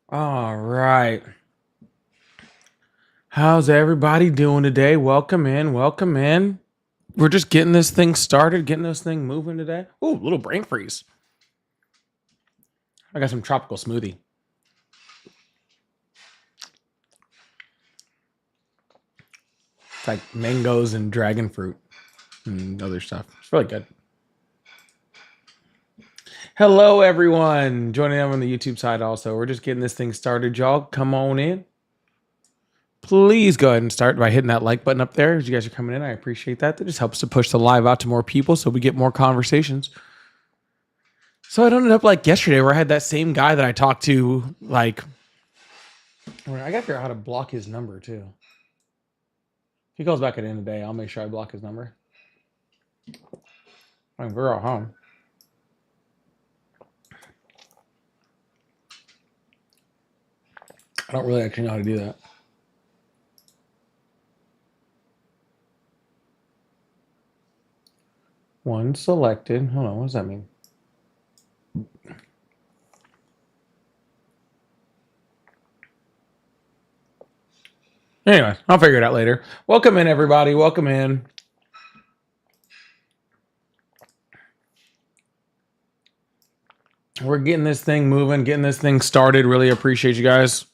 All right. How's everybody doing today? Welcome in. Welcome in. We're just getting this thing started, getting this thing moving today. Ooh, little brain freeze. I got some tropical smoothie. It's like mangoes and dragon fruit and other stuff. It's really good. Hello, everyone. Joining them on the YouTube side also. We're just getting this thing started, y'all. Come on in. Please go ahead and start by hitting that like button up there as you guys are coming in. I appreciate that. That just helps to push the live out to more people so we get more conversations. So I ended up like yesterday where I had that same guy that I talked to, like, I got to figure out how to block his number too. If he calls back at the end of the day, I'll make sure I block his number. I mean, we're all home. I don't really actually know how to do that. One selected. Hold on, what does that mean? Anyway, I'll figure it out later. Welcome in, everybody. Welcome in. We're getting this thing moving, getting this thing started. Really appreciate you guys.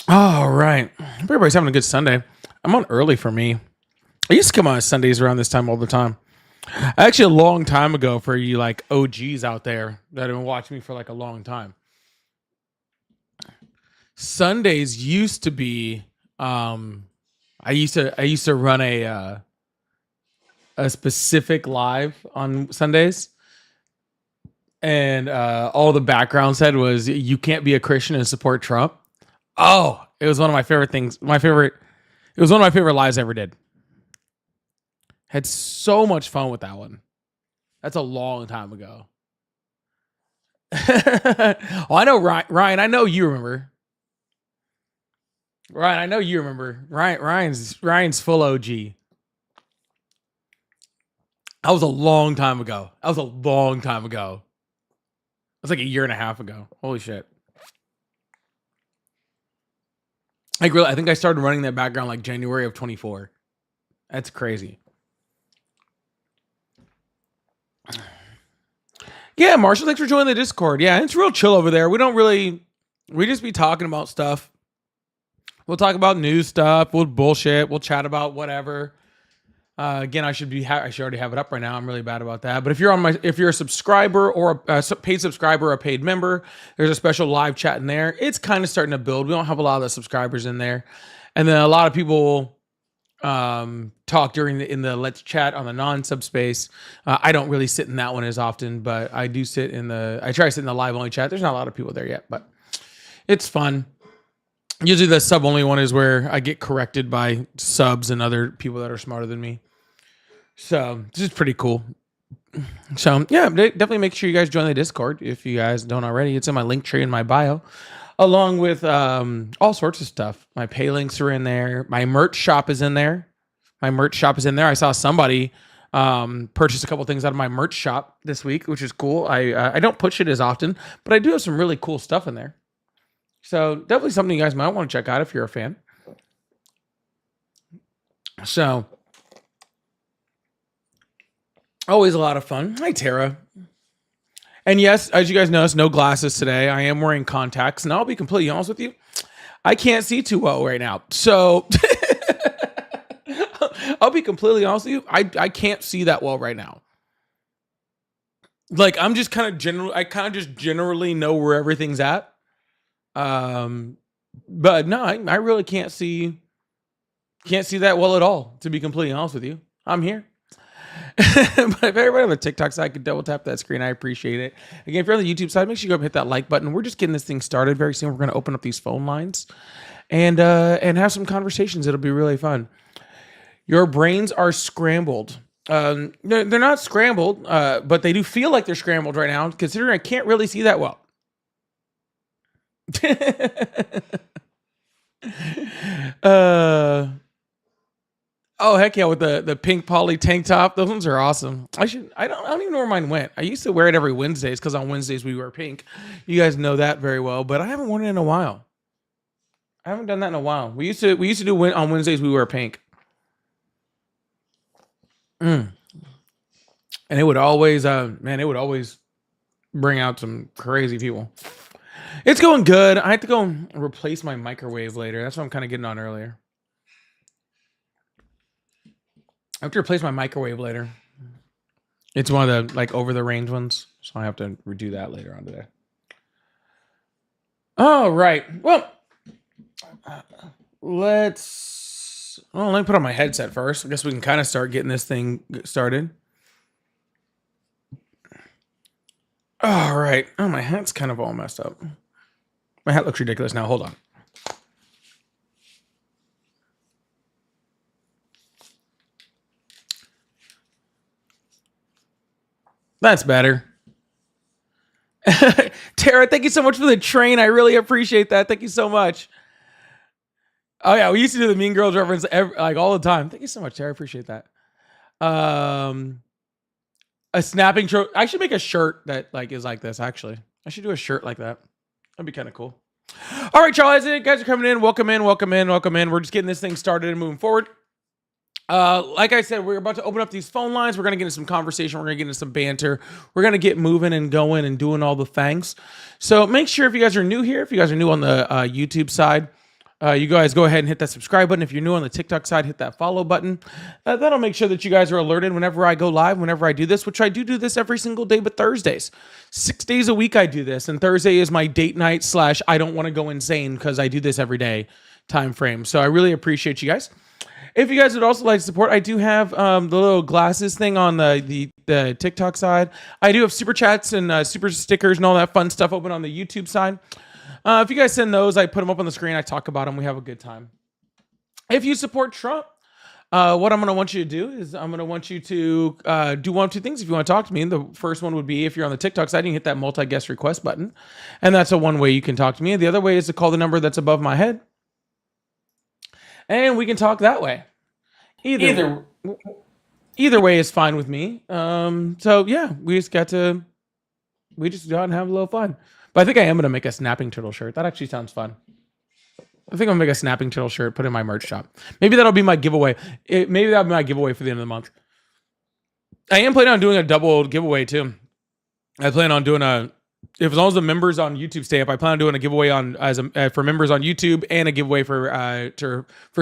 All right. Hope everybody's having a good Sunday. I'm on early for me. I used to come on Sundays around this time all the time. Actually, a long time ago for you like OGs out there that have been watching me for like a long time. Sundays used to be I used to run a specific live on Sundays. And all the background said was you can't be a Christian and support Trump. Oh, it was one of my favorite things. It was one of my favorite lives I ever did. Had so much fun with that one. That's a long time ago. Well, I know Ryan. I know you remember. Ryan, I know you remember. Ryan's full OG. That was a long time ago. That was like a year and a half ago. Holy shit. Like really, I think I started running that background like January of 24. That's crazy. Yeah, Marshall, thanks for joining the Discord. Yeah, it's real chill over there. We just be talking about stuff. We'll talk about news stuff. We'll bullshit. We'll chat about whatever. Again, I should already have it up right now. I'm really bad about that. But if you're a subscriber or a paid subscriber or a paid member, there's a special live chat in there. It's kind of starting to build. We don't have a lot of the subscribers in there, and then a lot of people talk in the let's chat on the non-sub space. I don't really sit in that one as often, but I do I try to sit in the live only chat. There's not a lot of people there yet, but it's fun. Usually the sub only one is where I get corrected by subs and other people that are smarter than me. So this is pretty cool. So yeah, definitely make sure you guys join the Discord if you guys don't already. It's in my link tree in my bio, along with all sorts of stuff. My pay links are in there. My merch shop is in there. I saw somebody purchase a couple things out of my merch shop this week, which is cool. I don't push it as often, but I do have some really cool stuff in there. So definitely something you guys might want to check out if you're a fan. So always a lot of fun. Hi, Tara. And yes, as you guys notice, no glasses today. I am wearing contacts, and I'll be completely honest with you. I can't see too well right now. So I'll be completely honest with you. I can't see that well right now. Like I'm just kind of just generally know where everything's at. But no, I really can't see that well at all, to be completely honest with you. I'm here. But if everybody on the TikTok side could double tap that screen, I appreciate it. Again, if you're on the YouTube side, make sure you go up and hit that like button. We're just getting this thing started. Very soon, we're going to open up these phone lines and have some conversations. It'll be really fun. Your brains are scrambled. They're not scrambled, but they do feel like they're scrambled right now, considering I can't really see that well. Oh heck yeah, with the pink poly tank top. Those ones are awesome. I don't even know where mine went. I used to wear it every Wednesdays because on Wednesdays we wear pink. You guys know that very well, but I haven't worn it in a while. I haven't done that in a while. We used to do on Wednesdays we wear pink. And it would always it would always bring out some crazy people. It's going good. I have to go and replace my microwave later. That's what I'm kind of getting on earlier. I have to replace my microwave later. It's one of the like over the range ones, so I have to redo that later on today. All right. Well, let me put on my headset first. I guess we can kind of start getting this thing started. All right. Oh, my hat's kind of all messed up. My hat looks ridiculous now. Hold on. That's better. Tara, thank you so much for the train. I really appreciate that. Thank you so much. Oh yeah, we used to do the Mean Girls reference like all the time. Thank you so much, Tara. I appreciate that. A snapping trope. I should make a shirt that like is like this. Actually, I should do a shirt like that. That'd be kind of cool. All right, y'all. As you guys are coming in, welcome in, welcome in, welcome in. We're just getting this thing started and moving forward. Like I said, we're about to open up these phone lines. We're gonna get into some conversation. We're gonna get into some banter. We're gonna get moving and going and doing all the things. So make sure if you guys are new here, if you guys are new on the YouTube side, you guys go ahead and hit that subscribe button. If you're new on the TikTok side, hit that follow button. That'll make sure that you guys are alerted whenever I go live, whenever I do this, which I do this every single day, but Thursdays. 6 days a week I do this, and Thursday is my date night / I don't want to go insane because I do this every day time frame. So I really appreciate you guys. If you guys would also like to support, I do have the little glasses thing on the TikTok side. I do have super chats and super stickers and all that fun stuff open on the YouTube side. If you guys send those, I put them up on the screen. I talk about them. We have a good time. If you support Trump, what I'm going to want you to do is I'm going to want you to do one of two things if you want to talk to me. And the first one would be if you're on the TikTok side, you can hit that multi-guest request button. And that's one way you can talk to me. And the other way is to call the number that's above my head. And we can talk that way. Either way is fine with me. So yeah, we just go out and have a little fun. But I think I am gonna make a snapping turtle shirt. That actually sounds fun. I think I'm gonna make a snapping turtle shirt, put it in my merch shop. Maybe that'll be my giveaway. Maybe that'll be my giveaway for the end of the month. I am planning on doing a double giveaway too. I plan on doing as long as the members on YouTube stay up, I plan on doing a giveaway for members on YouTube and a giveaway for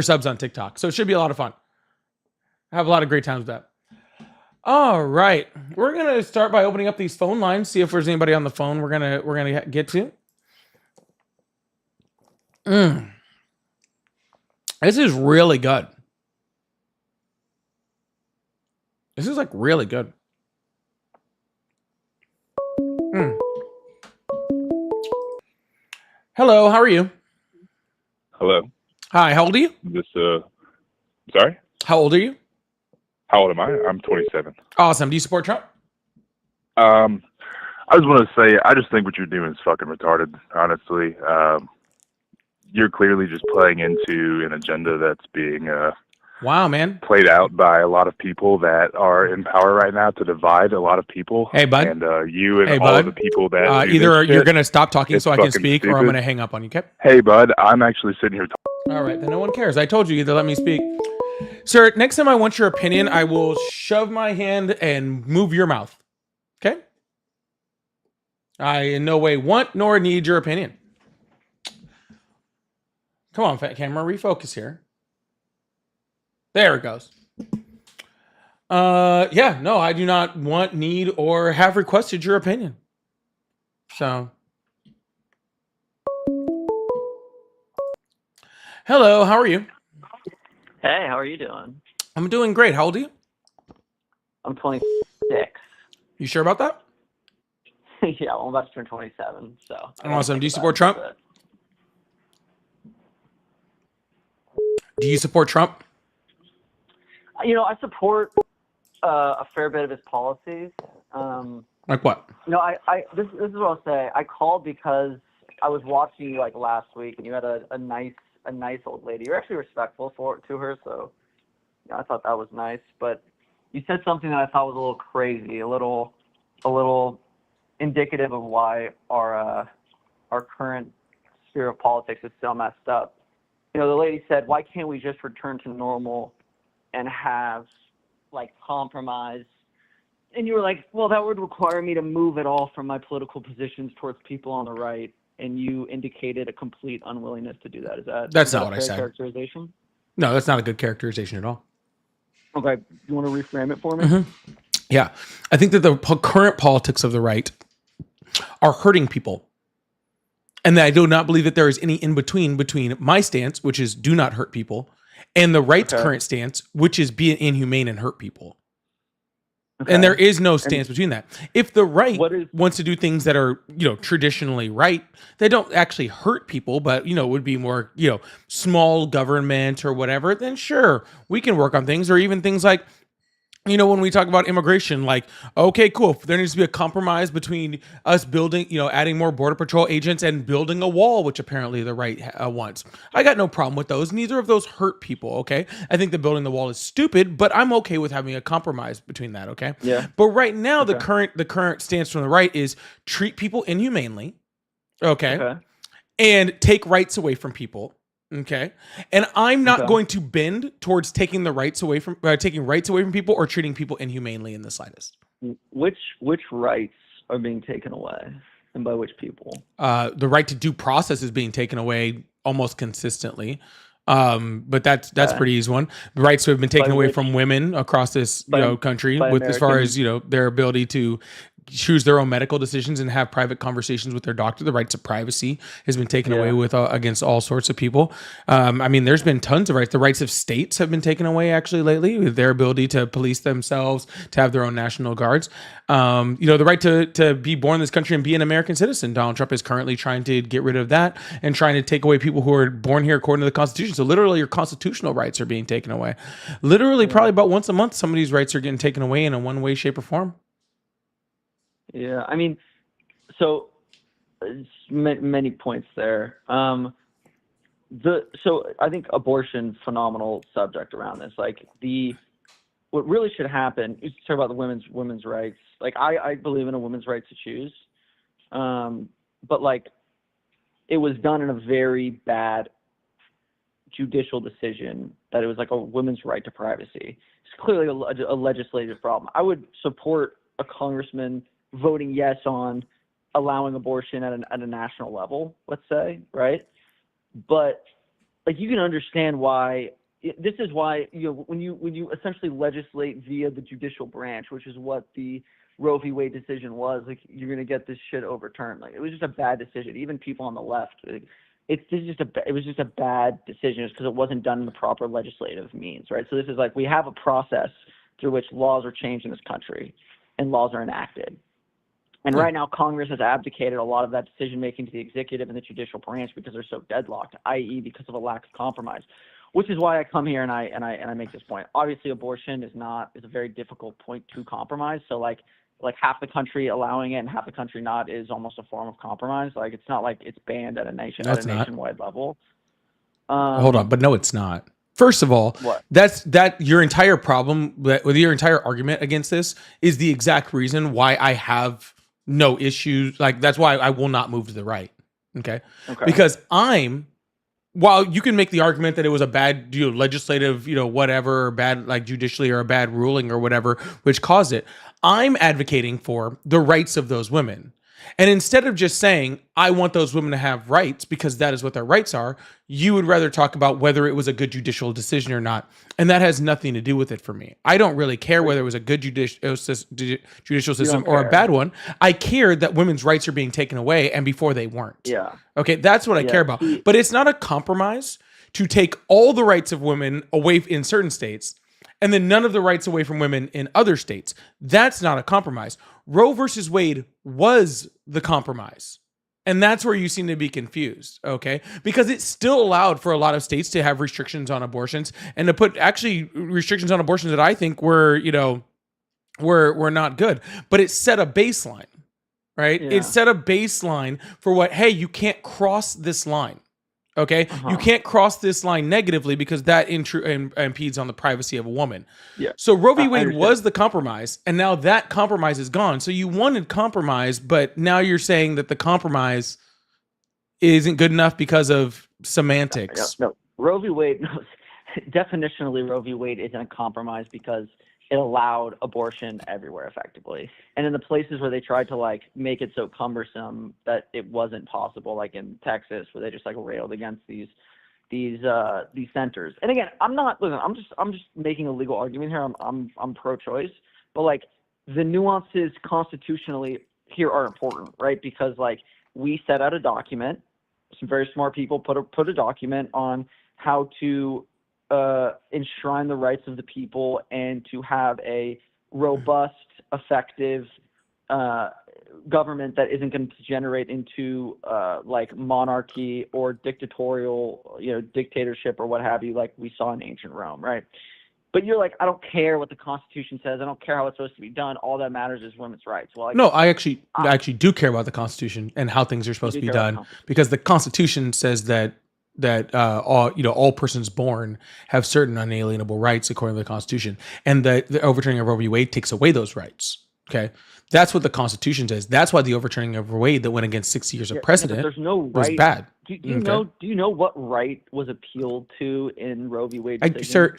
subs on TikTok. So it should be a lot of fun. I have a lot of great times with that. All right, we're gonna start by opening up these phone lines. See if there's anybody on the phone. We're gonna get to. This is really good. This is like really good. Hello, how are you? Hello. Hi, how old are you? Sorry? How old are you? How old am I? I'm 27. Awesome. Do you support Trump? I just want to say, I just think what you're doing is fucking retarded, honestly. You're clearly just playing into an agenda that's being wow, man, played out by a lot of people that are in power right now to divide a lot of people. Hey, bud. And you and all of the people that either you're going to stop talking so I can speak, or I'm going to hang up on you, okay? Hey, bud, I'm actually sitting here talking. All right, then no one cares. I told you, either let me speak. Sir, next time I want your opinion, I will shove my hand and move your mouth. Okay? I in no way want nor need your opinion. Come on, fat camera, refocus here. There it goes. Yeah, no, I do not want, need, or have requested your opinion. So. Hello, how are you? Hey, how are you doing? I'm doing great. How old are you? I'm 26. You sure about that? Yeah, well, I'm about to turn 27, so. Awesome. Do you support Trump? Do you support Trump? You know, I support a fair bit of his policies. Like what? You know, this is what I'll say. I called because I was watching you like last week, and you had a nice old lady. You're actually respectful to her, so I thought that was nice. But you said something that I thought was a little crazy, a little indicative of why our current sphere of politics is so messed up. The lady said, "Why can't we just return to normal and have like compromise?" And you were like, "Well, that would require me to move at all from my political positions towards people on the right." And you indicated a complete unwillingness to do that. That's that not a what I fair said. characterization? No, that's not a good characterization at all. Okay, you want to reframe it for me? Yeah, I think that the current politics of the right are hurting people. And that I do not believe that there is any in between my stance, which is do not hurt people, and the right's current stance, which is be inhumane and hurt people. Okay. And there is no stance between that. If the right wants to do things that are, traditionally right, they don't actually hurt people, but, would be more, small government or whatever, then sure, we can work on things, or even things like, when we talk about immigration, like, okay, cool. There needs to be a compromise between us building, adding more border patrol agents and building a wall, which apparently the right wants. I got no problem with those. Neither of those hurt people. Okay. I think that building the wall is stupid, but I'm okay with having a compromise between that. Okay. Yeah. But right now, the current stance from the right is treat people inhumanely. Okay. And take rights away from people. Okay. And I'm not going to bend towards taking rights away from people or treating people inhumanely in the slightest. Which rights are being taken away, and by which people? The right to due process is being taken away almost consistently. But that's pretty easy one. The rights have been taken away from women across this country with as far as their ability to choose their own medical decisions and have private conversations with their doctor. The right to privacy has been taken away with against all sorts of people. There's been tons of rights. The rights of states have been taken away actually lately, with their ability to police themselves, to have their own national guards. The right to be born in this country and be an American citizen. Donald Trump is currently trying to get rid of that and trying to take away people who are born here according to the Constitution. So literally your constitutional rights are being taken away. Literally probably about once a month, some of these rights are getting taken away in a one way, shape, or form. Yeah, so many points there. So I think abortion, phenomenal subject around this. Like what really should happen is talk about the women's rights. Like I believe in a woman's right to choose, but like it was done in a very bad judicial decision that it was like a women's right to privacy. It's clearly a legislative problem. I would support a congressman voting yes on allowing abortion at a national level, let's say, right? But like you can understand why this is why when you essentially legislate via the judicial branch, which is what the Roe v. Wade decision was, like you're gonna get this shit overturned. Like it was just a bad decision. Even people on the left, it was just a bad decision because it wasn't done in the proper legislative means, right? So this is like we have a process through which laws are changed in this country and laws are enacted. And right now, Congress has abdicated a lot of that decision-making to the executive and the judicial branch because they're so deadlocked, i.e. because of a lack of compromise, which is why I come here and I make this point. Obviously, abortion is a very difficult point to compromise. So like half the country allowing it and half the country not is almost a form of compromise. Like it's not like it's banned at a nationwide level. Hold on, but no, it's not. First of all, that's your entire problem with your entire argument against this is the exact reason why I have no issues. Like that's why I will not move to the right. Okay. Because while you can make the argument that it was a bad legislative, whatever, or bad like judicially or a bad ruling or whatever, which caused it, I'm advocating for the rights of those women. And instead of just saying, I want those women to have rights because that is what their rights are, you would rather talk about whether it was a good judicial decision or not. And that has nothing to do with it for me. I don't really care whether it was a good judicial system or a bad one. I care that women's rights are being taken away and before they weren't. Yeah. Okay, that's what I care about. But it's not a compromise to take all the rights of women away in certain states and then none of the rights away from women in other states. That's not a compromise. Roe versus Wade was the compromise. And that's where you seem to be confused, okay? Because it still allowed for a lot of states to have restrictions on abortions and to put actually restrictions on abortions that I think were not good. But it set a baseline, right? Yeah. It set a baseline for what, hey, you can't cross this line. Okay, you can't cross this line negatively because that impedes on the privacy of a woman. Yeah. So Roe v. I Wade understand. was the compromise, and now that compromise is gone. So you wanted compromise, but now you're saying that the compromise isn't good enough because of semantics. No, Roe v. Wade, definitionally, Roe v. Wade isn't a compromise because it allowed abortion everywhere effectively. And in the places where they tried to like make it so cumbersome that it wasn't possible, like in Texas, where they just like railed against these centers. And again, I'm just making a legal argument here. I'm pro-choice, but like the nuances constitutionally here are important, right? Because like we set out a document, some very smart people put a document on how to enshrine the rights of the people and to have a robust, effective government that isn't going to degenerate into like monarchy or dictatorial, dictatorship or what have you, like we saw in ancient Rome, right? But you're like, I don't care what the Constitution says. I don't care how it's supposed to be done. All that matters is women's rights. Well, like, no, I actually do care about the Constitution and how things are supposed to be done, because the Constitution says that all persons born have certain unalienable rights according to the Constitution, and the overturning of Roe v. Wade takes away those rights. Okay, that's what the Constitution says. That's why the overturning of Roe v. Wade that went against 60 years of precedent there's no right. was bad. Do you know what right was appealed to in Roe v. Wade? Sir,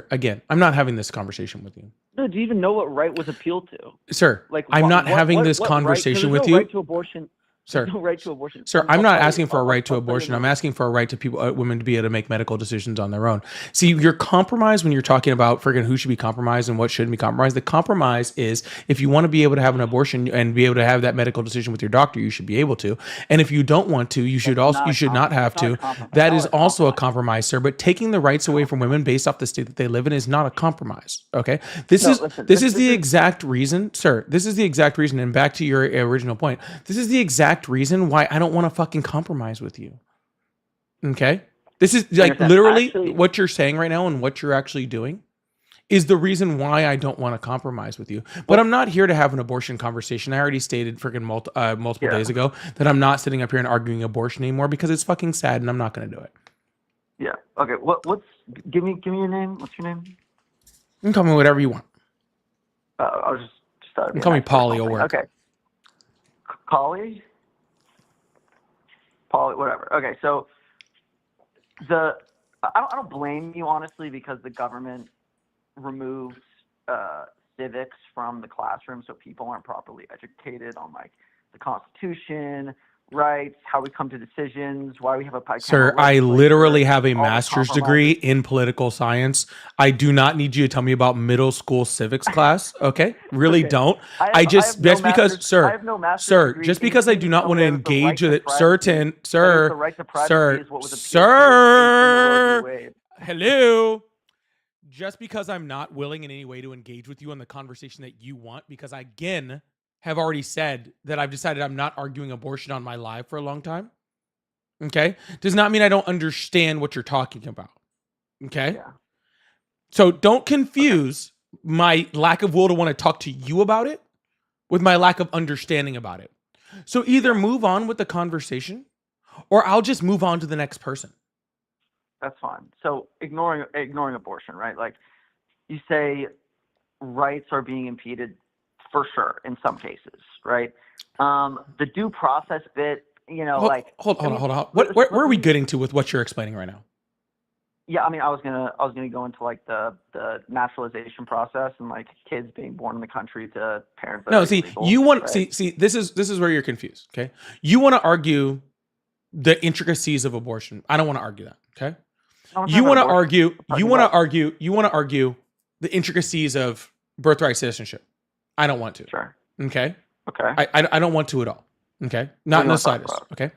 again, I'm not having this conversation with you. No, do you even know what right was appealed to? Sir, like, I'm not having this conversation with you. Right to abortion. Sir, no right to abortion. Sir, I'm not asking for a right to abortion. I'm asking for a right to women to be able to make medical decisions on their own. See, your compromise when you're talking about friggin' who should be compromised and what shouldn't be compromised, the compromise is if you want to be able to have an abortion and be able to have that medical decision with your doctor, you should be able to. And if you don't want to, you should not have to. That is also a compromise, sir. But taking the rights away from women based off the state that they live in is not a compromise. Okay, this is the exact reason, sir. This is the exact reason. And back to your original point, this is the exact reason why I don't want to fucking compromise with you. Okay? This is like literally what you're saying right now and what you're actually doing is the reason why I don't want to compromise with you. But I'm not here to have an abortion conversation. I already stated freaking multiple days ago that I'm not sitting up here and arguing abortion anymore because it's fucking sad and I'm not going to do it. Yeah. Okay. Give me your name. What's your name? You can call me whatever you want. I was just thought. You can call me Polly or work. Okay. Polly, whatever. Okay, so I don't blame you honestly because the government removes civics from the classroom, so people aren't properly educated on like the Constitution, rights, how we come to decisions, why we have a Sir, I literally have a master's degree in political science. I do not need you to tell me about middle school civics class. Okay, really don't. Just because I do not want to engage with it, sir. Hello. Just because I'm not willing in any way to engage with you on the conversation that you want, because I, again, have already said that I've decided I'm not arguing abortion on my live for a long time. Okay? Does not mean I don't understand what you're talking about. Okay? Yeah. So don't confuse my lack of will to want to talk to you about it with my lack of understanding about it. So either move on with the conversation or I'll just move on to the next person. That's fine. So ignoring abortion, right? Like you say rights are being impeded for sure in some cases, right? The due process bit, hold on. Where are we getting to with what you're explaining right now? Yeah, I mean, I was gonna go into like the naturalization process and like kids being born in the country to parents. No, see, illegal, you want right? see this is where you're confused. Okay, you want to argue the intricacies of abortion. I don't want to argue that. Okay, you want to argue the intricacies of birthright citizenship. I don't want to. Sure. Okay. Okay. I don't want to at all. Okay. Not in the slightest. Okay.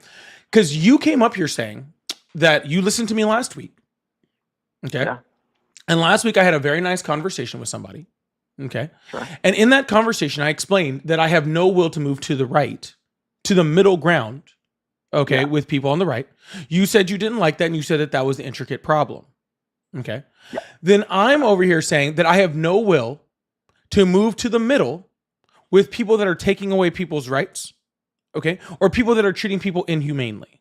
Because you came up here saying that you listened to me last week. Okay. Yeah. And last week I had a very nice conversation with somebody. Okay. Sure. And in that conversation, I explained that I have no will to move to the right, to the middle ground. Okay. Yeah. With people on the right. You said you didn't like that. And you said that was the intricate problem. Okay. Yeah. Then I'm over here saying that I have no will to move to the middle with people that are taking away people's rights, okay? Or people that are treating people inhumanely,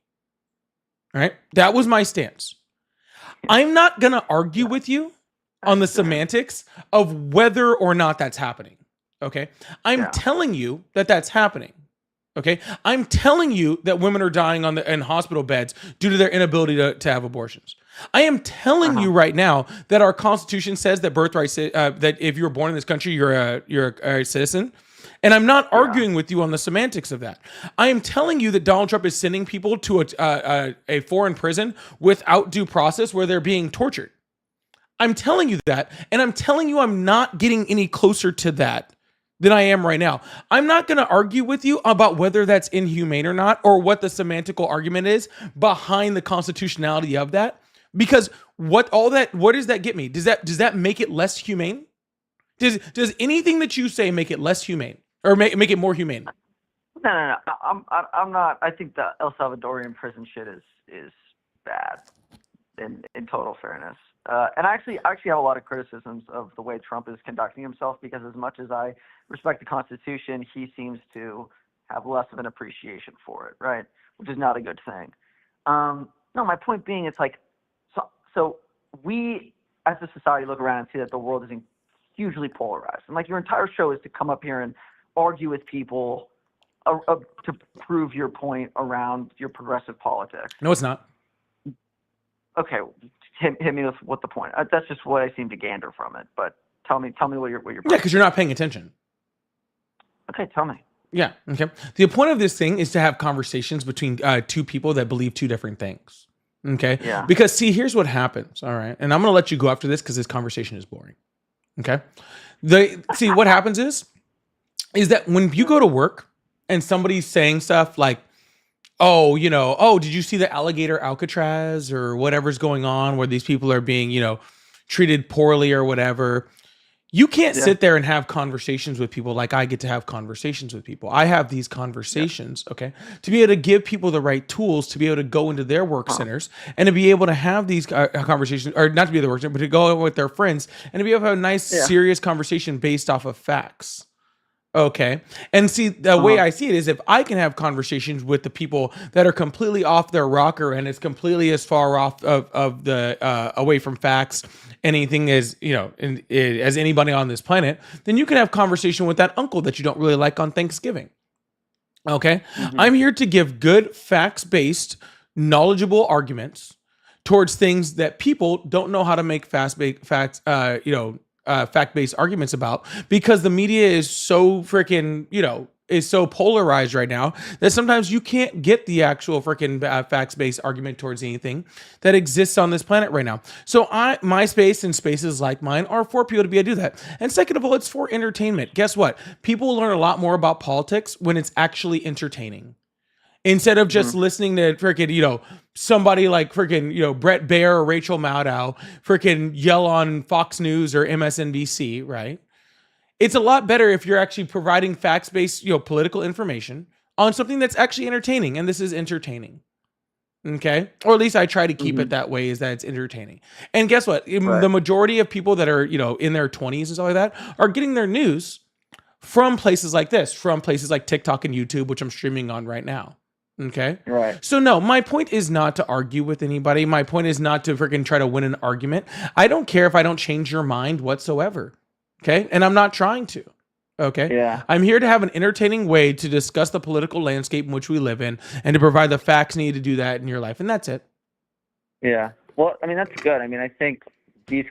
right? That was my stance. I'm not going to argue with you on the semantics of whether or not that's happening. Okay. I'm telling you that that's happening. Okay. I'm telling you that women are dying in hospital beds due to their inability to have abortions. I am telling you right now that our Constitution says that that if you're born in this country, you're a citizen. And I'm not arguing with you on the semantics of that. I am telling you that Donald Trump is sending people to a foreign prison without due process where they're being tortured. I'm telling you that. And I'm telling you I'm not getting any closer to that than I am right now. I'm not going to argue with you about whether that's inhumane or not, or what the semantical argument is behind the constitutionality of that. Because what does that get me? Does that make it less humane? Does anything that you say make it less humane or make it more humane? No. I'm not. I think the El Salvadorian prison shit is bad in total fairness. And I actually have a lot of criticisms of the way Trump is conducting himself, because as much as I respect the Constitution, he seems to have less of an appreciation for it, right? Which is not a good thing. No, my point being, it's like, so we as a society look around and see that the world is hugely polarized. And like, your entire show is to come up here and argue with people to prove your point around your progressive politics. No, it's not. Okay, hit me with what the point. That's just what I seem to gander from it. But tell me what your point. Yeah, because you're not paying attention. Okay, tell me. Yeah. Okay. The point of this thing is to have conversations between two people that believe two different things. Okay. Yeah. Because see, here's what happens. All right, and I'm gonna let you go after this because this conversation is boring. Okay. See what happens is that when you go to work and somebody's saying stuff like, oh, did you see the alligator Alcatraz or whatever's going on where these people are being, treated poorly or whatever. You can't sit there and have conversations with people like I get to have conversations with people. I have these conversations, okay, to be able to give people the right tools to be able to go into their work centers and to be able to have these conversations, or not to be at the work center, but to go with their friends and to be able to have a nice, serious conversation based off of facts. Okay. And see, the way I see it is if I can have conversations with the people that are completely off their rocker and it's completely as far off of the away from facts, anything as, as anybody on this planet, then you can have conversation with that uncle that you don't really like on Thanksgiving. Okay. I'm here to give good facts-based, knowledgeable arguments towards things that people don't know how to make fact-based arguments about, because the media is so freaking, is so polarized right now that sometimes you can't get the actual freaking facts-based argument towards anything that exists on this planet right now. So my space and spaces like mine are for people to be able to do that. And second of all, it's for entertainment. Guess what? People learn a lot more about politics when it's actually entertaining. Instead of just listening to freaking, somebody like freaking, Brett Baer or Rachel Maddow freaking yell on Fox News or MSNBC, right? It's a lot better if you're actually providing facts-based, political information on something that's actually entertaining. And this is entertaining. Okay? Or at least I try to keep it that way, is that it's entertaining. And guess what? Right. The majority of people that are, in their 20s and stuff like that are getting their news from places like this, from places like TikTok and YouTube, which I'm streaming on right now. Okay. Right. So no, my point is not to argue with anybody. My point is not to freaking try to win an argument. I don't care if I don't change your mind whatsoever. Okay. And I'm not trying to. Okay. Yeah. I'm here to have an entertaining way to discuss the political landscape in which we live in and to provide the facts needed to do that in your life. And that's it. Yeah. Well, that's good. I think these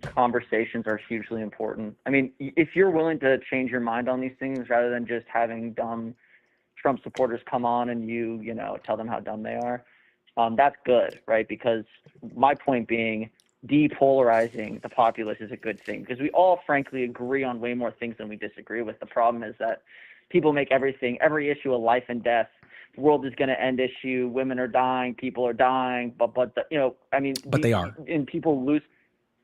conversations are hugely important. If you're willing to change your mind on these things rather than just having dumb Trump supporters come on and you tell them how dumb they are, that's good, right? Because my point being, depolarizing the populace is a good thing, because we all frankly agree on way more things than we disagree with. The problem is that people make every issue a life and death, the world is going to end issue, women are dying, people are dying, but they are. And people lose.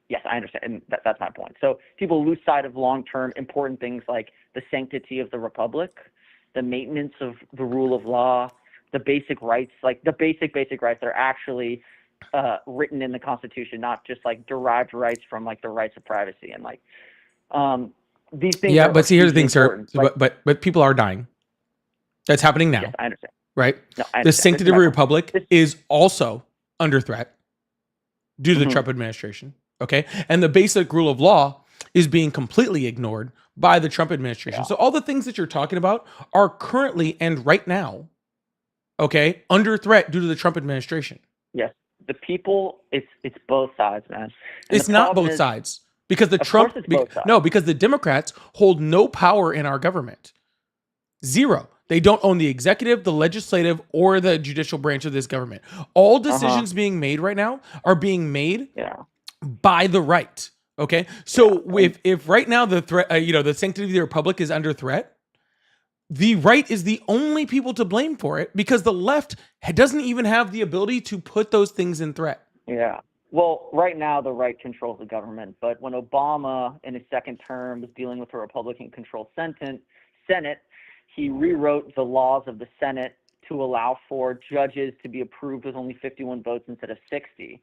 Yes, I understand, and that's my point. So people lose sight of long-term important things like the sanctity of the republic, the maintenance of the rule of law, the basic rights, like the basic rights that are actually written in the Constitution, not just like derived rights from like the rights of privacy and like these things. Yeah, but see, here's the thing, sir. Like, but people are dying. That's happening now. Yes, I understand. right? No, I The understand. sanctity of the republic is also under threat due to the Trump administration. Okay. And the basic rule of law is being completely ignored by the Trump administration. Yeah. So all the things that you're talking about are currently and right now, okay, under threat due to the Trump administration. Yes. The people, it's both sides, man. And It's the not problem both is, sides because the of Trump, course it's both sides. no, because the Democrats hold no power in our government. Zero. They don't own the executive, the legislative, or the judicial branch of this government. All decisions being made right now are being made by the right. Okay. So if right now the threat, the sanctity of the republic is under threat, the right is the only people to blame for it because the left doesn't even have the ability to put those things in threat. Yeah. Well, right now the right controls the government, but when Obama in his second term was dealing with a Republican-controlled Senate, he rewrote the laws of the Senate to allow for judges to be approved with only 51 votes instead of 60.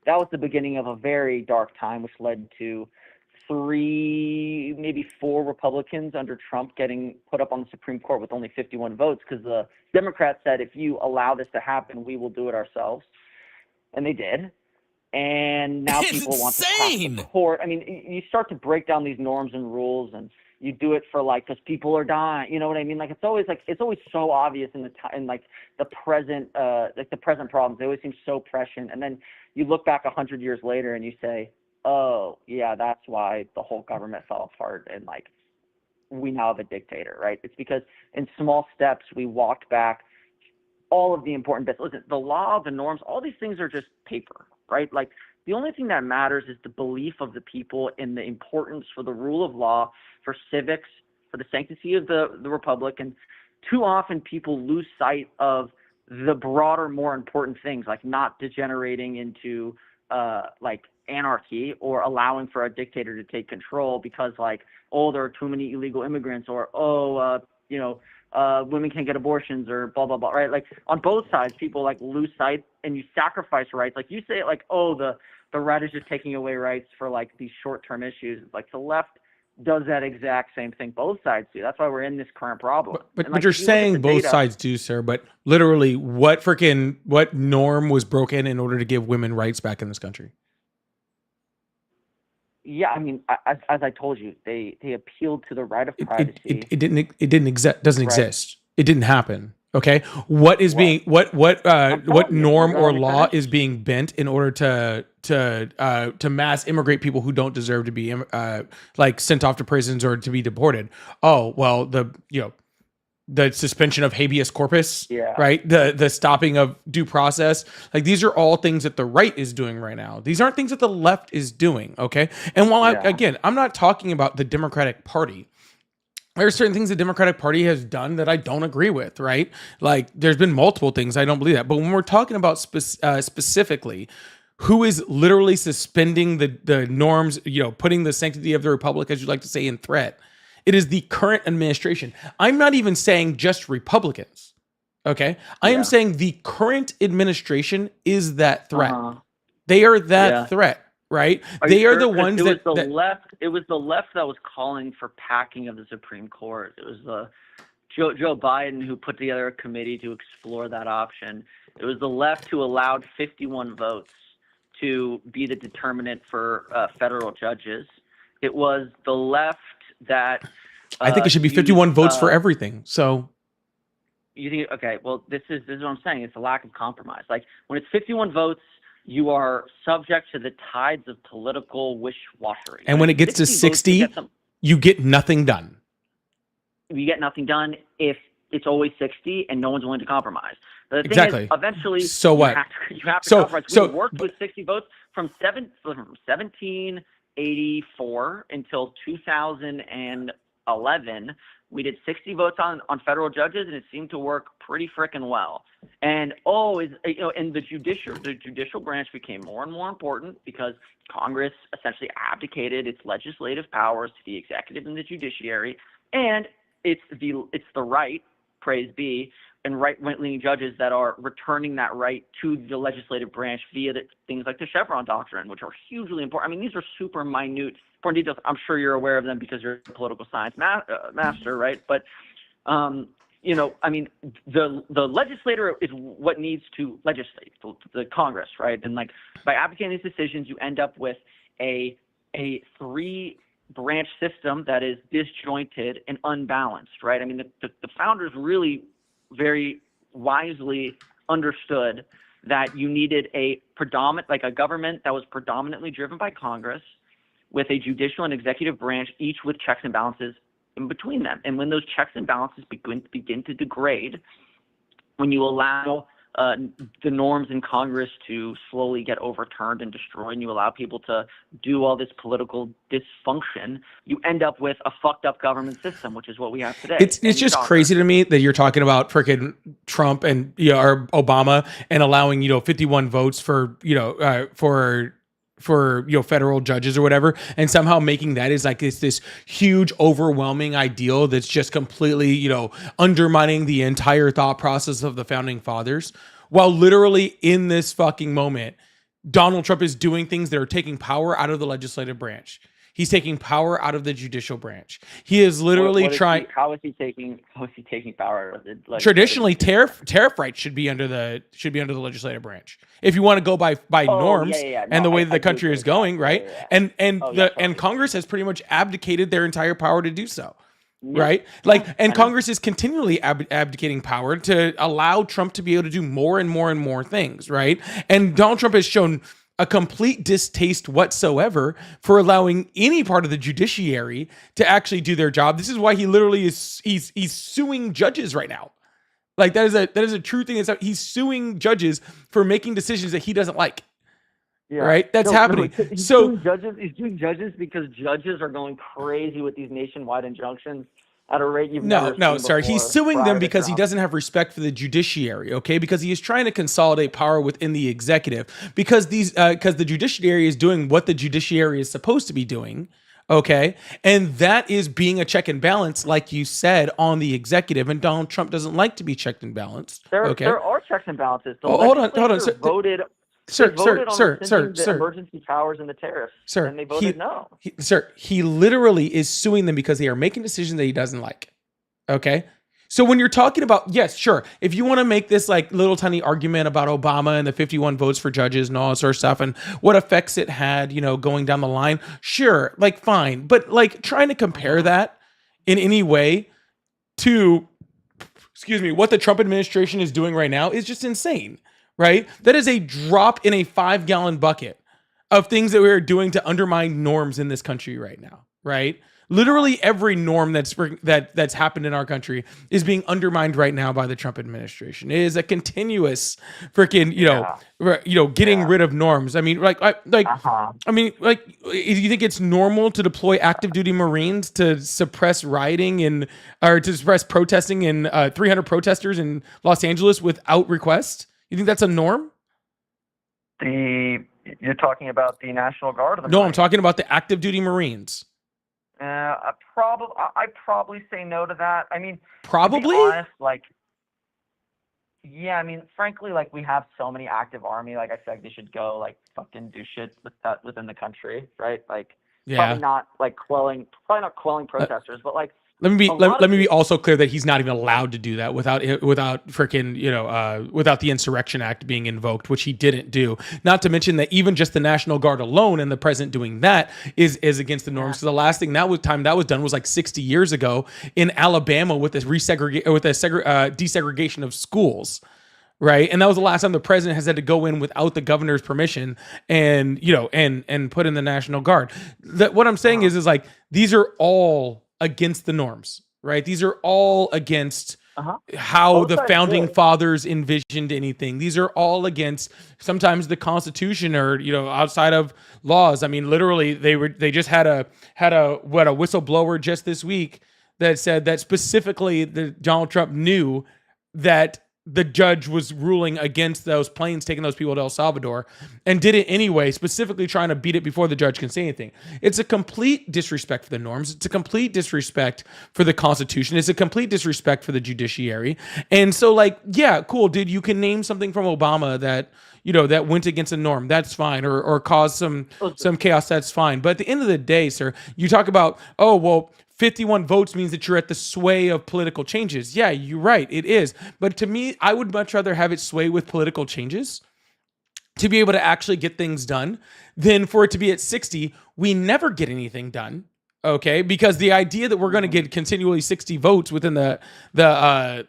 That was the beginning of a very dark time, which led to 3, maybe 4 Republicans under Trump getting put up on the Supreme Court with only 51 votes because the Democrats said, if you allow this to happen, we will do it ourselves. And they did. And now people want to pass the court. I mean, you start to break down these norms and rules, and you do it for because people are dying. You know what I mean? It's always so obvious in the present problems. They always seem so prescient. And then you look back 100 years later and you say, oh yeah, that's why the whole government fell apart and we now have a dictator, right? It's because in small steps we walked back all of the important bits. Listen, the law, the norms, all these things are just paper, right? The only thing that matters is the belief of the people in the importance for the rule of law, for civics, for the sanctity of the republic. And too often people lose sight of the broader, more important things, like not degenerating into anarchy or allowing for a dictator to take control because there are too many illegal immigrants or women can't get abortions or blah blah blah, right? On both sides people lose sight and you sacrifice rights. You say the right is just taking away rights for these short-term issues. The left does that exact same thing. Both sides do. That's why we're in this current problem. But you're saying both sides do, sir. But literally, what norm was broken in order to give women rights back in this country? Yeah, I mean, as I told you, they appealed to the right of privacy. It doesn't exist. It didn't happen. Okay, what is being what norm or law is being bent in order to mass immigrate people who don't deserve to be sent off to prisons or to be deported? Oh well, the suspension of habeas corpus, right? The stopping of due process. These are all things that the right is doing right now. These aren't things that the left is doing. Okay, and while I'm not talking about the Democratic Party. There are certain things the Democratic Party has done that I don't agree with, right? There's been multiple things I don't believe that. But when we're talking about specifically who is literally suspending the norms, putting the sanctity of the republic, as you like to say, in threat, it is the current administration. I'm not even saying just Republicans, okay? I am saying the current administration is that threat. They are that threat. Right? They are the ones that left. It was the left that was calling for packing of the Supreme Court. It was Joe Biden who put together a committee to explore that option. It was the left who allowed 51 votes to be the determinant for federal judges. It was the left that I think it should be 51 votes for everything. So you think, okay, well, this is what I'm saying. It's a lack of compromise. When it's 51 votes, you are subject to the tides of political wish-washery. And when it gets to 60, you get nothing done. You get nothing done if it's always 60 and no one's willing to compromise. But the thing is, eventually, so what? You have to compromise. We worked with 60 votes from 1784 until 2011. We did 60 votes on federal judges, and it seemed to work pretty freaking well. And and the judicial branch became more and more important because Congress essentially abdicated its legislative powers to the executive and the judiciary, and it's the right, praise be, and right-leaning judges that are returning that right to the legislative branch via things like the Chevron doctrine, which are hugely important. I mean, these are super minute, important details. I'm sure you're aware of them because you're a political science master, right? But I mean, the legislator is what needs to legislate, the Congress, right? And like by advocating these decisions, you end up with a three-branch system that is disjointed and unbalanced, right? I mean, the founders really very wisely understood that you needed a government that was predominantly driven by Congress, with a judicial and executive branch, each with checks and balances in between them. And when those checks and balances begin to degrade, when you allow the norms in Congress to slowly get overturned and destroyed, and you allow people to do all this political dysfunction, you end up with a fucked up government system, which is what we have today. It's just crazy to me that you're talking about freaking Trump and or Obama and allowing 51 votes for federal judges or whatever, and somehow making that is like this huge overwhelming ideal that's just completely undermining the entire thought process of the founding fathers, while literally in this fucking moment Donald Trump is doing things that are taking power out of the legislative branch. He's taking power out of the judicial branch. He is literally trying. How is he taking power out of the? Traditionally, tariff rights should be under the legislative branch. If you want to go by norms and the way that the country is going, right? Yeah. And Congress has pretty much abdicated their entire power to do so. Yeah. Right? Congress is continually abdicating power to allow Trump to be able to do more and more and more things, right? And Donald Trump has shown a complete distaste whatsoever for allowing any part of the judiciary to actually do their job. This is why he literally he's suing judges right now. Like that is a true thing. He's suing judges for making decisions that he doesn't like. Yeah. Right? That's happening. He's suing judges because judges are going crazy with these nationwide injunctions at a rate you've never seen before. He's suing them because he doesn't have respect for the judiciary, okay? Because he is trying to consolidate power within the executive, because the judiciary is doing what the judiciary is supposed to be doing, okay? And that is being a check and balance, like you said, on the executive, and Donald Trump doesn't like to be checked and balanced, okay? There are checks and balances. Hold on. Voted on emergency powers and the tariffs. Sir, and they voted no. He literally is suing them because they are making decisions that he doesn't like. Okay? So when you're talking about, yes, sure, if you want to make this like little tiny argument about Obama and the 51 votes for judges and all that sort of stuff and what effects it had, going down the line, sure, like fine. But like trying to compare that in any way to, what the Trump administration is doing right now is just insane. Right? That is a drop in a 5-gallon bucket of things that we are doing to undermine norms in this country right now. Right? Literally every norm that's happened in our country is being undermined right now by the Trump administration. It is a continuous freaking, getting rid of norms. I mean, if you think it's normal to deploy active duty Marines to suppress rioting or to suppress protesting in 300 protesters in Los Angeles without request? You think that's a norm? You're talking about the National Guard? No, I'm talking about the active duty Marines. I probably say no to that. I mean, probably. To be honest, frankly, we have so many active army. Like I said, they should go fucking do shit with that within the country, right? Probably not quelling protesters, but Let me be also clear that he's not even allowed to do that without freaking without the Insurrection Act being invoked, which he didn't do. Not to mention that even just the National Guard alone and the president doing that is against the norms. So the last thing that was done was 60 years ago in Alabama with this desegregation of schools. Right. And that was the last time the president has had to go in without the governor's permission and put in the National Guard. What I'm saying is these are all against the norms, right? These are all against how the founding fathers envisioned anything. These are all against sometimes the Constitution or outside of laws. I mean, literally, they just had a whistleblower just this week that said that specifically Donald Trump knew that the judge was ruling against those planes taking those people to El Salvador and did it anyway, specifically trying to beat it before the judge can say anything. It's a complete disrespect for the norms. It's a complete disrespect for the Constitution. It's a complete disrespect for the judiciary. And so cool, dude, you can name something from Obama that, that went against a norm. That's fine. Or caused some chaos. That's fine. But at the end of the day, sir, you talk about, 51 votes means that you're at the sway of political changes. Yeah, you're right. It is. But to me, I would much rather have it sway with political changes to be able to actually get things done than for it to be at 60. We never get anything done. Okay, because the idea that we're going to get continually 60 votes within the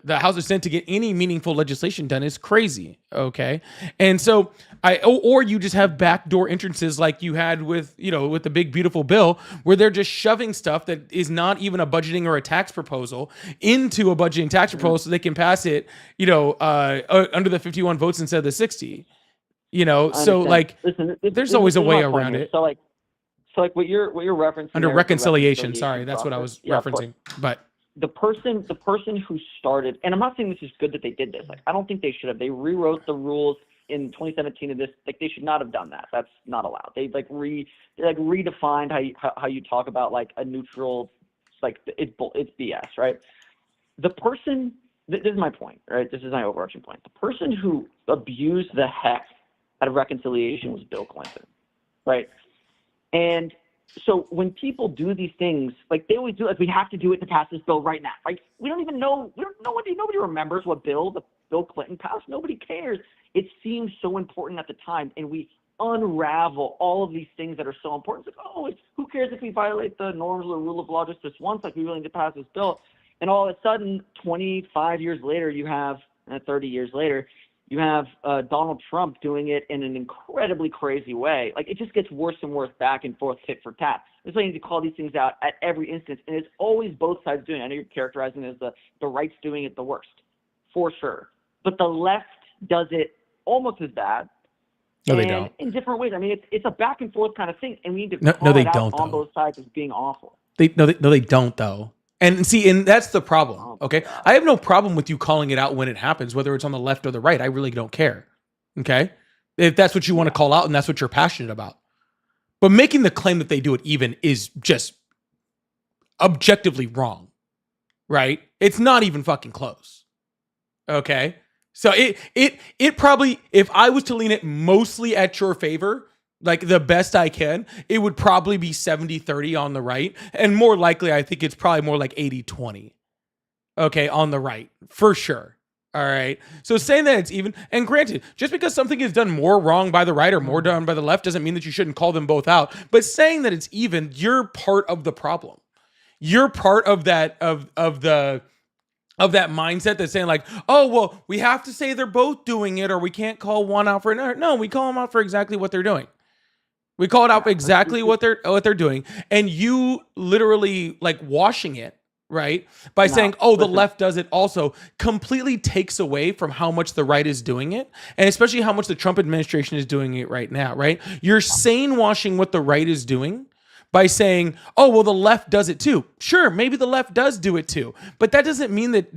House of Senate to get any meaningful legislation done is crazy. Okay, and so or you just have backdoor entrances like you had with the big beautiful bill, where they're just shoving stuff that is not even a budgeting or a tax proposal into a budgeting tax proposal so they can pass it under the 51 votes instead of the 60. So like, there's always a way around it. So like what you're referencing under reconciliation. Sorry, that's what I was referencing. But the person who started, and I'm not saying this is good that they did this. Like, I don't think they should have. They rewrote the rules in 2017 of this. Like, they should not have done that. That's not allowed. They redefined how you talk about like a neutral, like it's BS, right? The person, this is my point, right? This is my overarching point. The person who abused the heck out of reconciliation was Bill Clinton, right? And so when people do these things, like they always do, like we have to do it to pass this bill right now. Like we don't even know, nobody remembers what Bill Clinton passed. Nobody cares. It seems so important at the time, and we unravel all of these things that are so important. It's like, who cares if we violate the norms or the rule of law just this once? Like we really need to pass this bill. And all of a sudden, 25 years later, 30 years later, you have Donald Trump doing it in an incredibly crazy way. Like, it just gets worse and worse, back and forth, tit for tat. That's why you need to call these things out at every instance. And it's always both sides doing it. I know you're characterizing it as the right's doing it the worst, for sure. But the left does it almost as bad. No, they don't. In different ways. I mean, it's a back and forth kind of thing, and we need to call it out on both sides as being awful. They don't, though. And see, and that's the problem, okay? I have no problem with you calling it out when it happens, whether it's on the left or the right. I really don't care, okay? If that's what you want to call out and that's what you're passionate about. But making the claim that they do it even is just objectively wrong, right? It's not even fucking close, okay? So it probably, if I was to lean it mostly at your favor, like the best I can, it would probably be 70-30 on the right. And more likely, I think it's probably more like 80-20. Okay, on the right, for sure. All right. So saying that it's even, and granted, just because something is done more wrong by the right or more done by the left doesn't mean that you shouldn't call them both out. But saying that it's even, you're part of the problem. You're part of that, of that mindset that's saying like, oh, well, we have to say they're both doing it or we can't call one out for another. No, we call them out for exactly what they're doing. We call it out for exactly what they're doing, and you literally like washing it, right? By saying, "Oh, the left does it," also completely takes away from how much the right is doing it, and especially how much the Trump administration is doing it right now, right? You're sane washing what the right is doing by saying, "Oh, well, the left does it too." Sure, maybe the left does do it too, but that doesn't mean that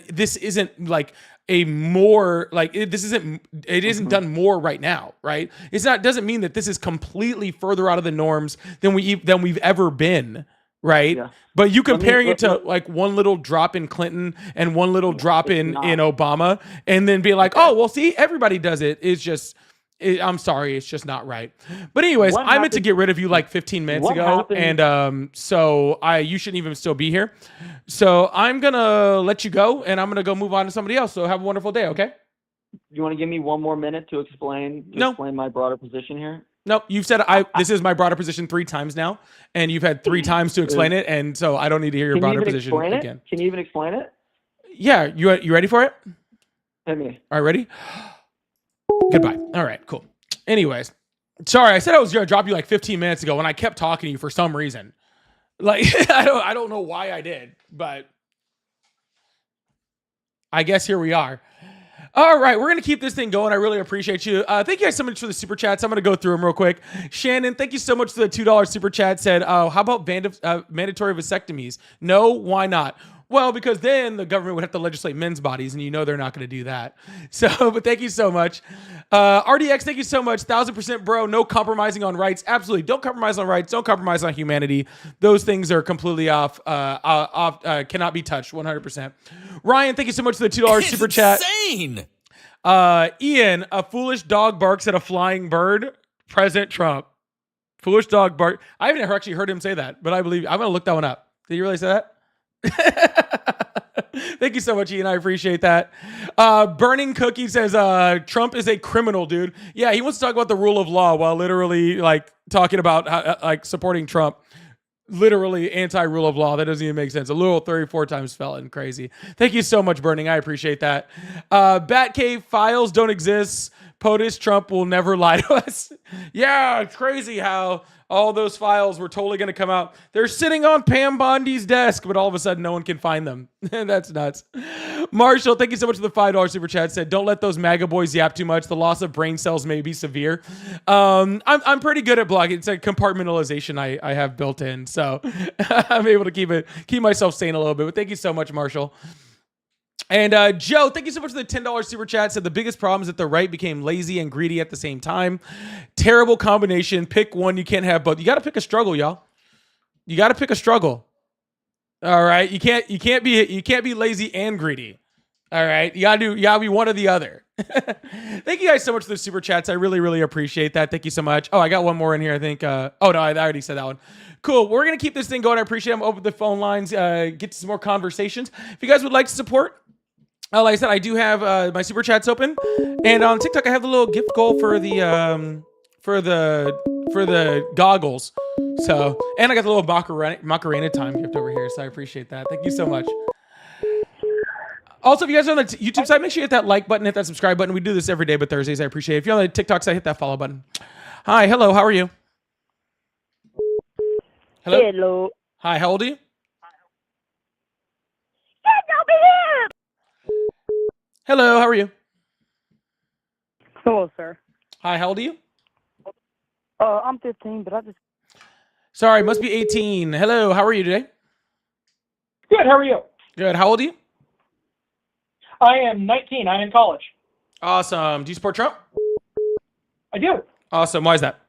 this isn't like a more like it isn't done more right now, right? Doesn't mean that this is completely further out of the norms than we've ever been, right? Yeah. But you comparing it to like one little drop in Clinton and one little drop in Obama, and then being like, oh, well, see, everybody does it. It's just, I'm sorry, it's just not right. But anyways, I meant to get rid of you like 15 minutes ago, and so you shouldn't even still be here. So I'm gonna let you go, and I'm gonna go move on to somebody else. So have a wonderful day, okay? You want to give me one more minute to explain my broader position here? No, you've said this is my broader position 3 times now, and you've had 3 times to explain it, and so I don't need to hear your broader position again. Can you even explain it? Yeah, you ready for it? Hit me. All right, ready? Goodbye. All right, cool. Anyways, sorry, I said I was gonna drop you like 15 minutes ago, and I kept talking to you for some reason. Like I don't know why I did, but I guess here we are. All right, we're going to keep this thing going. I really appreciate you. Thank you guys so much for the super chats. I'm going to go through them real quick. Shannon, thank you so much for the $2 super chat. Said, how about mandatory vasectomies? No, why not? Well, because then the government would have to legislate men's bodies, and you know they're not going to do that. So, but thank you so much. RDX, thank you so much. 1000% bro, no compromising on rights. Absolutely. Don't compromise on rights. Don't compromise on humanity. Those things are completely off, cannot be touched, 100%. Ryan, thank you so much for the $2 super chat. Insane. Ian, a foolish dog barks at a flying bird. President Trump. Foolish dog bark. I haven't actually heard him say that, but I believe I'm going to look that one up. Did you really say that? Thank you so much, Ian. I appreciate that. Burning Cookie says Trump is a criminal, dude. Yeah, he wants to talk about the rule of law while literally like talking about like supporting Trump. Literally anti-rule of law. That doesn't even make sense. A little 34 times felon. Crazy. Thank you so much, Burning. I appreciate that. Batcave files don't exist. POTUS Trump will never lie to us. Yeah, it's crazy how all those files were totally going to come out. They're sitting on Pam Bondi's desk, but all of a sudden no one can find them. That's nuts. Marshall, thank you so much for the $5 super chat. Said, don't let those MAGA boys yap too much. The loss of brain cells may be severe. I'm pretty good at blogging. It's a compartmentalization I have built in, so I'm able to keep myself sane a little bit. But thank you so much, Marshall. And Joe, thank you so much for the $10 super chat. Said the biggest problem is that the right became lazy and greedy at the same time. Terrible combination. Pick one. You can't have both. You got to pick a struggle, y'all. You got to pick a struggle. All right. You can't be lazy and greedy. All right. You gotta be one or the other. Thank you guys so much for the super chats. I really, really appreciate that. Thank you so much. Oh, I got one more in here, I think. Oh no, I already said that one. Cool. We're gonna keep this thing going. I appreciate it. I'm open the phone lines, get to some more conversations. If you guys would like to support, like I said, I do have my super chats open, and on TikTok I have the little gift goal for the goggles. So, and I got the little Macarena time gift over here, so I appreciate that. Thank you so much. Also, if you guys are on the YouTube side, make sure you hit that like button, hit that subscribe button. We do this every day but Thursdays. I appreciate it. If you're on the TikTok side, hit that follow button. Hi, hello, how are you? Hello. Hello. Hi, how old are you? Hello, how are you? Hello, sir. Hi, how old are you? I'm 15, but I just... Sorry, must be 18. Hello, how are you today? Good, how are you? Good, how old are you? I am 19. I'm in college. Awesome. Do you support Trump? I do. Awesome. Why is that?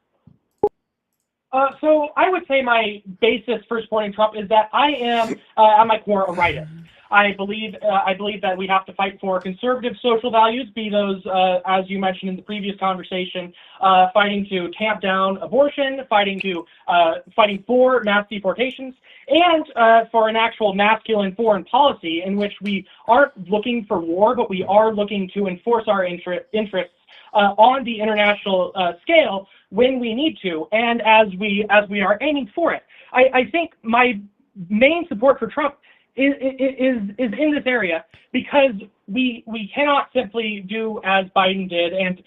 So I would say my basis for supporting Trump is that I am, at my core, a rightist. I believe that we have to fight for conservative social values, be those, as you mentioned in the previous conversation, fighting to tamp down abortion, fighting for mass deportations, and for an actual masculine foreign policy in which we aren't looking for war, but we are looking to enforce our interests on the international scale when we need to, and as we are aiming for it. I think my main support for Trump is in this area because we cannot simply do as Biden did, and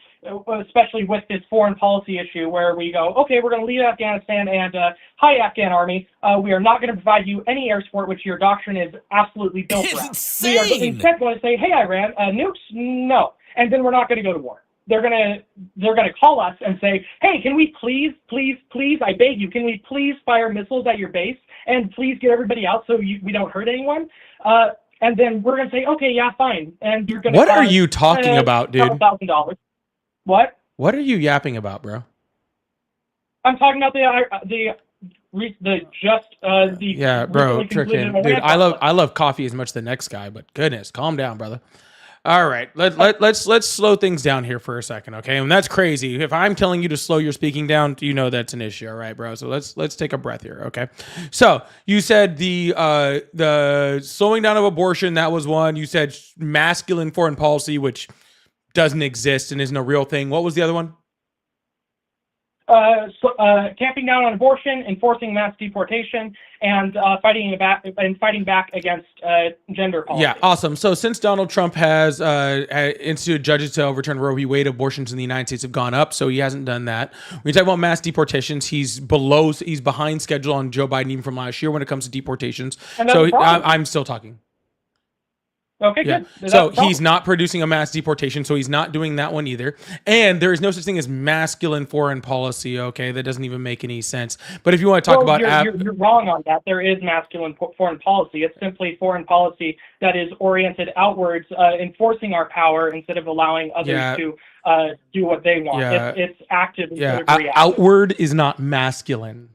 especially with this foreign policy issue where we go, okay, we're going to leave Afghanistan and hi, Afghan army, we are not going to provide you any air support, which your doctrine is absolutely built around. We are instead going to say, hey, Iran, nukes, no, and then we're not going to go to war. They're gonna call us and say, hey, can we please, I beg you, can we please fire missiles at your base and please get everybody out so we don't hurt anyone? And then we're gonna say, okay, yeah, fine. And you're gonna. What are you talking about, dude? $1,000. What? What are you yapping about, bro? I'm talking about the Yeah, bro, tricking, dude. I love coffee as much as the next guy, but goodness, calm down, brother. All right, let's slow things down here for a second, okay? And that's crazy. If I'm telling you to slow your speaking down, you know that's an issue, all right, bro? So let's take a breath here, okay? So you said the slowing down of abortion, that was one. You said masculine foreign policy, which doesn't exist and isn't a real thing. What was the other one? Camping down on abortion, enforcing mass deportation, and fighting back against gender policy. Yeah, awesome. So since Donald Trump has instituted judges to overturn Roe v. Wade, abortions in the United States have gone up. So he hasn't done that. When you talk about mass deportations, he's behind schedule on Joe Biden even from last year when it comes to deportations. So I'm still talking. Okay, yeah. Good. So he's not producing a mass deportation, so he's not doing that one either. And there is no such thing as masculine foreign policy, okay? That doesn't even make any sense. But if you want to talk about... You're wrong on that. There is masculine foreign policy. It's simply foreign policy that is oriented outwards, enforcing our power instead of allowing others to do what they want. Yeah. It's active instead of reactive. Outward is not masculine.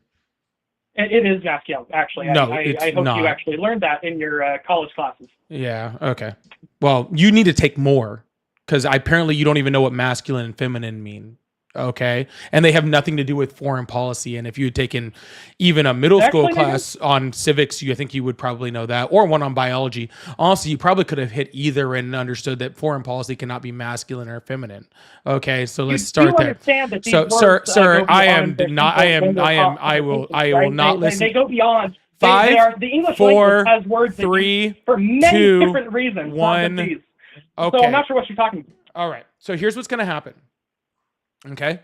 It is masculine, actually. No, I hope not. you actually learned that in your college classes. Yeah, okay. Well, you need to take more, because apparently you don't even know what masculine and feminine mean. Okay. And they have nothing to do with foreign policy. And if you had taken even a middle school class on civics, I think you would probably know that, or one on biology. Honestly, you probably could have hit either and understood that foreign policy cannot be masculine or feminine. Okay. So let's start there. So, sir, I will not listen. They go beyond. 5, the English 4, language has words 3, for many 2, different reasons. 1. Okay. So I'm not sure what you're talking about. All right. So here's what's going to happen. Okay.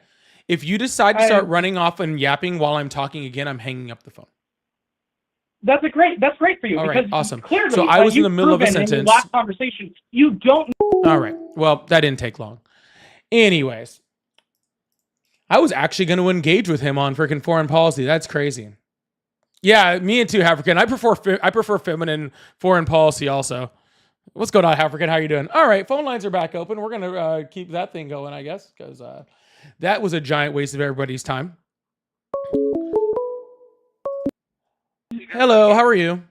If you decide to start running off and yapping while I'm talking again, I'm hanging up the phone. That's great for you. All because right. Awesome. Clearly, so I was in the middle of a sentence. In the last conversation, you don't. All right. Well, that didn't take long. Anyways, I was actually going to engage with him on freaking foreign policy. That's crazy. Yeah, me and too, African. I prefer feminine foreign policy also. What's going on, African? How you doing? All right, phone lines are back open. We're going to keep that thing going, I guess, because that was a giant waste of everybody's time. Hello, how are you?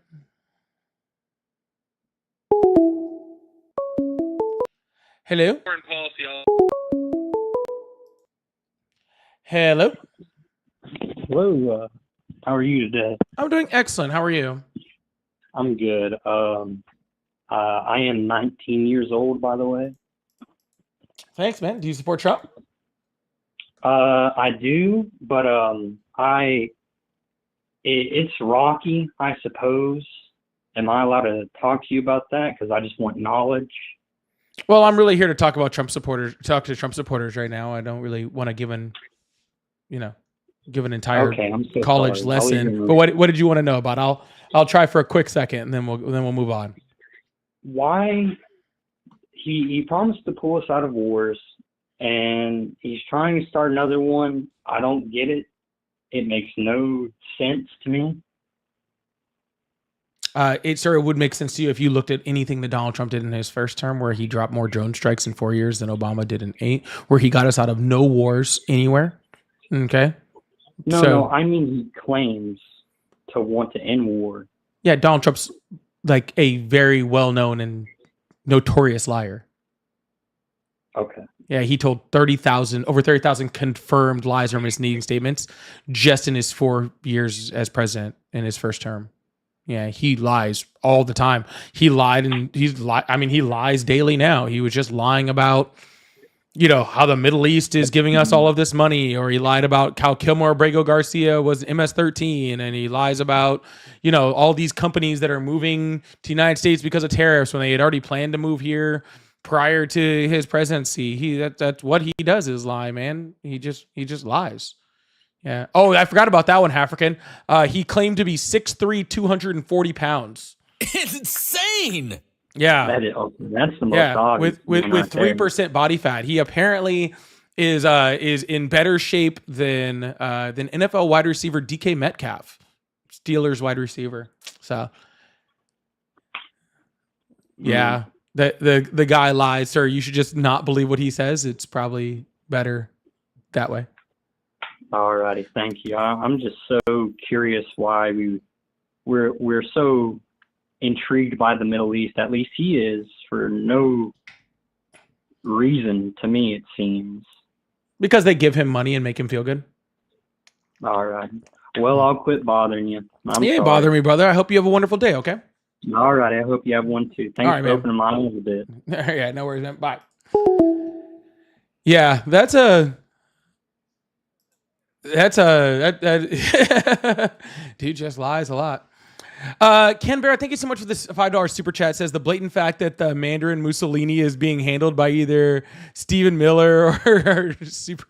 Hello? Foreign policy. Hello? Hello, how are you today? I'm doing excellent. How are you? I'm good. I am 19 years old, by the way. Thanks, man. Do you support Trump? I do, but it's rocky, I suppose. Am I allowed to talk to you about that? Because I just want knowledge. Well, I'm really here to talk about Trump supporters. Talk to Trump supporters right now. I don't really want to give an entire college lesson. But what did you want to know about? I'll try for a quick second, and then we'll move on. Why he promised to pull us out of wars, and he's trying to start another one. I don't get it. It makes no sense to me. It would make sense to you if you looked at anything that Donald Trump did in his first term, where he dropped more drone strikes in 4 years than Obama did in 8, where he got us out of no wars anywhere. Okay. No, I mean he claims to want to end war. Yeah, Donald Trump's like a very well-known and notorious liar. Okay. Yeah, he told over 30,000 confirmed lies or misleading statements just in his 4 years as president in his first term. Yeah, he lies all the time. He lied and he lies daily now. He was just lying about, how the Middle East is giving us all of this money, or he lied about how Kilmore Abrego Garcia was MS-13, and he lies about, all these companies that are moving to the United States because of tariffs when they had already planned to move here prior to his presidency. That's what he does is lie, man. He just lies. Yeah. Oh, I forgot about that one, African. He claimed to be 6'3", 240 pounds. It's insane. Yeah. That's the most obvious. With 3% body fat. He apparently is in better shape than NFL wide receiver DK Metcalf, Steelers wide receiver. So yeah, the guy lies, sir. You should just not believe what he says. It's probably better that way. Alrighty, thank you. I'm just so curious why we're so intrigued by the Middle East. At least he is, for no reason to me, it seems. Because they give him money and make him feel good. All right. Well, I'll quit bothering you. You ain't bothering me, brother. I hope you have a wonderful day, okay? All right. I hope you have one too. Thanks for opening my eyes a bit. Yeah, no worries, man. Bye. Yeah, that dude just lies a lot. Ken Bear, thank you so much for this $5 super chat. Says the blatant fact that the Mandarin Mussolini is being handled by either Stephen Miller or Super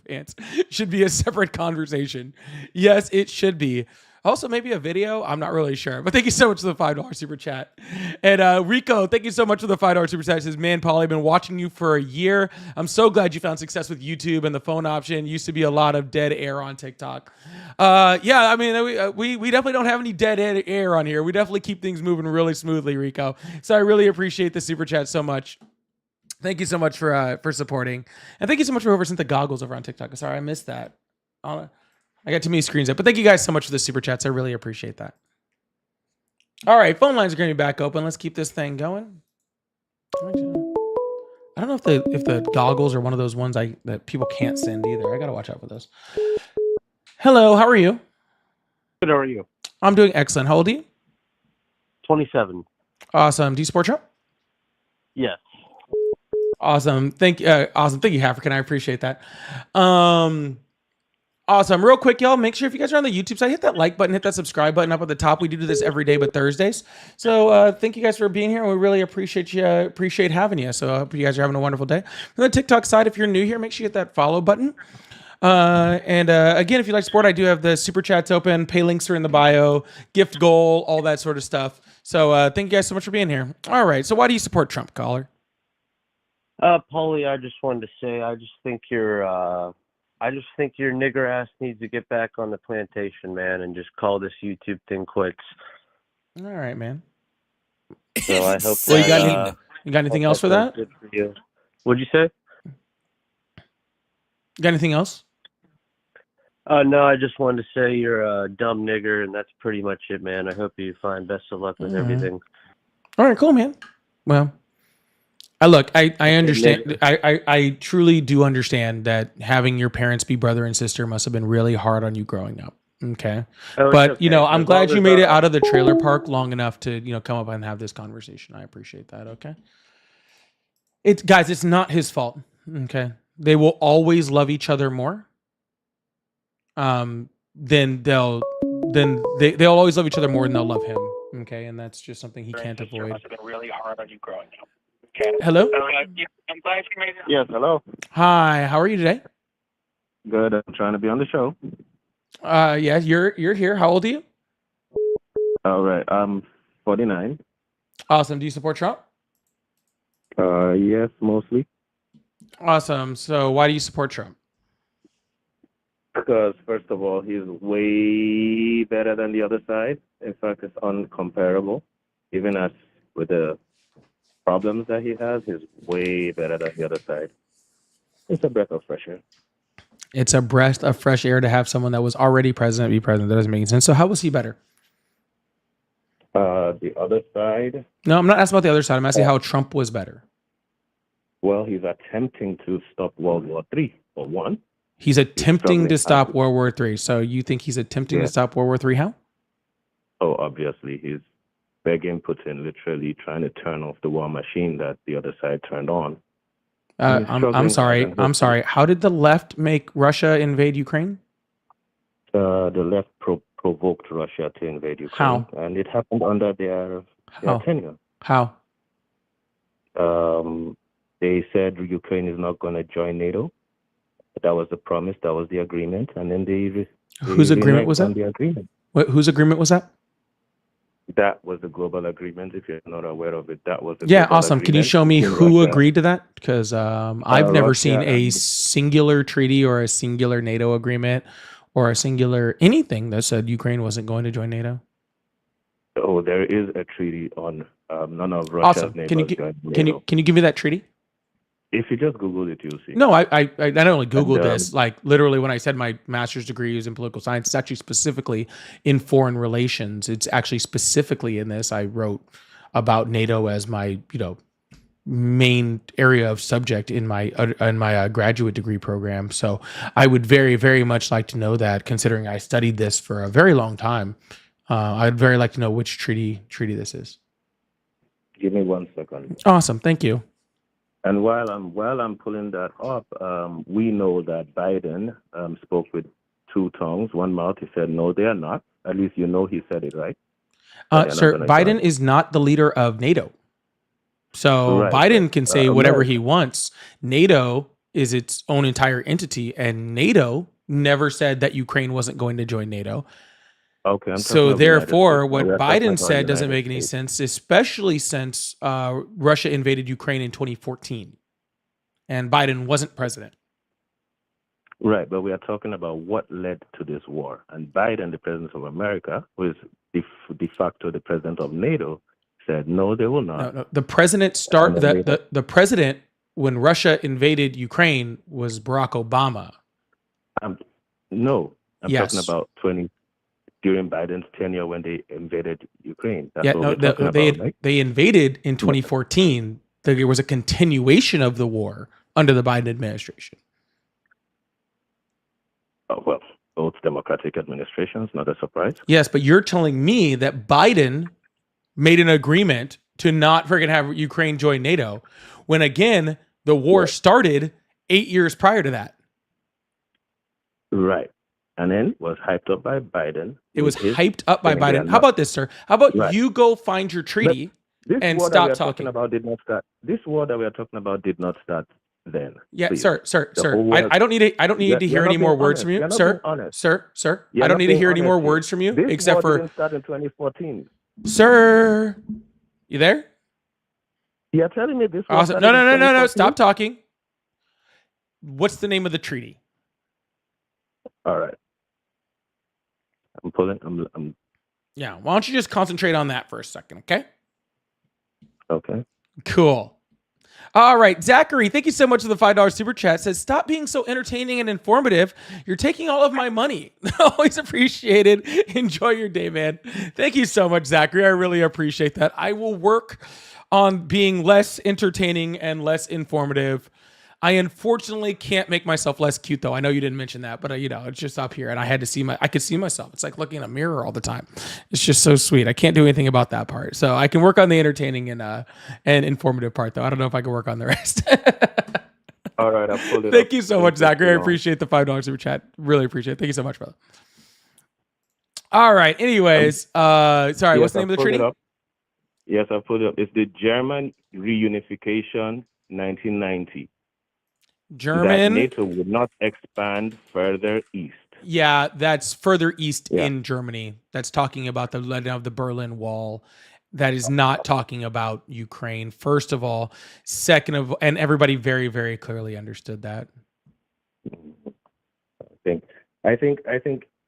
Pants should be a separate conversation. Yes, it should be. Also, maybe a video. I'm not really sure. But thank you so much for the $5 super chat. And Rico, thank you so much for the $5 super chat. It says, man, Paul, I've been watching you for a year. I'm so glad you found success with YouTube and the phone option. Used to be a lot of dead air on TikTok. Yeah, I mean, we definitely don't have any dead air on here. We definitely keep things moving really smoothly, Rico. So I really appreciate the super chat so much. Thank you so much for supporting. And thank you so much for whoever sent the goggles over on TikTok. Sorry, I missed that. I got too many screens up, but thank you guys so much for the super chats. I really appreciate that. All right, phone lines are going to be back open. Let's keep this thing going. I don't know if the goggles are one of those ones that people can't send either. I gotta watch out for those. Hello, how are you? Good, how are you? I'm doing excellent. How old are you? 27. Awesome. Do you support Trump? Yes. Awesome. Thank you, African. I appreciate that. Awesome. Real quick, y'all, make sure if you guys are on the YouTube side, hit that like button, hit that subscribe button up at the top. We do this every day but Thursdays. So thank you guys for being here, and we really appreciate having you. So I hope you guys are having a wonderful day. On the TikTok side, if you're new here, make sure you hit that follow button. Again, if you like sport, I do have the super chats open. Pay links are in the bio. Gift goal, all that sort of stuff. So thank you guys so much for being here. All right. So why do you support Trump, caller? Paulie, I just wanted to say, I just think your nigger ass needs to get back on the plantation, man, and just call this YouTube thing quits. All right, man. So I hope. Well, you got anything else for that? Good for you. What'd you say? You got anything else? No, I just wanted to say you're a dumb nigger, and that's pretty much it, man. I hope you find best of luck with everything. All right, cool, man. Well, I understand. I truly do understand that having your parents be brother and sister must have been really hard on you growing up. Okay. But, okay. I'm glad you made it out of the trailer park long enough to, come up and have this conversation. I appreciate that. Okay. It's not his fault. Okay. They will always love each other more. Then they'll always love each other more than they'll love him. Okay. And that's just something he can't avoid. Must have been really hard on you growing up. Hello? Yes, hello. Hi, how are you today? Good. I'm trying to be on the show. Yeah, you're here. How old are you? All right. I'm 49. Awesome. Do you support Trump? Yes, mostly. Awesome. So why do you support Trump? Because, first of all, he's way better than the other side. In fact, it's uncomparable. Even as with the problems that he has, he's way better than the other side. It's a breath of fresh air. It's a breath of fresh air to have someone that was already president be president. That doesn't make sense. So how was he better? The other side? No, I'm not asking about the other side. I'm asking how Trump was better. Well, he's attempting to stop World War III, for one. He's attempting to stop World War III. So you think he's attempting to stop World War III? How? Oh, obviously, he's begging Putin, literally trying to turn off the war machine that the other side turned on. I'm sorry. How did the left make Russia invade Ukraine? The left provoked Russia to invade Ukraine. How? And it happened under their tenure. How? They said Ukraine is not going to join NATO. That was the promise. That was the agreement. And then whose agreement was that? The agreement. Whose agreement was that? That was the global agreement. If you're not aware of it, that was the awesome. Agreement. Can you show me who agreed to that? Because I've never seen a singular treaty or a singular NATO agreement or a singular anything that said Ukraine wasn't going to join NATO. Oh, there is a treaty on none of Russia's neighbors. Can you give me that treaty? If you just Google it, you'll see. No, I not only Googled this, like literally when I said my master's degree is in political science, it's actually specifically in foreign relations. It's actually specifically in this. I wrote about NATO as my, main area of subject in my graduate degree program. So I would very, very much like to know that, considering I studied this for a very long time. I'd very like to know which treaty this is. Give me 1 second. Awesome. Thank you. And while I'm pulling that up, we know that Biden spoke with two tongues, one mouth. He said, no, they are not. At least he said it right. Sir, Biden is not the leader of NATO. So Biden can say whatever he wants. NATO is its own entire entity, and NATO never said that Ukraine wasn't going to join NATO. Okay. So therefore, what Biden said doesn't make any sense, especially since Russia invaded Ukraine in 2014, and Biden wasn't president. Right, but we are talking about what led to this war. And Biden, the president of America, who is de facto the president of NATO, said no, they will not. No. The president the president when Russia invaded Ukraine was Barack Obama. I'm talking about during Biden's tenure when they invaded Ukraine. That's what we're talking about, right? They invaded in 2014. There was a continuation of the war under the Biden administration. Oh, well, both Democratic administrations, not a surprise. Yes, but you're telling me that Biden made an agreement to not freaking have Ukraine join NATO, when again the war started 8 years prior to that. Right. And then was hyped up by Biden. It was hyped up by Biden. How about this, sir? How about you go find your treaty and stop talking about did not start. This war that we are talking about did not start then. Yeah, please. sir. I don't need to hear any more words from you, sir. Sir. I don't need to hear any more words from you, this except war for didn't start in 2014. Sir. You there? You're telling me this? Awesome. No. Stop talking. What's the name of the treaty? All right. I'm pulling. I'm. Yeah. Why don't you just concentrate on that for a second, okay? Okay. Cool. All right, Zachary, thank you so much for the $5 super chat. Says, stop being so entertaining and informative. You're taking all of my money. Always appreciated. Enjoy your day, man. Thank you so much, Zachary. I really appreciate that. I will work on being less entertaining and less informative. I unfortunately can't make myself less cute, though. I know you didn't mention that, but it's just up here, and I could see myself. It's like looking in a mirror all the time. It's just so sweet. I can't do anything about that part, so I can work on the entertaining and informative part, though. I don't know if I can work on the rest. All right, I'll pull it. Thank you so much, Zachary. I appreciate the $5 super chat. Really appreciate it. Thank you so much, brother. All right. Anyways, sorry. What's the name of the treaty? Yes, I pulled it up. It's the German Reunification 1990. German. That NATO would not expand further east. Yeah, that's further east in Germany. That's talking about the letting of the Berlin Wall. That is not talking about Ukraine, first of all. Second of all, and everybody very, very clearly understood that. I think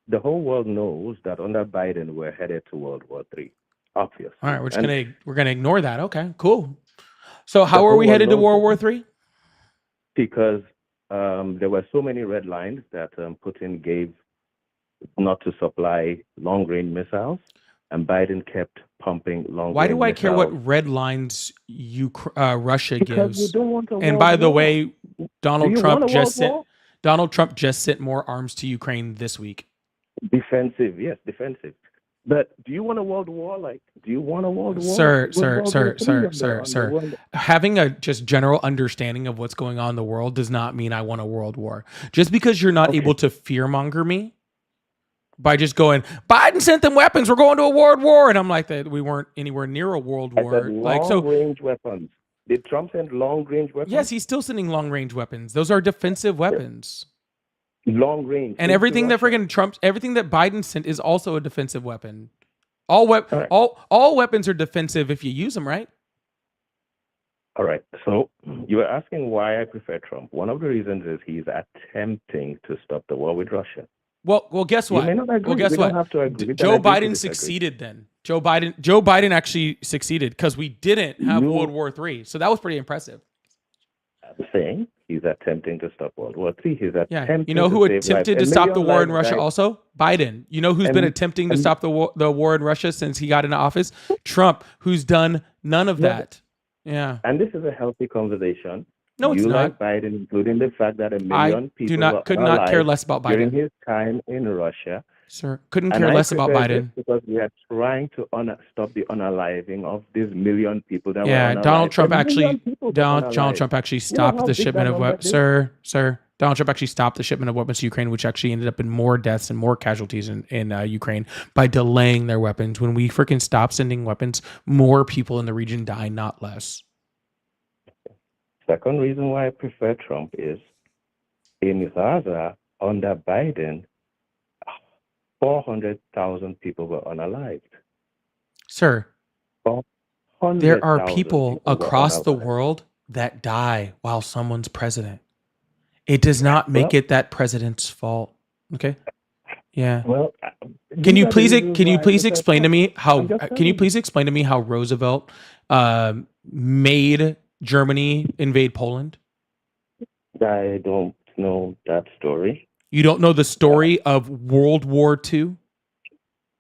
the whole world knows that under Biden we're headed to World War III. Obviously. All right, we're gonna ignore that. Okay, cool. So how are we headed to World War III? Because there were so many red lines that Putin gave not to supply long-range missiles, and Biden kept pumping long-range missiles. Why do I care what red lines Russia because gives? we don't want a and world by the war. way, Donald Trump just sent more arms to Ukraine this week. Defensive, yes, defensive. But do you want a world war? Do you want a world war? Sir. Having a just general understanding of what's going on in the world does not mean I want a world war. Just because you're not able to fearmonger me by just going, Biden sent them weapons, we're going to a world war. And I'm like, that we weren't anywhere near a world war. Long-range weapons. Did Trump send long-range weapons? Yes, he's still sending long-range weapons. Those are defensive weapons. Long range, and everything that Biden sent is also a defensive weapon. All weapons are defensive if you use them, right? All right. So you were asking why I prefer Trump. One of the reasons is he's attempting to stop the war with Russia. Well, guess what? You may not agree. Well, guess we what? Don't have to agree. Joe Biden succeeded then. Joe Biden actually succeeded because we didn't have World War III. So that was pretty impressive. I'm saying he's attempting to stop World War III. He's attempting. You know who attempted to stop the war in Russia also? Biden. You know who's been attempting to stop the war in Russia since he got into office? Trump, who's done none of that. Yeah. And this is a healthy conversation. No, it's not. Like Biden, including the fact that 1 million people could not care less about Biden during his time in Russia. Sir, couldn't care less about Biden because we are trying to stop the unaliving of these 1 million people that were unalived. Donald Trump actually stopped the shipment of weapons. Sir, Donald Trump actually stopped the shipment of weapons to Ukraine, which actually ended up in more deaths and more casualties in Ukraine by delaying their weapons. When we freaking stop sending weapons, more people in the region die, not less. Second reason why I prefer Trump is in Gaza under Biden, 400,000 people were unalived. Sir, there are people across the world that die while someone's president. It does not make it that president's fault. Okay? Yeah. Well, can you please explain to me how Roosevelt made Germany invade Poland? I don't know that story. You don't know the story of World War II?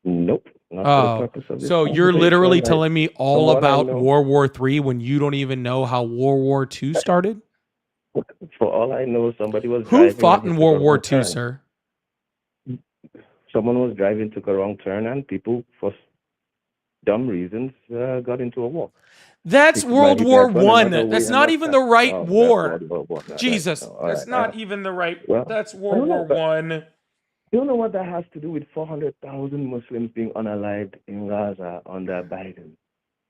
Nope. Not for the purpose of this so you're conversation. literally Like, telling me from all what I about know, World War III when you don't even know how World War II started? for all I know, somebody was Who driving fought and he in took a World War wrong II, turn. sir? Someone was driving, took a wrong turn, and people, for dumb reasons, got into a war. That's People might World hit War that one One. another way That's and not not even that. the right Oh, that's war. World War. No, Jesus, all that's right. not even the right. Well, That's I World don't know, War but One. you don't know what that has to do with 400,000 Muslims being unalived in Gaza under Biden.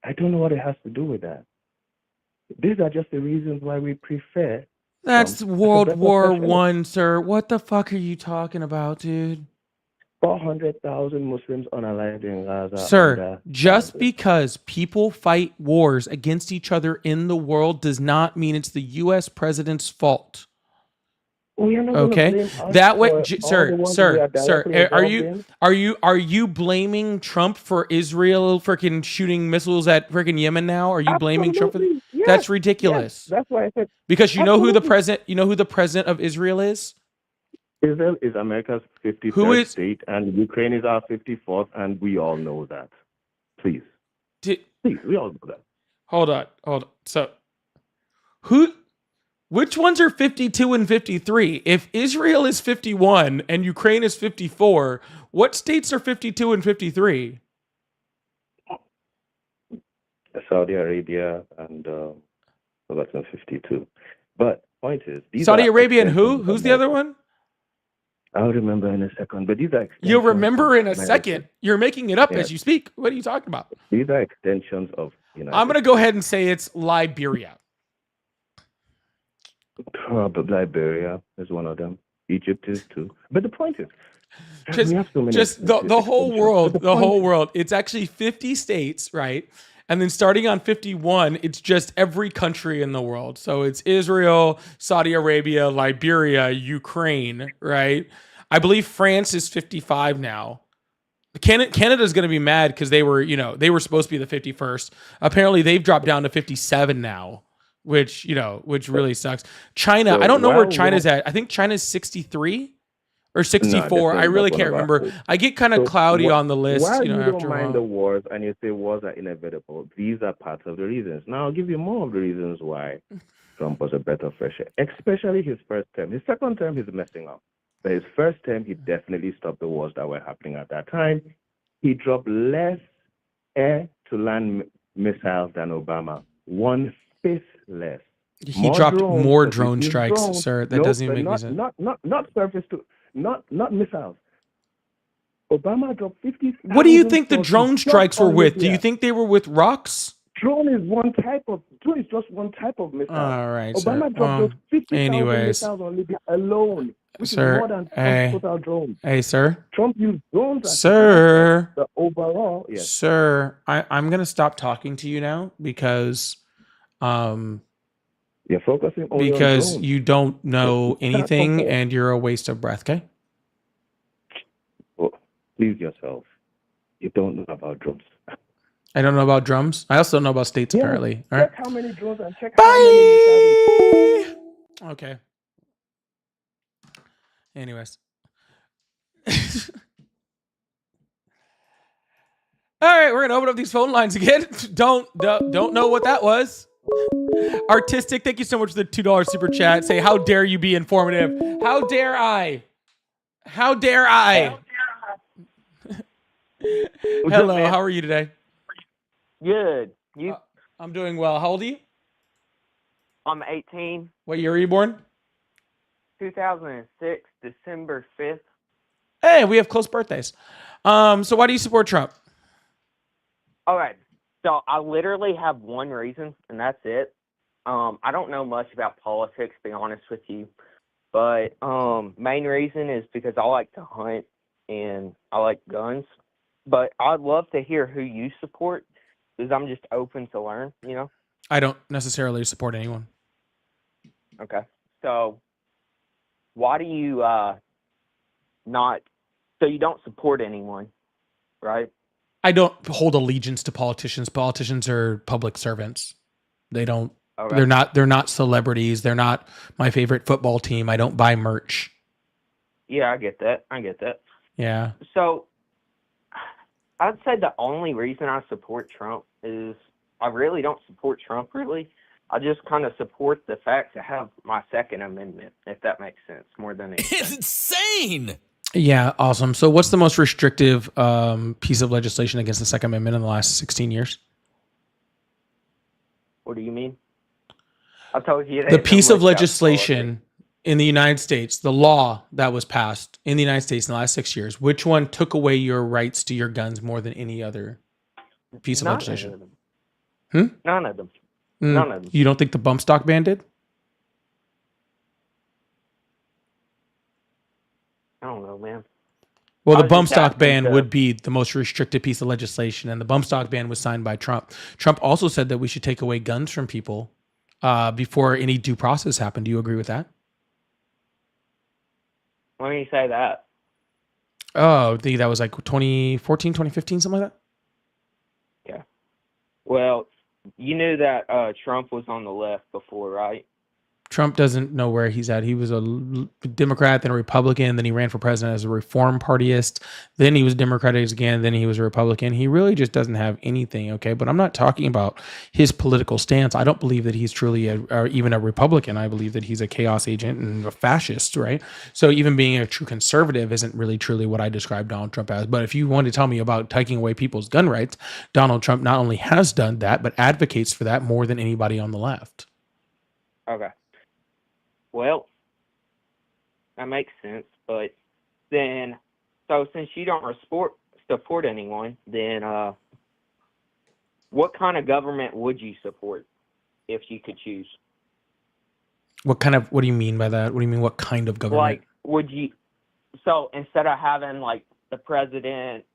I don't know what it has to do with that. These are just the reasons why we prefer That's Trump as a World better War president. One, sir. What the fuck are you talking about, dude? 400,000 Muslims unalived in Gaza Sir, under just Biden. because people fight wars against each other in the world does not mean it's the U.S. president's fault. We are not going to Okay, blame us that way, for all the sir, ones we sir, are sir. directly involved in. Are you blaming Trump for Israel freaking shooting missiles at freaking Yemen now? Are you blaming Trump for that? Absolutely. Yes. That's Yes. ridiculous. That's why I said Because you know who the absolutely. president of Israel is? Israel is America's Who 53rd is state, and Ukraine is our 54th, and we all know that. Please, we all know that. hold on. So which ones are 52 and 53? If Israel is 51 and Ukraine is 54, what states are 52 and 53? Saudi Arabia and so that's in 52. But point is, these Saudi are Arabia and who? extensions of Who's the other America. one? I'll remember in a second, but these are extensions You'll remember of in a America. second. You're making it up Yes. as you speak. What are you talking about? These are extensions of United I'm going to go ahead and say it's Liberia. But Liberia is one of them. Egypt is too. But the point is, Just, we have so many just the whole extensions. world, But the whole point is, world. It's actually 50 states, right? And then starting on 51, it's just every country in the world. So it's Israel, Saudi Arabia, Liberia, Ukraine, right? I believe France is 55 now. Canada's going to be mad because they were supposed to be the 51st. Apparently, they've dropped down to 57 now, which really sucks. China, So I don't know where while China's at. I think China's 63 or 64. No, I really that's one can't of our remember. old. I get kind of So cloudy on the list, while you after don't a mind the while. wars and you say wars are inevitable, these are parts of the reasons. Now I'll give you more of the reasons why Trump was a better fresher, especially his first term. His second term, he's messing up. But his first term, he definitely stopped the wars that were happening at that time. He dropped less air-to-land missiles than Obama, 1/5 less. He dropped drones, more 'cause drone he used strikes, drones. sir. That No, doesn't even but make any sense. not surface to not missiles. Obama dropped 50,000. What do you think the sources drone just strikes were on with? Do you Libya. think they were with rocks? Drone is just one type of missile. All right, sir. Obama dropped those 50,000 Anyways, missiles on Libya alone, which is sir, more than Trump's total drones. hey, sir. Trump used drones as Sir. the overall. Yes. Sir, I'm gonna stop talking to you now because You're focusing only on because drones. you don't know You can't anything compare. and you're a waste of breath, okay? Well, please yourself. You don't know about drones. I don't know about drums. I also don't know about states, Yeah, apparently. All right. check how many drones and check how many missiles. Bye. Okay. Anyways. All right, we're gonna open up these phone lines again. Don't know what that was. Artistic, thank you so much for the $2 super chat. Say, how dare you be informative? How dare I? How dare I? Hello, how are you today? Good. You? I'm doing well. How old are you? I'm 18. What year were you born? 2006, December 5th. Hey, we have close birthdays. So why do you support Trump? Okay, so I literally have one reason, and that's it. I don't know much about politics, to be honest with you, but main reason is because I like to hunt and I like guns. But I'd love to hear who you support, because I'm just open to learn, I don't necessarily support anyone. Okay, so why do you not? So you don't support anyone, right? I don't hold allegiance to politicians. Politicians are public servants. They don't. Okay. They're not celebrities. They're not my favorite football team. I don't buy merch. Yeah, I get that. Yeah. So I'd say the only reason I support Trump is I really don't support Trump, really. I just kind of support the fact to have my Second Amendment, if that makes sense, more than anything. It's insane. Yeah, awesome. So what's the most restrictive piece of legislation against the Second Amendment in the last 16 years? What do you mean? I told you. The piece of legislation in the United States, the law that was passed in the United States in the last 6 years, which one took away your rights to your guns more than any other piece of legislation? None of them. Mm. None of them. You don't think the bump stock ban did? I don't know, man. Well, I the was bump just stock asking ban to- would be the most restricted piece of legislation, and the bump stock ban was signed by Trump. Trump also said that we should take away guns from people before any due process happened. Do you agree with that? When you say that, Oh, I think that was like 2014, 2015, something like that? well, you knew that Trump was on the left before, right? Trump doesn't know where he's at. He was a Democrat, then a Republican, then he ran for president as a Reform Partyist, then he was Democratic again, then he was a Republican. He really just doesn't have anything, okay? But I'm not talking about his political stance. I don't believe that he's truly even a Republican. I believe that he's a chaos agent and a fascist, right? So even being a true conservative isn't really truly what I describe Donald Trump as. But if you want to tell me about taking away people's gun rights, Donald Trump not only has done that, but advocates for that more than anybody on the left. Okay. Well, that makes sense, but then, so since you don't support anyone, then what kind of government would you support if you could choose? What do you mean by that? What do you mean, what kind of government? Like, would you, so instead of having like the president,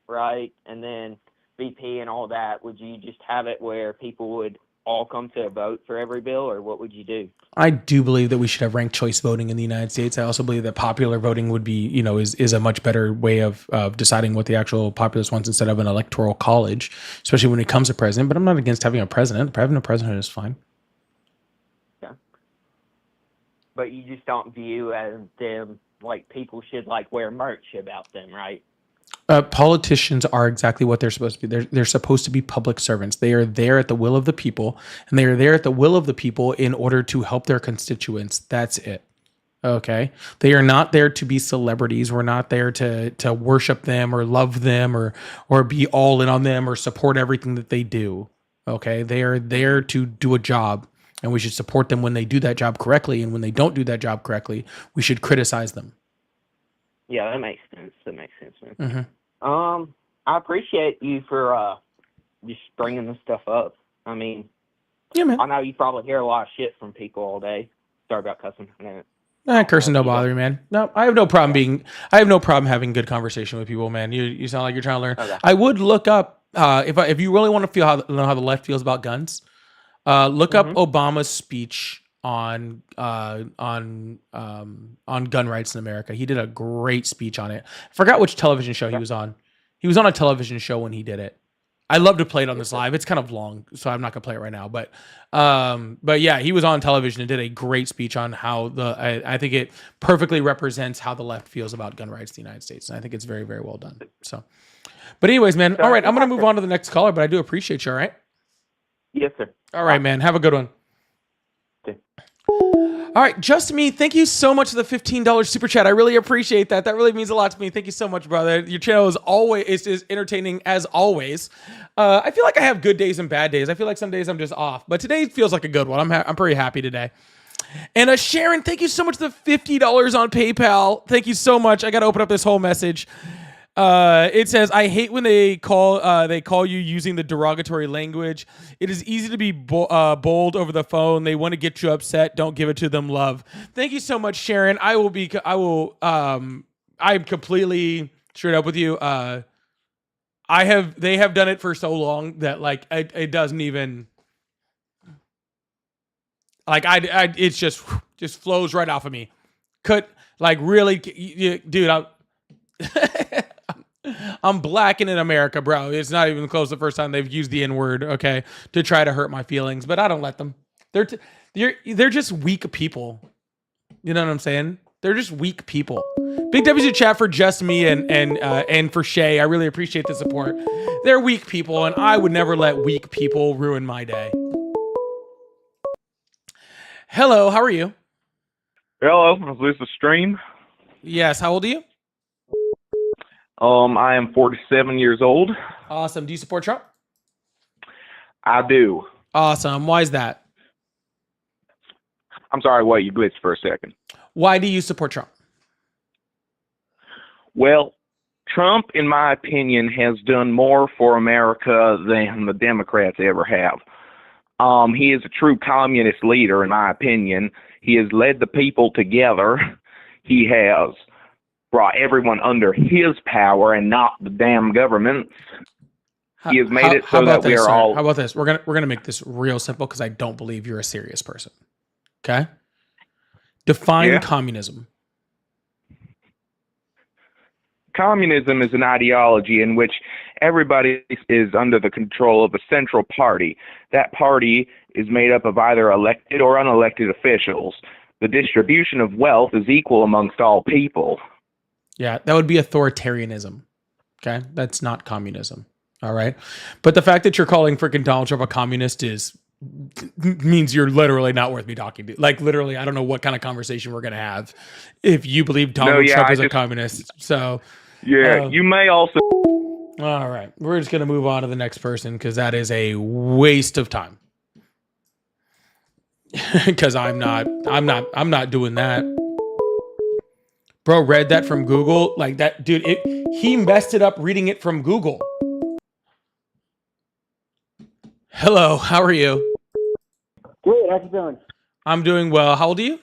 right, and then VP and all that, would you just have it where people would all come to a vote for every bill, or what would you do? I do believe that we should have ranked choice voting in the United States. I also believe that popular voting would be, is a much better way of deciding what the actual populace wants instead of an electoral college, especially when it comes to president. But I'm not against having a president. Having a president is fine. Yeah. But you just don't view as them, like people should like wear merch about them, right? Politicians are exactly what they're supposed to be. They're supposed to be public servants. They are there at the will of the people, and they are there at the will of the people in order to help their constituents. That's it. Okay. They are not there to be celebrities. We're not there to worship them or love them or be all in on them or support everything that they do. Okay. They are there to do a job, and we should support them when they do that job correctly. And when they don't do that job correctly, we should criticize them. Yeah, that makes sense. That makes sense, man. Mm-hmm. I appreciate you for just bringing this stuff up. I mean, Yeah, man. I know you probably hear a lot of shit from people all day. Sorry about cussing. Cursing don't bother me, man. No, I have no problem having good conversation with people, man. You sound like you're trying to learn. Okay. I would look up if you really want to know how the left feels about guns. Look up Obama's speech on gun rights in America. He did a great speech on it. I forgot which television show he was on. He was on a television show when he did it. I'd love to play it on this live. It's kind of long, so I'm not gonna play it right now. But yeah, he was on television and did a great speech on how I think it perfectly represents how the left feels about gun rights in the United States, and I think it's very, very well done. So, but anyways, man. All right, I'm gonna move on to the next caller, but I do appreciate you. All right. Yes, sir. All right, man. Have a good one. Okay. All right, Just Me, thank you so much for the $15 super chat. I really appreciate that. That really means a lot to me. Thank you so much, brother. Your channel is entertaining as always. I feel like I have good days and bad days. I feel like some days I'm just off, but today feels like a good one. I'm pretty happy today. And Sharon, thank you so much for the $50 on PayPal. Thank you so much. I got to open up this whole message. It says, I hate when they call you using the derogatory language. It is easy to be bold over the phone. They want to get you upset. Don't give it to them, love. Thank you so much, Sharon. I'm completely straight up with you. They have done it for so long that like, it doesn't even like, it's just flows right off of me. Dude, I'm black and in America, bro. It's not even close the first time they've used the N-word, okay, to try to hurt my feelings, but I don't let them. They're just weak people. You know what I'm saying? They're just weak people. Big W's in chat for just me and for Shay. I really appreciate the support. They're weak people, and I would never let weak people ruin my day. Hello, how are you? Hello, is this a stream? Yes, how old are you? I am 47 years old. Awesome. Do you support Trump? I do. Awesome. Why is that? I'm sorry, wait, you glitched for a second. Why do you support Trump? Well, Trump, in my opinion, has done more for America than the Democrats ever have. He is a true communist leader, in my opinion. He has led the people together. He has brought everyone under his power and not the damn government. He has made it so that we are all... How about this? We're gonna make this real simple because I don't believe you're a serious person. Okay? Define communism. Communism is an ideology in which everybody is under the control of a central party. That party is made up of either elected or unelected officials. The distribution of wealth is equal amongst all people. Yeah, that would be authoritarianism. Okay? That's not communism. All right? But the fact that you're calling freaking Donald Trump a communist means you're literally not worth me talking to. Like, literally, I don't know what kind of conversation we're going to have if you believe Donald Trump is a communist. So... Yeah, you may also... All right. We're just going to move on to the next person because that is a waste of time. Because I'm not doing that. Bro read that from Google. Like that, dude, he messed it up reading it from Google. Hello, how are you? Good, how you doing? I'm doing well. How old are you?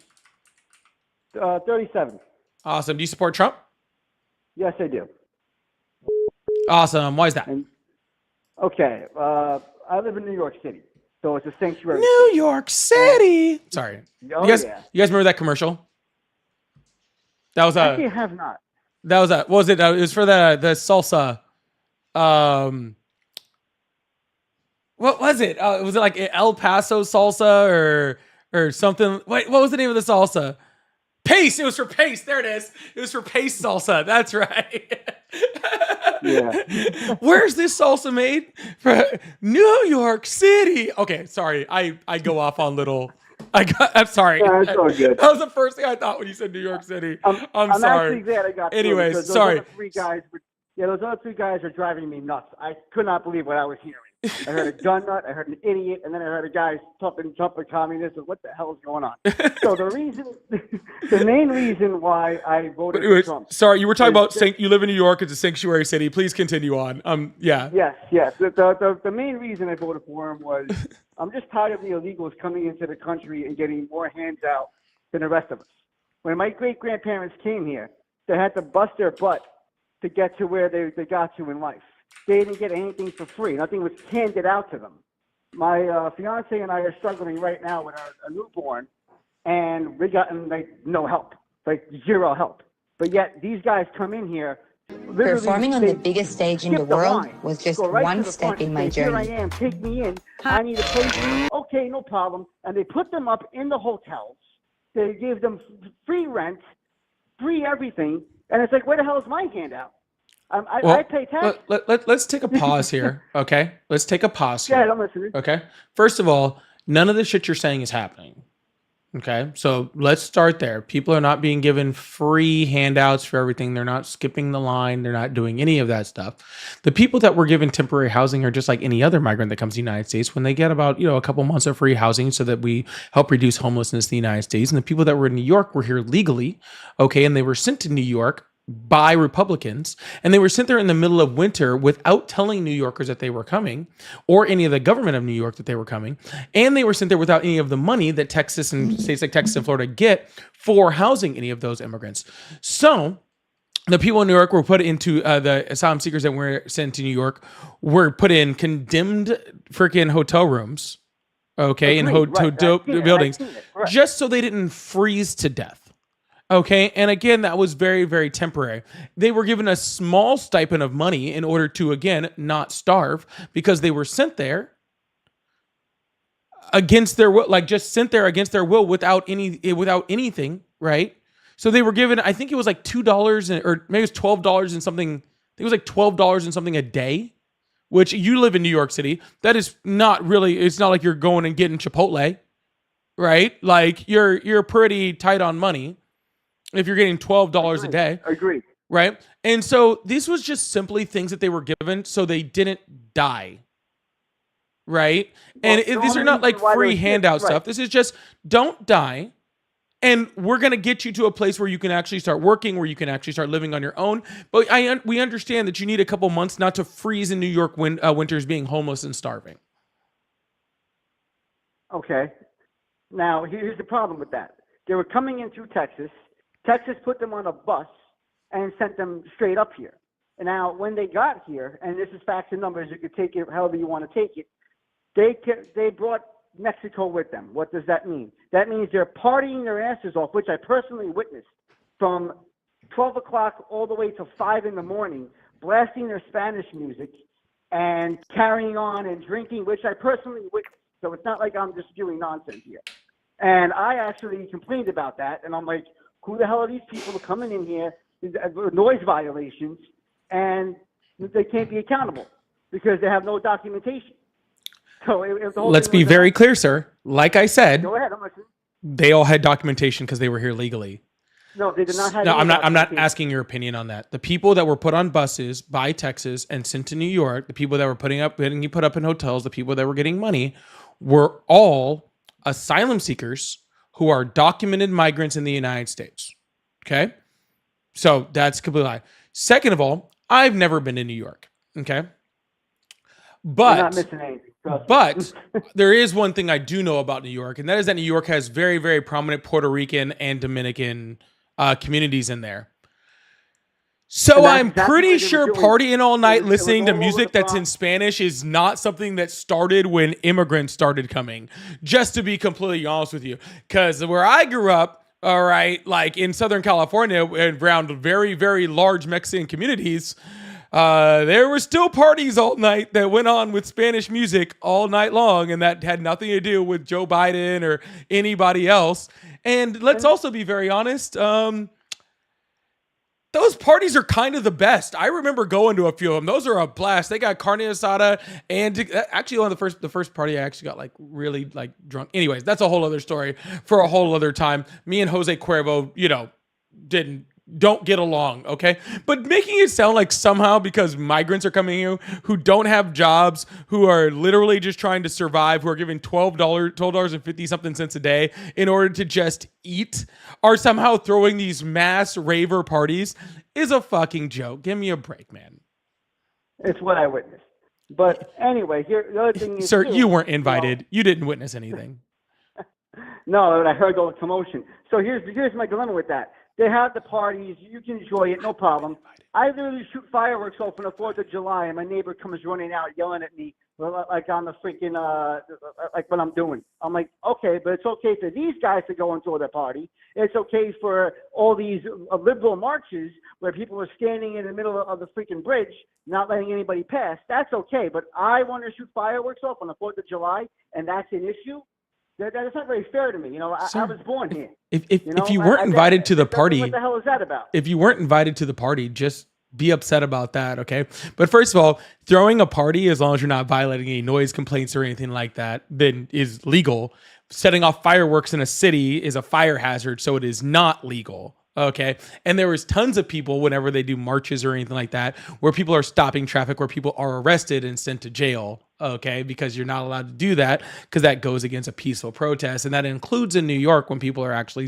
37. Awesome. Do you support Trump? Yes, I do. Awesome. Why is that? Okay, I live in New York City, so it's a sanctuary. New York City. Sorry. Oh, you guys remember that commercial? That was Actually, I have not. That was what was it? It was for the salsa. What was it? Was it like El Paso salsa or something? Wait, what was the name of the salsa? Pace. It was for Pace. There it is. It was for Pace salsa. That's right. Yeah. Where's this salsa made? For New York City. Okay, sorry. I go off on little. I'm sorry. Yeah, it's all good. That was the first thing I thought when you said New York City. I'm sorry. Actually glad I got. Anyways, those sorry. Other three guys those other three guys are driving me nuts. I could not believe what I was hearing. I heard a gun nut, I heard an idiot, and then I heard a guy talking communism. What the hell is going on? So the main reason why I voted for Trump. Sorry, you were talking about you live in New York. It's a sanctuary city. Please continue on. Yeah. Yes. The main reason I voted for him was I'm just tired of the illegals coming into the country and getting more hands out than the rest of us. When my great-grandparents came here, they had to bust their butt to get to where they got to in life. They didn't get anything for free. Nothing was handed out to them. My fiance and I are struggling right now with a newborn, and we gotten no help, zero help. But yet these guys come in here. Performing on the biggest stage in the world was just one step in my journey. Here I am, take me in. I need a place. Okay, no problem. And they put them up in the hotels. They gave them free rent, free everything. And it's like, where the hell is my handout? I pay tax. Let's take a pause here, okay? Let's take a pause here. Yeah, I'm listening. Okay? First of all, none of the shit you're saying is happening. Okay? So let's start there. People are not being given free handouts for everything. They're not skipping the line. They're not doing any of that stuff. The people that were given temporary housing are just like any other migrant that comes to the United States when they get about, a couple months of free housing so that we help reduce homelessness in the United States. And the people that were in New York were here legally, okay, and they were sent to New York by Republicans, and they were sent there in the middle of winter without telling New Yorkers that they were coming, or any of the government of New York that they were coming, and they were sent there without any of the money that Texas and states like Texas and Florida get for housing any of those immigrants. So the people in New York were put into the asylum seekers that were sent to New York were put in condemned freaking hotel rooms, okay, in hotel buildings, just so they didn't freeze to death. Okay, and again, that was very, very temporary. They were given a small stipend of money in order to, again, not starve, because they were sent there against their will, just sent there against their will without anything, right? So they were given, I think it was like $2 or maybe it was $12 and something. I think it was like $12 and something a day, which you live in New York City. That is not really, it's not like you're going and getting Chipotle, right? Like you're pretty tight on money if you're getting $12 a day. Agreed. Right? And so this was just simply things that they were given so they didn't die. Right? Well, And these are not like free handout stuff. This is just don't die. And we're going to get you to a place where you can actually start working, where you can actually start living on your own. But we understand that you need a couple months not to freeze in New York winters being homeless and starving. Okay. Now, here's the problem with that. They were coming in through Texas. Texas put them on a bus and sent them straight up here. And now, when they got here, and this is facts and numbers, you could take it however you want to take it, they brought Mexico with them. What does that mean? That means they're partying their asses off, which I personally witnessed, from 12 o'clock all the way to 5 in the morning, blasting their Spanish music and carrying on and drinking, which I personally witnessed. So it's not like I'm just spewing nonsense here. And I actually complained about that, and I'm like, who the hell are these people coming in here with noise violations, and they can't be accountable because they have no documentation. So let's be very clear, sir. Like I said, go ahead. I'm listening. They all had documentation because they were here legally. No, they did not have. No, I'm not asking your opinion on that. The people that were put on buses by Texas and sent to New York, the people that were getting put up in hotels, the people that were getting money, were all asylum seekers who are documented migrants in the United States. Okay, so that's completely lie. Second of all, I've never been to New York. Okay, but you're not missing anything. But there is one thing I do know about New York, and that is that New York has very, very prominent Puerto Rican and Dominican communities in there. So I'm pretty sure partying all night listening to music that's in Spanish is not something that started when immigrants started coming, just to be completely honest with you. Because where I grew up, all right, like in Southern California, around very, very large Mexican communities, there were still parties all night that went on with Spanish music all night long, and that had nothing to do with Joe Biden or anybody else. And let's also be very honest, those parties are kind of the best. I remember going to a few of them. Those are a blast. They got carne asada, and actually one of the first party I actually got like really like drunk. Anyways, that's a whole other story for a whole other time. Me and Jose Cuervo, don't get along, okay? But making it sound like somehow because migrants are coming here who don't have jobs, who are literally just trying to survive, who are giving $12.50 a day in order to just eat, are somehow throwing these mass raver parties is a fucking joke. Give me a break, man. It's what I witnessed. But anyway, here the other thing is, sir, you weren't invited. You didn't witness anything. No, I heard all the commotion. So here's my dilemma with that. They have the parties. You can enjoy it, no problem. I literally shoot fireworks off on the 4th of July, and my neighbor comes running out yelling at me like on the freaking, like what I'm doing. I'm like, okay, but it's okay for these guys to go and throw their party. It's okay for all these liberal marches where people are standing in the middle of the freaking bridge, not letting anybody pass. That's okay, but I want to shoot fireworks off on the 4th of July, and that's an issue. That's not very fair to me. You know, I was born here. If you weren't invited to the party, what the hell is that about? If you weren't invited to the party, just be upset about that, okay? But first of all, throwing a party, as long as you're not violating any noise complaints or anything like that, then is legal. Setting off fireworks in a city is a fire hazard, so it is not legal. Okay. And there was tons of people whenever they do marches or anything like that, where people are stopping traffic, where people are arrested and sent to jail. Okay. Because you're not allowed to do that because that goes against a peaceful protest. And that includes in New York when people are actually,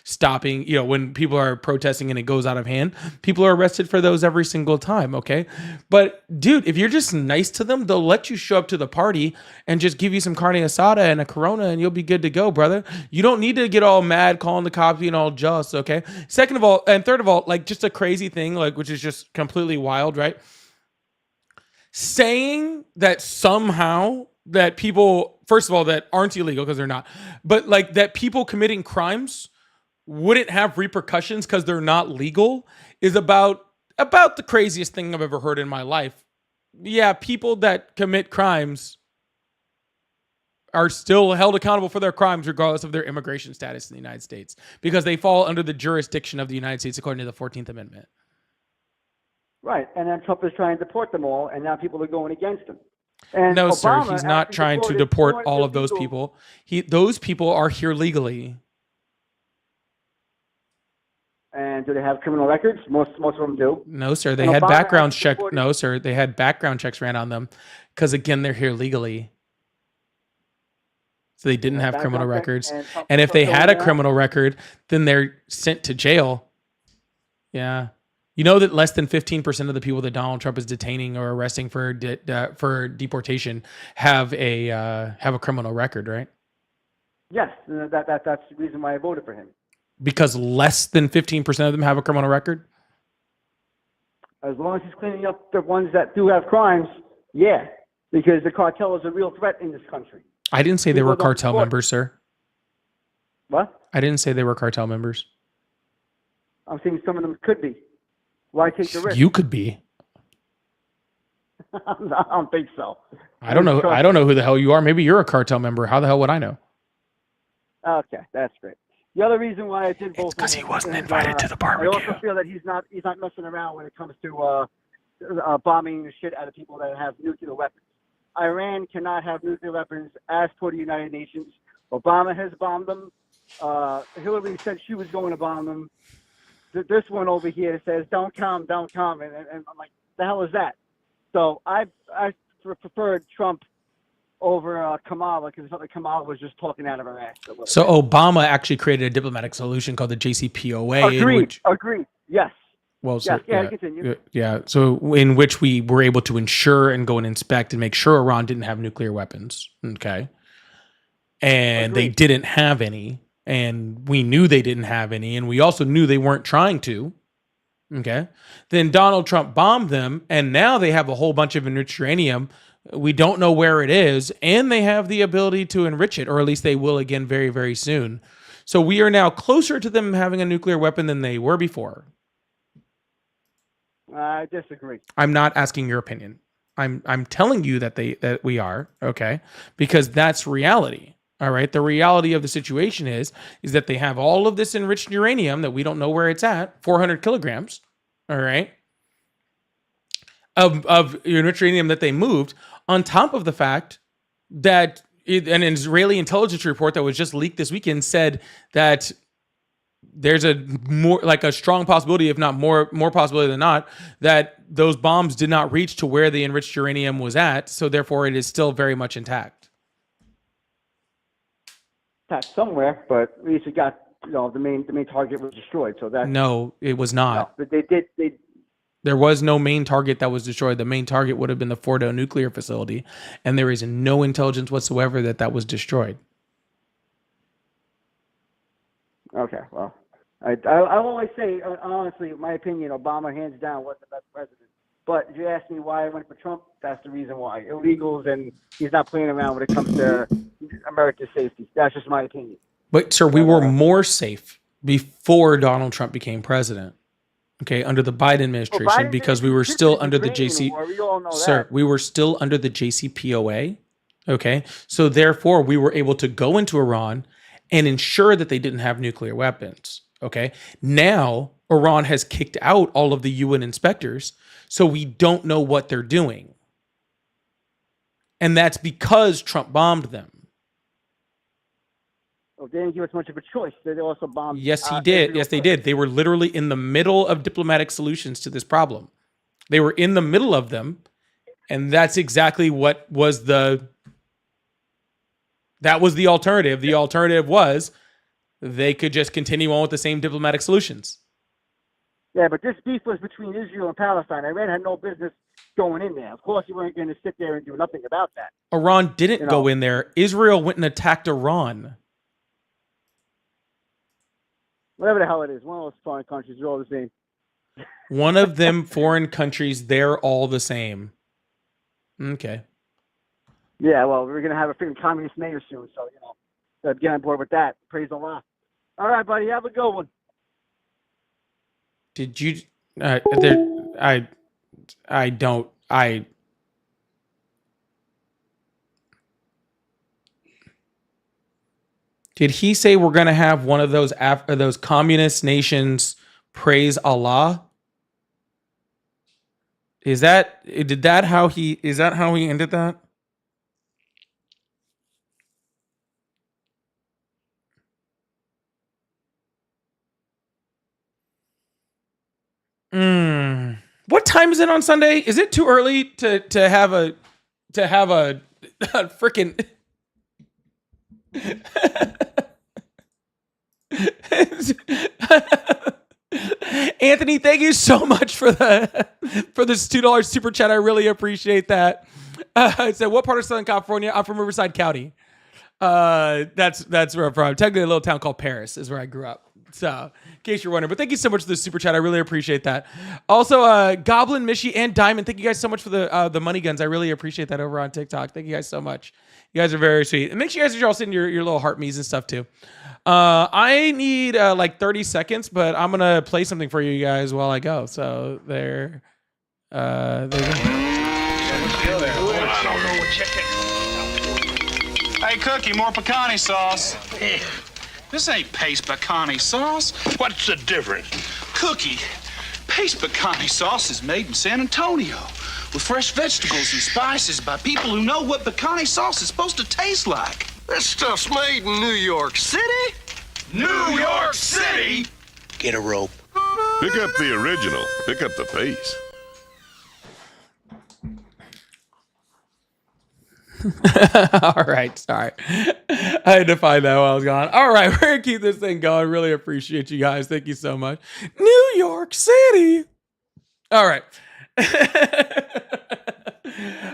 stopping, when people are protesting and it goes out of hand, people are arrested for those every single time. Okay. But dude, if you're just nice to them, they'll let you show up to the party and just give you some carne asada and a Corona and you'll be good to go, brother. You don't need to get all mad, calling the cops, being all just. Okay. Second of all, and third of all, like just a crazy thing, like, which is just completely wild, right? Saying that somehow that people, first of all, that aren't illegal because they're not, but like that people committing crimes wouldn't have repercussions because they're not legal is about the craziest thing I've ever heard in my life. Yeah, people that commit crimes are still held accountable for their crimes regardless of their immigration status in the United States because they fall under the jurisdiction of the United States according to the 14th Amendment. Right, and then Trump is trying to deport them all, and now people are going against him. And No, sir, Obama he's not actually trying to deported deport four all of those illegal- people. Those people are here legally. And do they have criminal records? Most of them do. No, sir, they And had Obama background actually check. deported- No, sir, they had background checks ran on them because, again, they're here legally. So they didn't have criminal background check, records. And if they had a criminal record, then they're sent to jail. Yeah. You know that less than 15% of the people that Donald Trump is detaining or arresting for deportation have a criminal record, right? Yes, that's the reason why I voted for him. Because less than 15% of them have a criminal record? As long as he's cleaning up the ones that do have crimes, yeah. Because the cartel is a real threat in this country. I didn't say they People were don't cartel support- members, sir. What? I didn't say they were cartel members. I'm saying some of them could be. Why take the risk? You could be. I don't think so. I don't know. I don't know who the hell you are. Maybe you're a cartel member. How the hell would I know? Okay, that's great. The other reason why I did vote for because him he wasn't is, invited to the barbecue. I also feel that he's not messing around when it comes to bombing the shit out of people that have nuclear weapons. Iran cannot have nuclear weapons as per the United Nations. Obama has bombed them. Hillary said she was going to bomb them. This one over here says, don't come. And I'm like, the hell is that? So I preferred Trump over Kamala because I thought that Kamala was just talking out of her ass. So Obama actually created a diplomatic solution called the JCPOA. Agreed. Yes. Well, yes. so, Continue. Yeah. So in which we were able to ensure and go and inspect and make sure Iran didn't have nuclear weapons. Okay. And they didn't have any. And we knew they didn't have any. And we also knew they weren't trying to. Okay. Then Donald Trump bombed them. And now they have a whole bunch of enriched uranium. We don't know where it is. And they have the ability to enrich it, or at least they will again very, very soon. So we are now closer to them having a nuclear weapon than they were before. I disagree. I'm not asking your opinion. I'm telling you that we are, okay? Because that's reality. All right. The reality of the situation is that they have all of this enriched uranium that we don't know where it's at, 400 kilograms. All right. Of enriched uranium that they moved, on top of the fact that an Israeli intelligence report that was just leaked this weekend said that there's a strong possibility, if not more possibility than not, that those bombs did not reach to where the enriched uranium was at. So therefore it is still very much intact. Somewhere, but at least it got, the main target was destroyed. So that no, it was not. No, they There was no main target that was destroyed. The main target would have been the Fordo nuclear facility, and there is no intelligence whatsoever that was destroyed. Okay, well, I'll always say, honestly, in my opinion, Obama hands down was the best president. But if you ask me why I went for Trump, that's the reason why. Illegals, and he's not playing around when it comes to America's safety. That's just my opinion. But, sir, we were more safe before Donald Trump became president. Okay, under the Biden administration, because we were still under the we were still under the JCPOA. Okay, so therefore we were able to go into Iran and ensure that they didn't have nuclear weapons. Okay, now Iran has kicked out all of the UN inspectors, so we don't know what they're doing. And that's because Trump bombed them. Well, they didn't give us much of a choice. They also bombed. Yes, he did. Israel Yes, they did. They were literally in the middle of diplomatic solutions to this problem. They were in the middle of them, and that's exactly what was the alternative. The alternative was they could just continue on with the same diplomatic solutions. Yeah, but this beef was between Israel and Palestine. Iran had no business going in there. Of course, you weren't going to sit there and do nothing about that. Iran didn't go in there. Israel went and attacked Iran. Whatever the hell it is, one of those foreign countries, they're all the same. One of them foreign countries, they're all the same. Okay. Yeah, well, we're going to have a freaking communist mayor soon, so, gotta get on board with that. Praise Allah. All right, buddy, have a good one. Did you, I don't, Did he say we're gonna have one of those communist nations praise Allah? Is that how he ended that? What time is it on Sunday? Is it too early to have a freaking Anthony, thank you so much for this $2 super chat. I really appreciate that. It said, what part of Southern California? I'm from Riverside County. That's where I'm from. Technically, a little town called Paris is where I grew up. So, in case you're wondering, but thank you so much for the super chat. I really appreciate that. Also, Goblin, Mishy, and Diamond, thank you guys so much for the money guns. I really appreciate that over on TikTok. Thank you guys so much. You guys are very sweet. And make sure you guys are all sending your little heart me's and stuff too. I need like 30 seconds, but I'm gonna play something for you guys while I go. So there you go. Hey, Cookie, more pecani sauce. This ain't paste pecani sauce. What's the difference? Cookie, paste pecani sauce is made in San Antonio with fresh vegetables and spices by people who know what pecani sauce is supposed to taste like. This stuff's made in New York City? New York City? Get a rope. Pick up the original. Pick up the pace. All right, sorry. I had to find that while I was gone. All right, we're gonna keep this thing going. Really appreciate you guys. Thank you so much. New York City. All right.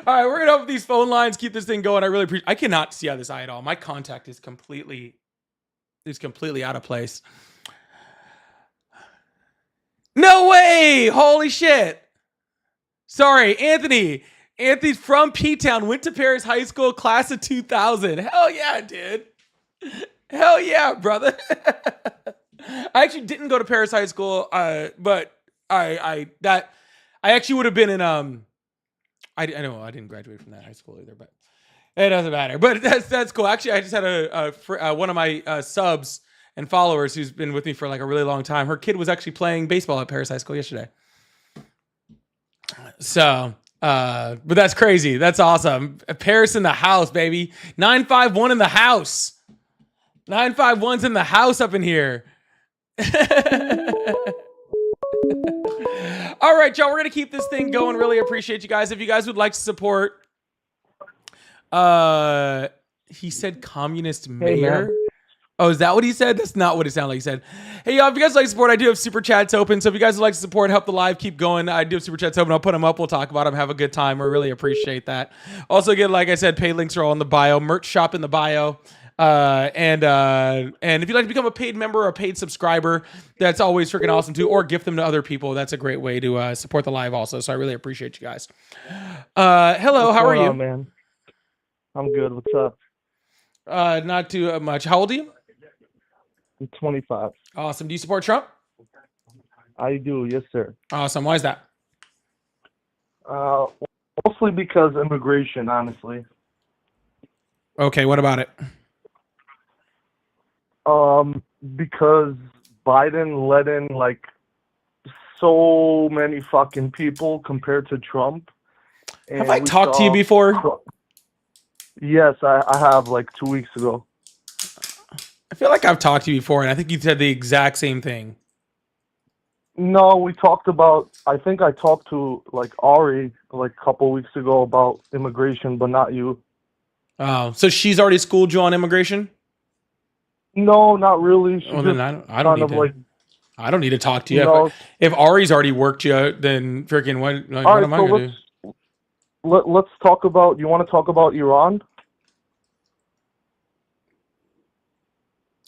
All right, we're gonna open these phone lines, keep this thing going. I really appreciate. I cannot see out of this eye at all. My contact is completely out of place. No way! Holy shit! Sorry, Anthony. Anthony's from P-Town, went to Paris High School, class of 2000. Hell yeah, dude. Hell yeah, brother. I actually didn't go to Paris High School, but I actually would have been in I know I didn't graduate from that high school either, but it doesn't matter. But that's cool. Actually, I just had one of my subs and followers who's been with me for like a really long time. Her kid was actually playing baseball at Paris High School yesterday. So, but that's crazy. That's awesome. Paris in the house, baby. 951 in the house. 951's in the house up in here. All right, y'all, we're going to keep this thing going. Really appreciate you guys. If you guys would like to support, he said communist mayor. Man. Oh, is that what he said? That's not what it sounded like he said. Hey, y'all, if you guys like support, I do have super chats open. So if you guys would like to support, help the live keep going, I do have super chats open. I'll put them up. We'll talk about them. Have a good time. We really appreciate that. Also, again, like I said, paid links are all in the bio. Merch shop in the bio. And if you'd like to become a paid member or a paid subscriber, that's always freaking awesome too. Or gift them to other people. That's a great way to support the live also. So I really appreciate you guys. Hello, how are you? Man? I'm good. What's up? Not too much. How old are you? I'm 25. Awesome. Do you support Trump? I do, yes, sir. Awesome. Why is that? Mostly because immigration, honestly. Okay, what about it? Because Biden let in like so many fucking people compared to Trump. Have I talked to you before? Yes, I have like 2 weeks ago. I feel like I've talked to you before, and I think you said the exact same thing. No, we talked about, I think I talked to like Ari like a couple weeks ago about immigration, but not you. Oh, so she's already schooled you on immigration? No, not really. Well, then I don't need to talk to you. No. If Ari's already worked you, then freaking what am I going to do? Let's talk about, you want to talk about Iran?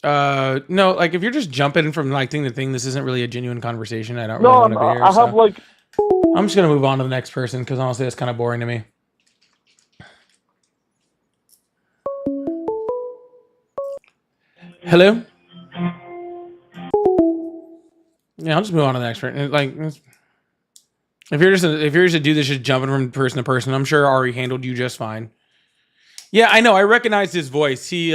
No, like if you're just jumping from like thing to thing, this isn't really a genuine conversation. I don't really want to be here. I have like... I'm just going to move on to the next person because honestly, that's kind of boring to me. Hello? Yeah, I'll just move on to the next person. Like, if you're just a dude that's just jumping from person to person, I'm sure Ari handled you just fine. Yeah, I know. I recognized his voice. He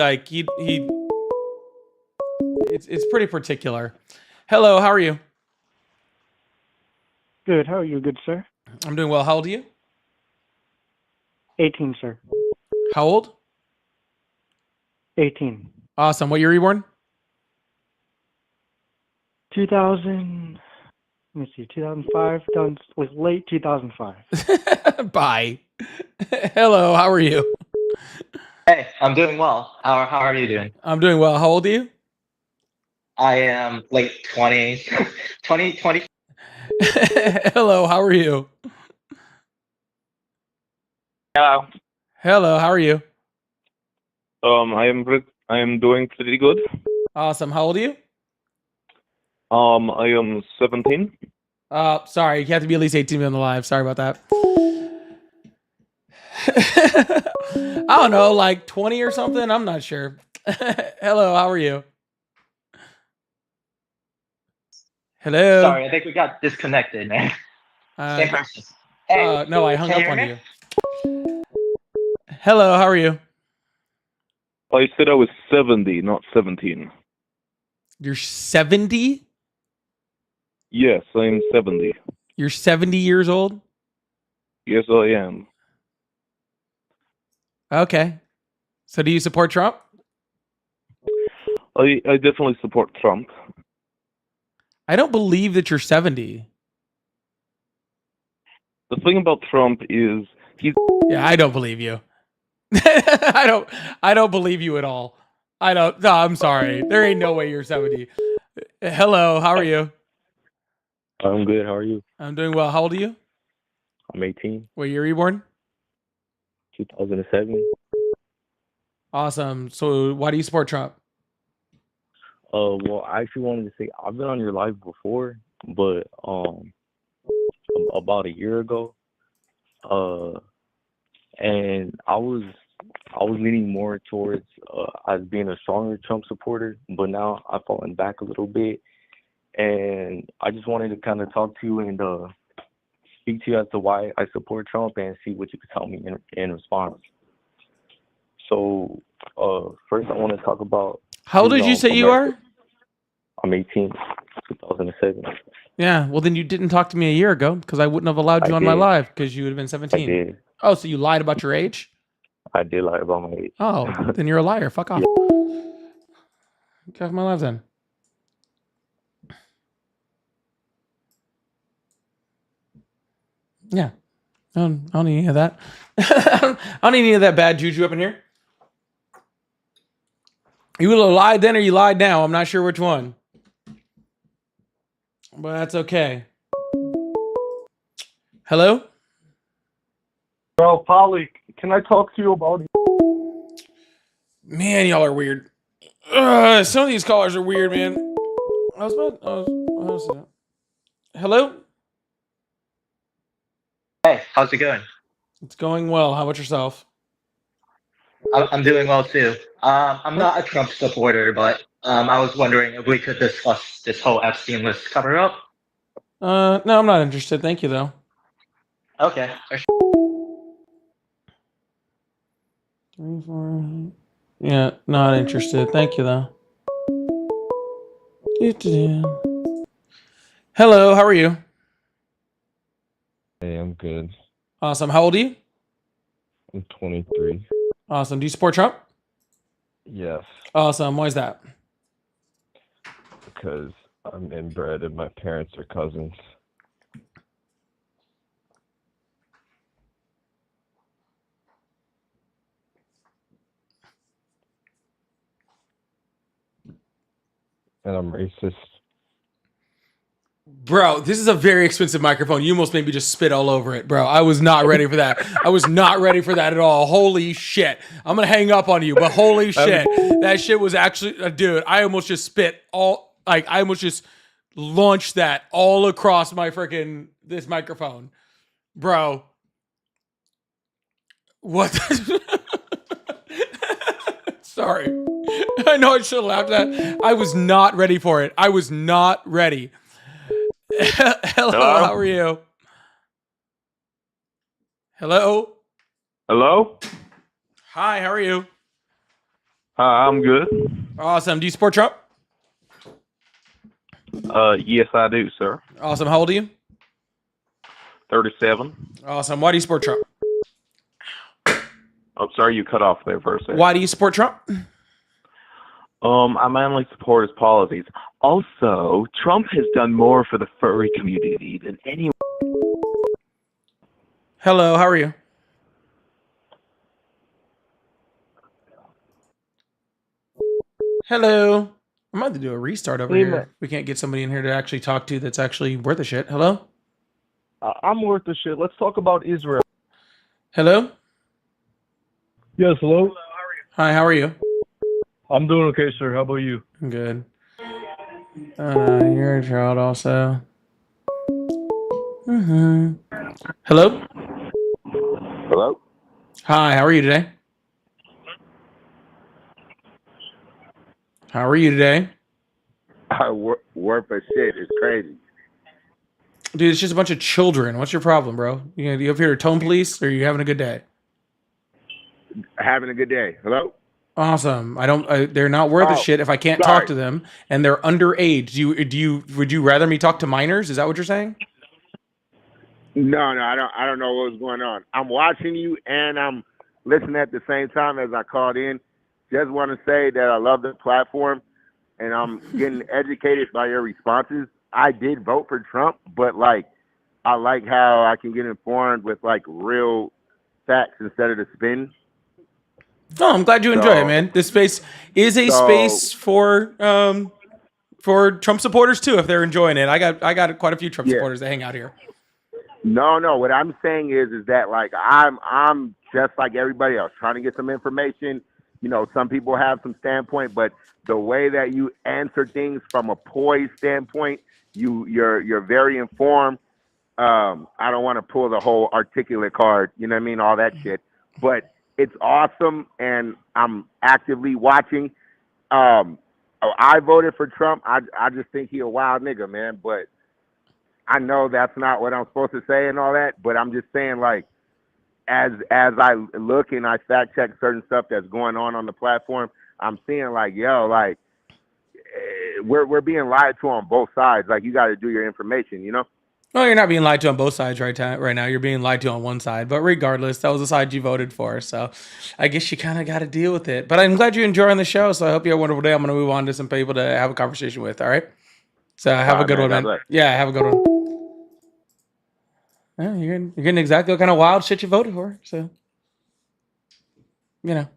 it's pretty particular. Hello, how are you? Good. How are you, good sir? I'm doing well. How old are you? 18, sir. How old? 18. Awesome. What year were you born? 2000. Let me see. 2005. Was late 2005. Bye. Hello, how are you? Hey, I'm doing well. How are you doing? I'm doing well. How old are you? I am late 20s, 20. Hello, how are you? Hello. Hello, how are you? I am doing pretty good. Awesome. How old are you? I am 17. Sorry, you have to be at least 18 to be on the live. Sorry about that. I don't know, like 20 or something. I'm not sure. Hello, how are you? Hello. Sorry, I think we got disconnected, man. Same person. Hey, no, I hung can up you on hear me? you. Hello, how are you? I said I was 70, not 17. You're 70? Yes, I am 70. You're 70 years old? Yes, I am. Okay. So do you support Trump? I definitely support Trump. I don't believe that you're 70. The thing about Trump is he's... Yeah, I don't believe you. I don't believe you at all. No, I'm sorry. There ain't no way you're 70. Hello, how are you? I'm good. How are you? I'm doing well. How old are you? I'm 18. What year were you born? 2007. Awesome. So why do you support Trump? Well, I actually wanted to say I've been on your live before, but about a year ago, and I was leaning more towards as being a stronger Trump supporter, but now I've fallen back a little bit, and I just wanted to kind of talk to you and speak to you as to why I support Trump and see what you could tell me in response. So, first I want to talk about... How old did you say you are? I'm 18, 2007. Yeah, well then you didn't talk to me a year ago because I wouldn't have allowed you on my live because you would have been 17. I did. Oh, so you lied about your age? I did lie about my age. Oh, then you're a liar. Fuck off. Get off my live then. Yeah. I don't need any of that. I don't need any of that bad juju up in here. You would have lied then or you lied now. I'm not sure which one. But that's okay. Hello? Bro, Polly, can I talk to you about... Man, y'all are weird. Some of these callers are weird, man. Hello? Hey, how's it going? It's going well. How about yourself? I'm doing well too. I'm not a Trump supporter, but I was wondering if we could discuss this whole Epstein list cover up. No, I'm not interested. Thank you, though. Okay. 3, 4. Yeah, not interested. Thank you, though. Hello, how are you? Hey, I'm good. Awesome. How old are you? I'm 23. Awesome. Do you support Trump? Yes, Awesome. Why is that? because I'm inbred and my parents are cousins. And I'm racist. Bro, this is a very expensive microphone. You almost made me just spit all over it, bro. I was not ready for that. I was not ready for that at all. Holy shit. I'm going to hang up on you, but holy shit. That shit was actually, dude, I almost just spit all, like, I almost just launched that all across my freaking, this microphone. Bro. What? Sorry. I know I should have laughed at that. I was not ready for it. I was not ready. Hello, how are you? Hello? Hello? Hi, how are you? I'm good. Awesome. Do you support Trump? Yes, I do, sir. Awesome. How old are you? 37. Awesome. Why do you support Trump? I'm sorry you cut off there for a second. Why do you support Trump? I mainly support his policies. Also, Trump has done more for the furry community than anyone. Hello, how are you? Hello. I'm about to do a restart over Hey, here. man. We can't get somebody in here to actually talk to that's actually worth a shit. Hello? I'm worth the shit. Let's talk about Israel. Hello? Yes, hello? Hi, how are you? I'm doing okay, sir. How about you? I'm good. You're a child also. Hello? Hello? Hi, how are you today? How are you today? Worth a shit. It's crazy. Dude, it's just a bunch of children. What's your problem, bro? You up here to tone police, or are you having a good day? Having a good day. Hello? Awesome. They're not worth a shit if I can't sorry. talk to them, and they're underage. Would you rather me talk to minors? Is that what you're saying? No, I don't know what's going on. I'm watching you and I'm listening at the same time as I called in. Just want to say that I love the platform and I'm getting educated by your responses. I did vote for Trump, but I like how I can get informed with real facts instead of the spin. Oh, I'm glad you enjoy it, man. This space is a space for Trump supporters too, if they're enjoying it. I got quite a few Trump supporters that hang out here. No. What I'm saying is that I'm just like everybody else, trying to get some information. You know, some people have some standpoint, but the way that you answer things from a poised standpoint, you're very informed. I don't want to pull the whole articulate card, you know what I mean, all that shit. But it's awesome, and I'm actively watching. I voted for Trump. I just think he a wild nigga, man. But I know that's not what I'm supposed to say and all that. But I'm just saying, as I look and I fact check certain stuff that's going on the platform, I'm seeing we're being lied to on both sides. You got to do your information, you know. Well, you're not being lied to on both sides right now. You're being lied to on one side. But regardless, that was the side you voted for. So I guess you kind of got to deal with it. But I'm glad you're enjoying the show. So I hope you have a wonderful day. I'm going to move on to some people to have a conversation with. All right. So have a good one, man. Yeah, have a good one. Yeah, you're getting exactly what kind of wild shit you voted for. So, you know.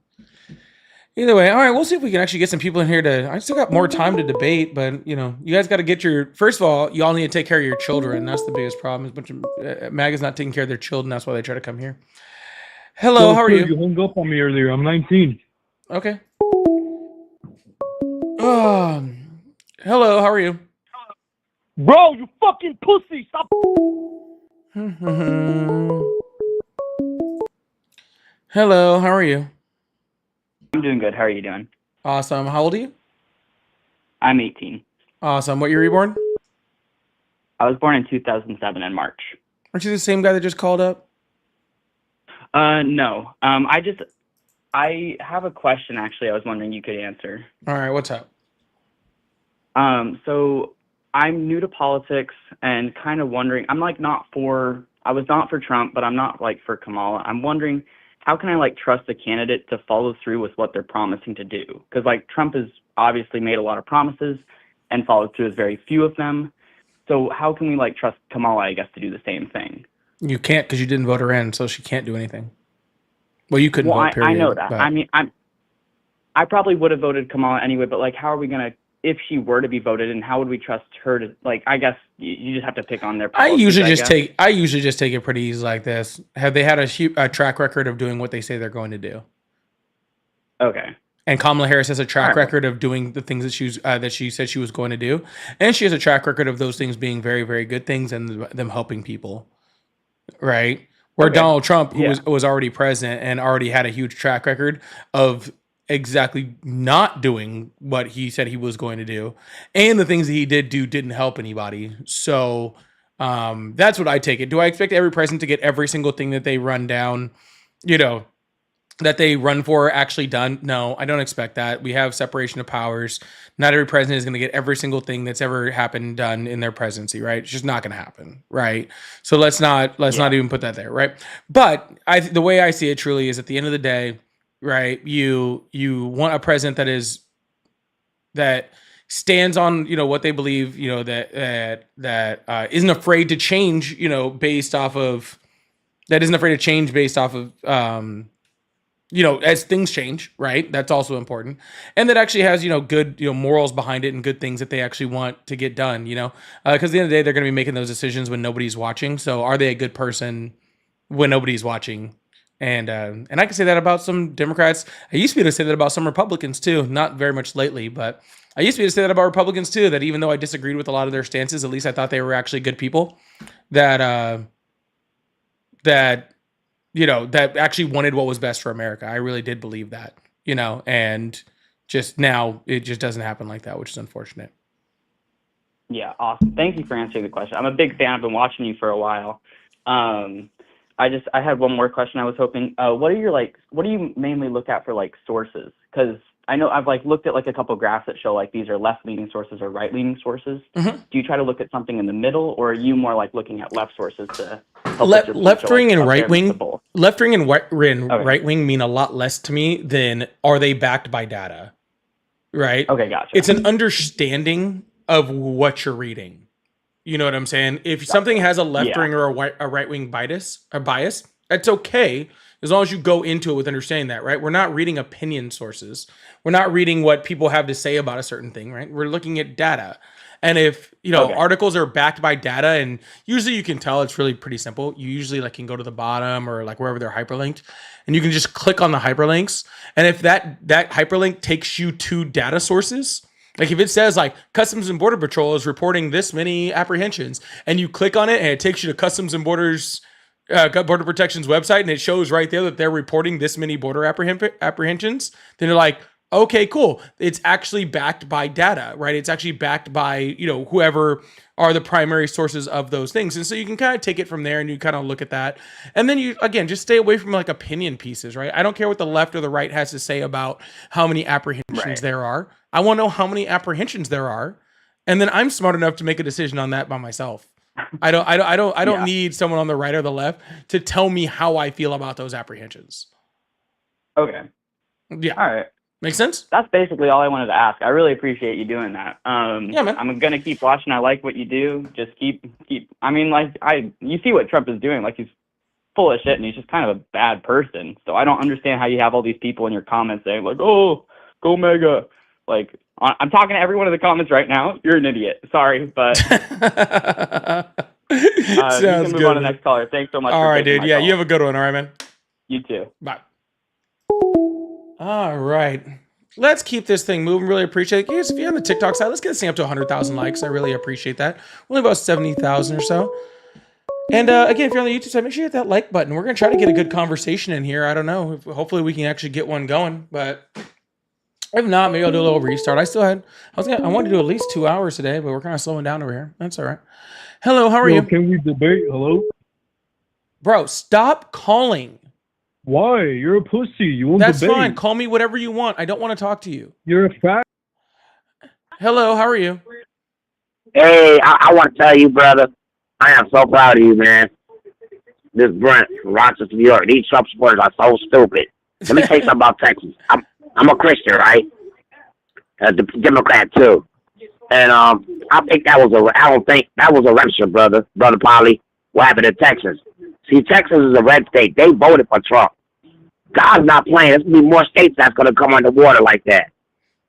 Either way, all right, we'll see if we can actually get some people in here I still got more time to debate, but, you guys got to get first of all, y'all need to take care of your children. That's the biggest problem. Is a bunch of MAGA's not taking care of their children. That's why they try to come here. Hello, how are you? You hung up on me earlier. I'm 19. Okay. Hello, how are you? Bro, you fucking pussy. Stop. Hello, how are you? I'm doing good. How are you doing? Awesome. How old are you? I'm 18. Awesome. What year were you born? I was born in 2007 in March. Aren't you the same guy that just called up? No. I have a question, actually, I was wondering you could answer. All right, what's up? So I'm new to politics and kind of wondering, I was not for Trump, but I'm not for Kamala. I'm wondering, how can I trust a candidate to follow through with what they're promising to do? Because Trump has obviously made a lot of promises and followed through with very few of them. So how can we trust Kamala, I guess, to do the same thing? You can't, because you didn't vote her in, so she can't do anything. Well, you couldn't vote, period. I know that. But... I mean, I probably would have voted Kamala anyway, but how are we going to, if she were to be voted in, how would we trust her to, I guess you just have to pick on their policies, I usually just take it pretty easy like this. Have they had a track record of doing what they say they're going to do? Okay. And Kamala Harris has a track record of doing the things that she said she was going to do. And she has a track record of those things being very, very good things and them helping people. Right? Where Donald Trump, who was already president and already had a huge track record of exactly not doing what he said he was going to do, and the things that he did do didn't help anybody. So that's what I take it. Do I expect every president to get every single thing that they run down, that they run for are actually done? No, I don't expect that. We have separation of powers. Not every president is going to get every single thing that's ever happened done in their presidency, right? It's just not going to happen, right? So let's not even put that there, right? But the way I see it truly is, at the end of the day, right? You want a president that stands on, what they believe, that isn't afraid to change, based off of as things change, right? That's also important. And that actually has, good, morals behind it and good things that they actually want to get done, because at the end of the day, they're going to be making those decisions when nobody's watching. So are they a good person when nobody's watching? And I can say that about some Democrats. I used to be able to say that about some Republicans too. Not very much lately, but I used to be able to say that about Republicans too, that even though I disagreed with a lot of their stances, at least I thought they were actually good people that actually wanted what was best for America. I really did believe that, and just now it just doesn't happen like that, which is unfortunate. Yeah, awesome. Thank you for answering the question. I'm a big fan. I've been watching you for a while. I had one more question. I was hoping, what do you mainly look at for sources? Because I know I've looked at a couple graphs that show these are left-leaning sources or right-leaning sources. Mm-hmm. Do you try to look at something in the middle, or are you more looking at left sources to help left wing and right wing? both? Left wing and right wing mean a lot less to me than are they backed by data, right? Okay, gotcha. It's an understanding of what you're reading. You know what I'm saying? If something has a left wing or a right wing bias, that's okay as long as you go into it with understanding that, right? We're not reading opinion sources. We're not reading what people have to say about a certain thing, right? We're looking at data. And if, articles are backed by data, and usually you can tell it's really pretty simple. You usually can go to the bottom or wherever they're hyperlinked, and you can just click on the hyperlinks. And if that hyperlink takes you to data sources, if it says Customs and Border Patrol is reporting this many apprehensions, and you click on it and it takes you to Customs and Border Protection's website, and it shows right there that they're reporting this many border apprehensions, then you're like, okay, cool. It's actually backed by data, right? It's actually backed by, whoever are the primary sources of those things. And so you can kind of take it from there and you kind of look at that. And then you, again, just stay away from opinion pieces, right? I don't care what the left or the right has to say about how many apprehensions there are. I want to know how many apprehensions there are. And then I'm smart enough to make a decision on that by myself. I don't need someone on the right or the left to tell me how I feel about those apprehensions. Okay. Yeah. All right. Make sense? That's basically all I wanted to ask. I really appreciate you doing that. Yeah, man. I'm gonna keep watching. I like what you do. Just keep. I mean, you see what Trump is doing. He's full of shit, and he's just kind of a bad person. So I don't understand how you have all these people in your comments saying "Oh, go MAGA." I'm talking to everyone in the comments right now. You're an idiot. Sorry, but you can move on to the next caller. Thanks so much. All right, dude. Yeah, you have a good one. All right, man. You too. Bye. All right. Let's keep this thing moving. Really appreciate it. Guys, if you're on the TikTok side, let's get this thing up to 100,000 likes. I really appreciate that. Only about 70,000 or so. And again, if you're on the YouTube side, make sure you hit that like button. We're going to try to get a good conversation in here. I don't know. Hopefully we can actually get one going. But if not, maybe I'll do a little restart. I wanted to do at least 2 hours today, but we're kind of slowing down over here. That's all right. Hello, how are you? Can we debate? Hello? Bro, stop calling. Why? You're a pussy. You won't That's debate. fine. Call me whatever you want. I don't want to talk to you. You're a fat. Hello, how are you? Hey, I want to tell you, brother, I am so proud of you, man. This Brent from Rochester, New York. These Trump supporters are so stupid. Let me tell you something about Texas. I'm a Christian, right? A Democrat too. And I think I don't think that was a rupture, brother Polly. What happened in Texas? See, Texas is a red state. They voted for Trump. God's not playing. There's going to be more states that's going to come underwater like that.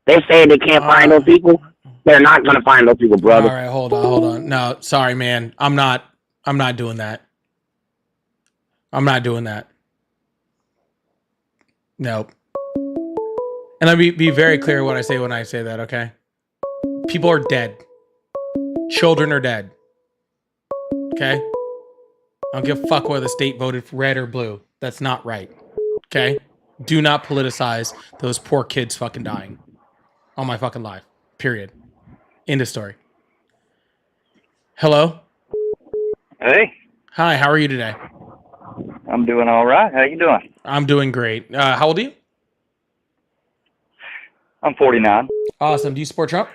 They're saying they can't find those people. They're not going to find those people, brother. All right, hold on. No, sorry, man. I'm not doing that. I'm not doing that. Nope. And let me be very clear what I say when I say that, okay? People are dead. Children are dead. Okay? I don't give a fuck whether the state voted for red or blue. That's not right. Okay? Do not politicize those poor kids fucking dying on my fucking life. Period. End of story. Hello? Hey. Hi, how are you today? I'm doing all right. How you doing? I'm doing great. How old are you? I'm 49. Awesome. Do you support Trump?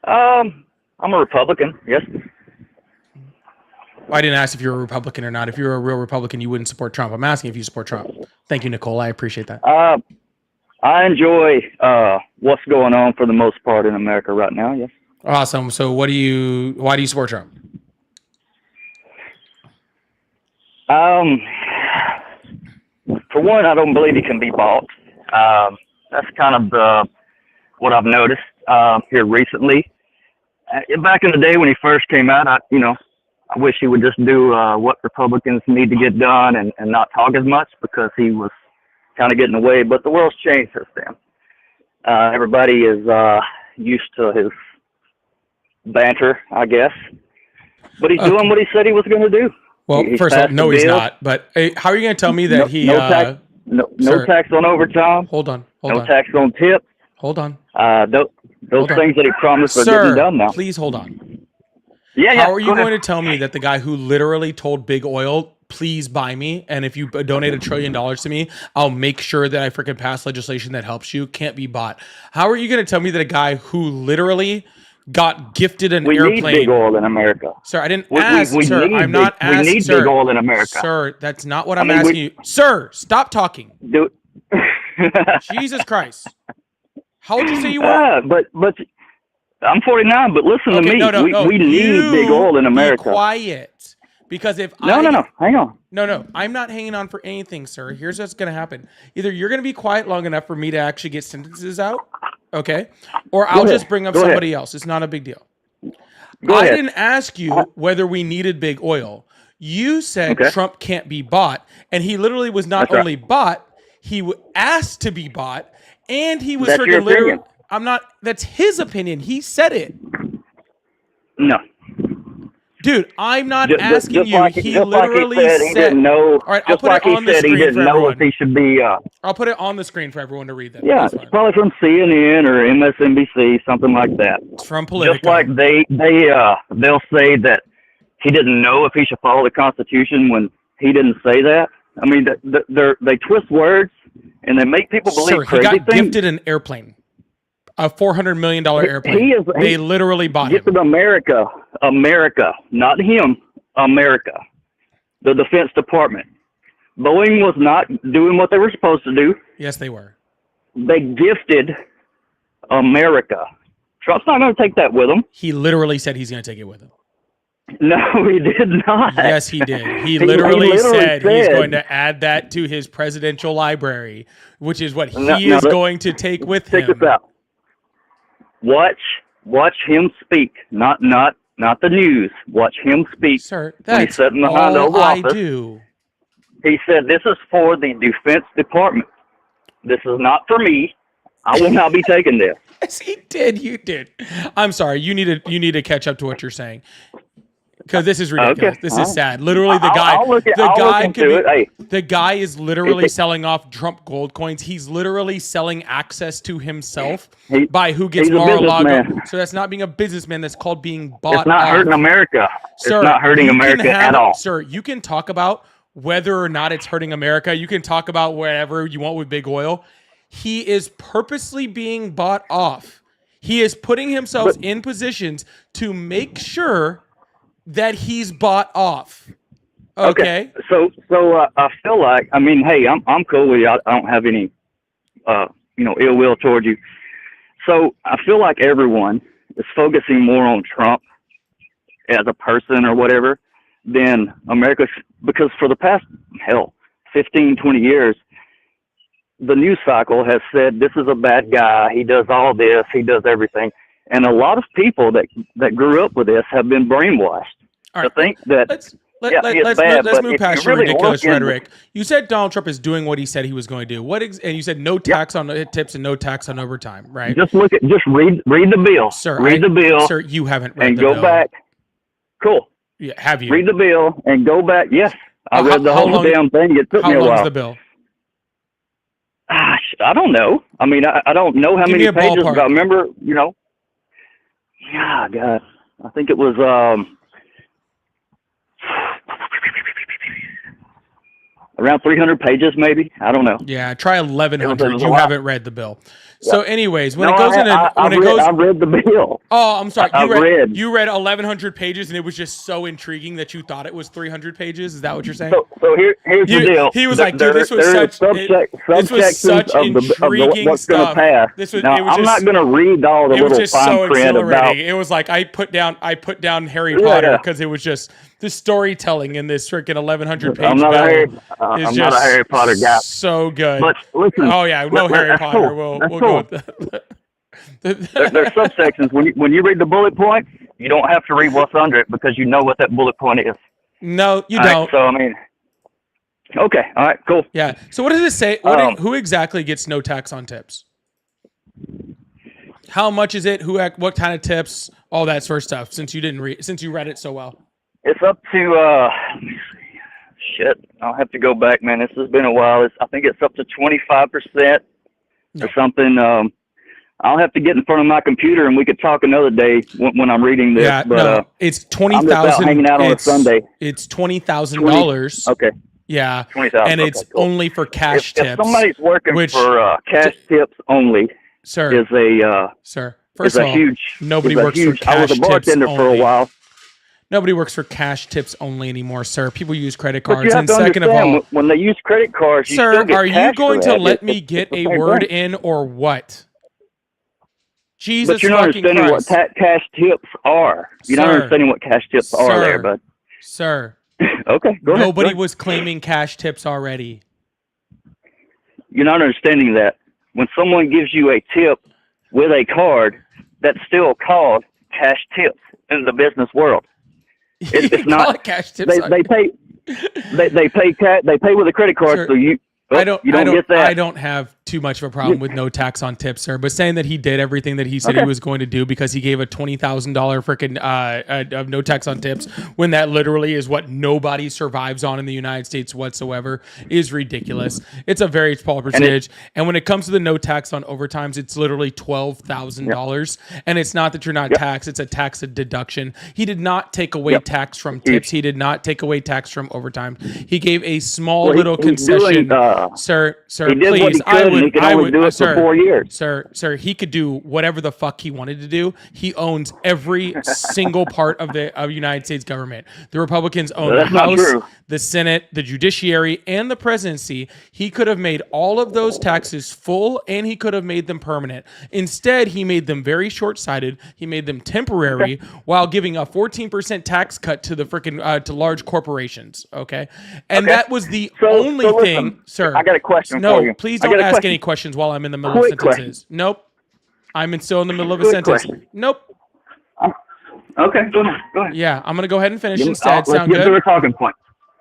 I'm a Republican. Yes. Well, I didn't ask if you're a Republican or not. If you're a real Republican, you wouldn't support Trump. I'm asking if you support Trump. Thank you, Nicole. I appreciate that. I enjoy what's going on for the most part in America right now. Yes. Awesome. So why do you support Trump? For one, I don't believe he can be bought. That's kind of what I've noticed here recently. Back in the day when he first came out, I wish he would just do what Republicans need to get done and not talk as much, because he was kind of getting away. But the world's changed since then. Everybody is used to his banter, I guess. But he's doing what he said he was going to do. Well, first of all, no, he's not. But how are you going to tell me that no tax on overtime? Hold on. No tax on tips. Hold on. Those things that he promised are getting done now. Please hold on. Yeah. How are you going to tell me that the guy who literally told Big Oil, please buy me, and if you donate $1 trillion to me, I'll make sure that I freaking pass legislation that helps you, can't be bought? How are you going to tell me that a guy who literally got gifted an airplane? We need big oil in America. Sir, I didn't ask, sir. I'm not asking. We need big oil in America. Sir, that's not what I'm asking you. Sir, stop talking. Do Jesus Christ. How old did you say you were? But I'm 49, but listen to me. We need big oil in America. Be quiet. Because if No, hang on. No, I'm not hanging on for anything, sir. Here's what's going to happen. Either you're going to be quiet long enough for me to actually get sentences out, okay? Or I'll just bring up somebody else. It's not a big deal. I didn't ask you whether we needed big oil. You said Trump can't be bought, and he literally was not only bought, he asked to be bought, and he was freaking literally. That's his opinion. He said it. No. Dude, I'm not asking you. He literally said he didn't know. All right, I'll put it on the screen he didn't for know everyone. if he should be. I'll put it on the screen for everyone to read that. Yeah, it's probably from CNN or MSNBC, something like that. It's from Politico. Just like they'll say that he didn't know if he should follow the Constitution when he didn't say that. I mean, they twist words and they make people believe crazy he got things. gifted an airplane. A $400 million airplane. They literally bought him. America, not him, America. The Defense Department. Boeing was not doing what they were supposed to do. Yes, they were. They gifted America. Trump's not going to take that with him. He literally said he's going to take it with him. No, he did not. Yes, he did. He literally said he's going to add that to his presidential library, which is what he is going to take with him. Check this out. Watch him speak, not the news. Watch him speak. Sir, when he's sitting behind the Oval Office. do. He said, "This is for the Defense Department. This is not for me. I will not be taking this." Yes, he did. You did. I'm sorry. You need to catch up to what you're saying. Because this is ridiculous. Okay. This is sad. Literally, the guy is literally selling off Trump gold coins. He's literally selling access to himself by who gets Mar-a-Lago. So that's not being a businessman. That's called being bought. It's not hurting America. Sir, it's not hurting America at all. Sir, you can talk about whether or not it's hurting America. You can talk about whatever you want with big oil. He is purposely being bought off. He is putting himself in positions to make sure that he's bought off. Okay. So I feel like, I mean, hey, I'm cool with you. I don't have any, ill will toward you. So I feel like everyone is focusing more on Trump as a person or whatever than America, because for the past 15, 20 years, the news cycle has said this is a bad guy. He does all this. He does everything. And a lot of people that grew up with this have been brainwashed to think that let's move past your ridiculous rhetoric. You said Donald Trump is doing what he said he was going to do. And you said no tax on tips and no tax on overtime, right? Just read the bill. Sir, read the bill. Sir, you haven't read and the bill. go back. Cool. Yeah, have you? Read the bill and go back. Yes. I read the whole damn thing. It took me a while. How long is the bill? I don't know. I mean, I don't know how many pages, but I remember, yeah, God, I think it was, around 300 pages, maybe. I don't know. Yeah, try 1,100. It was a You lot. haven't read the bill. So, anyways, when No, it goes in, I've read the bill. Oh, I'm sorry. I've read. You read 1,100 pages, and it was just so intriguing that you thought it was 300 pages. Is that what you're saying? So here's the deal. He was like, dude, this was such intriguing what's stuff. Pass. I'm not going to read all the it was little just so fine print exhilarating. about. It was like I put down Harry Potter because it was just the storytelling in this freaking 1,100 page I'm not bill I'm not a Harry Potter guy. So good. But listen. Oh yeah, no Harry Potter. We'll go with that. There's subsections. When you read the bullet point, you don't have to read what's under it because you know what that bullet point is. No, you All don't. right, so I mean, okay, all right, cool. Yeah. So what does it say? Who exactly gets no tax on tips? How much is it? What kind of tips? All that sort of stuff. Since you read it so well. It's up to let me see. Shit, I'll have to go back, man. This has been a while. I think it's up to 25% or something. I'll have to get in front of my computer and we could talk another day when I'm reading this. Yeah, but, no, it's $20,000. Hanging out on a Sunday. It's $20,000. Okay. Yeah, $20,000. and it's only for cash tips. If somebody's working for cash tips only, sir, is a first of all, huge. Nobody works for cash tips. I was a bartender for a while. Nobody works for cash tips only anymore, sir. People use credit But cards. you have And to second of understand, all, when they use credit cards, you sir, still get are you cash going for to that. let It's me get the a same word thing. in or what? Jesus But you're not fucking understanding Christ. what cash tips are. You're not Sir. understanding what cash tips are there, but Sir. okay, go ahead. Nobody Go ahead. was claiming cash tips already. You're not understanding that. When someone gives you a tip with a card, that's still called cash tips in the business world. It's not cash tips. They pay. They pay with a credit card, Sir, so you don't get that. I don't have too much of a problem with no tax on tips, sir. But saying that he did everything that he said he was going to do because he gave a $20,000 freaking of no tax on tips, when that literally is what nobody survives on in the United States whatsoever, is ridiculous. It's a very small percentage, and when it comes to the no tax on overtimes, it's literally $12,000, and it's not that you're not taxed; it's a tax deduction. He did not take away tax from tips. He did not take away tax from overtime. He gave a small little concession. Sir, he did what please, he could, and he could only do it for 4 years. Sir, he could do whatever the fuck he wanted to do. He owns every single part of the United States government. The Republicans own the House, the Senate, the Judiciary, and the presidency. He could have made all of those taxes full, and he could have made them permanent. Instead, he made them very short-sighted. He made them temporary while giving a 14% tax cut to the freaking to large corporations. Okay, and that was the only thing, sir. I got a question for you. No, please don't ask any questions while I'm in the middle of sentences. Nope. I'm still in the middle of a sentence. Nope. Okay, go ahead. Yeah, I'm gonna go ahead and finish instead. Let's Sound get to good? the talking point.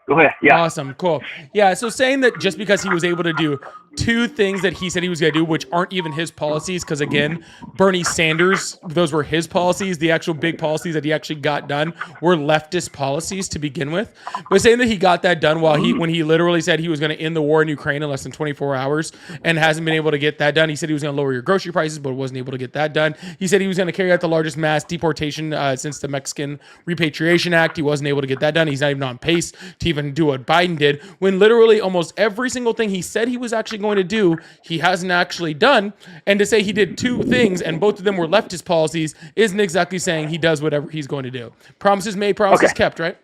Go ahead. Yeah. Awesome. Cool. Yeah. So saying that just because he was able to do two things that he said he was going to do, which aren't even his policies, because again, Bernie Sanders, those were his policies. The actual big policies that he actually got done were leftist policies to begin with. But saying that he got that done when he literally said he was going to end the war in Ukraine in less than 24 hours and hasn't been able to get that done. He said he was going to lower your grocery prices, but wasn't able to get that done. He said he was going to carry out the largest mass deportation since the Mexican Repatriation Act. He wasn't able to get that done. He's not even on pace to even do what Biden did, when literally almost every single thing he said he was actually going to do, he hasn't actually done. And to say he did two things and both of them were leftist policies isn't exactly saying he does whatever he's going to do. Promises made, promises kept, right?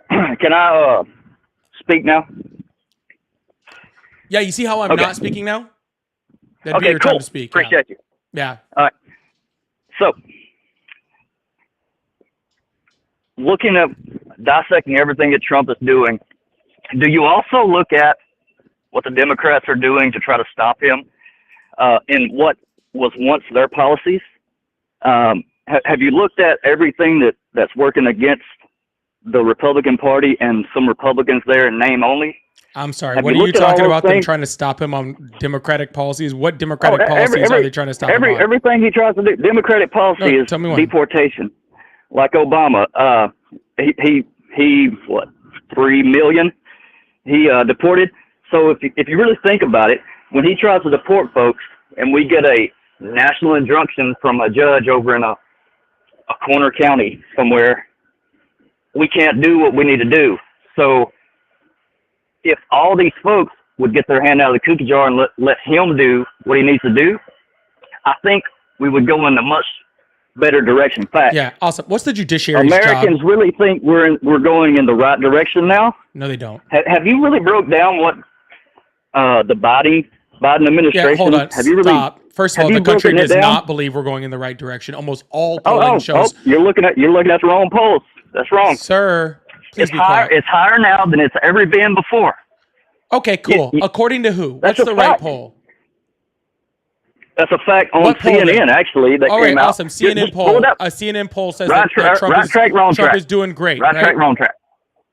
Can I speak now? Yeah, you see how I'm not speaking now? That'd be your cool. time to speak. Appreciate you. Yeah. All right. So, looking at dissecting everything that Trump is doing, do you also look at what the Democrats are doing to try to stop him in what was once their policies? Have you looked at everything that's working against the Republican Party and some Republicans there in name only? I'm sorry. What are you talking about? Them trying to stop him on Democratic policies? What Democratic policies are they trying to stop him on? Everything he tries to do. Democratic policy is deportation. Like Obama, he what, 3 million he deported. So if you really think about it, when he tries to deport folks and we get a national injunction from a judge over in a corner county somewhere, we can't do what we need to do. So if all these folks would get their hand out of the cookie jar and let him do what he needs to do, I think we would go in a much better direction. In fact, Yeah, awesome. What's the judiciary's Americans job? really think we're going in the right direction now. No, they don't. Have you really broke down what the Biden administration? Yeah, hold on. Have you really? Stop. First of all, have the you country broken it does down? not believe we're going in the right direction. Almost all polling shows. You're looking at the wrong polls. That's wrong, sir. Please It's be higher. quiet. It's higher now than it's ever been before. Okay, cool. According to who? What's That's a the right fact. poll? That's a fact on What poll CNN, then? actually, that All right, came out. awesome. CNN Just pull poll. it up. A CNN poll says Right that track, Trump, right is, track, wrong Trump track. is doing great. Right track, wrong track.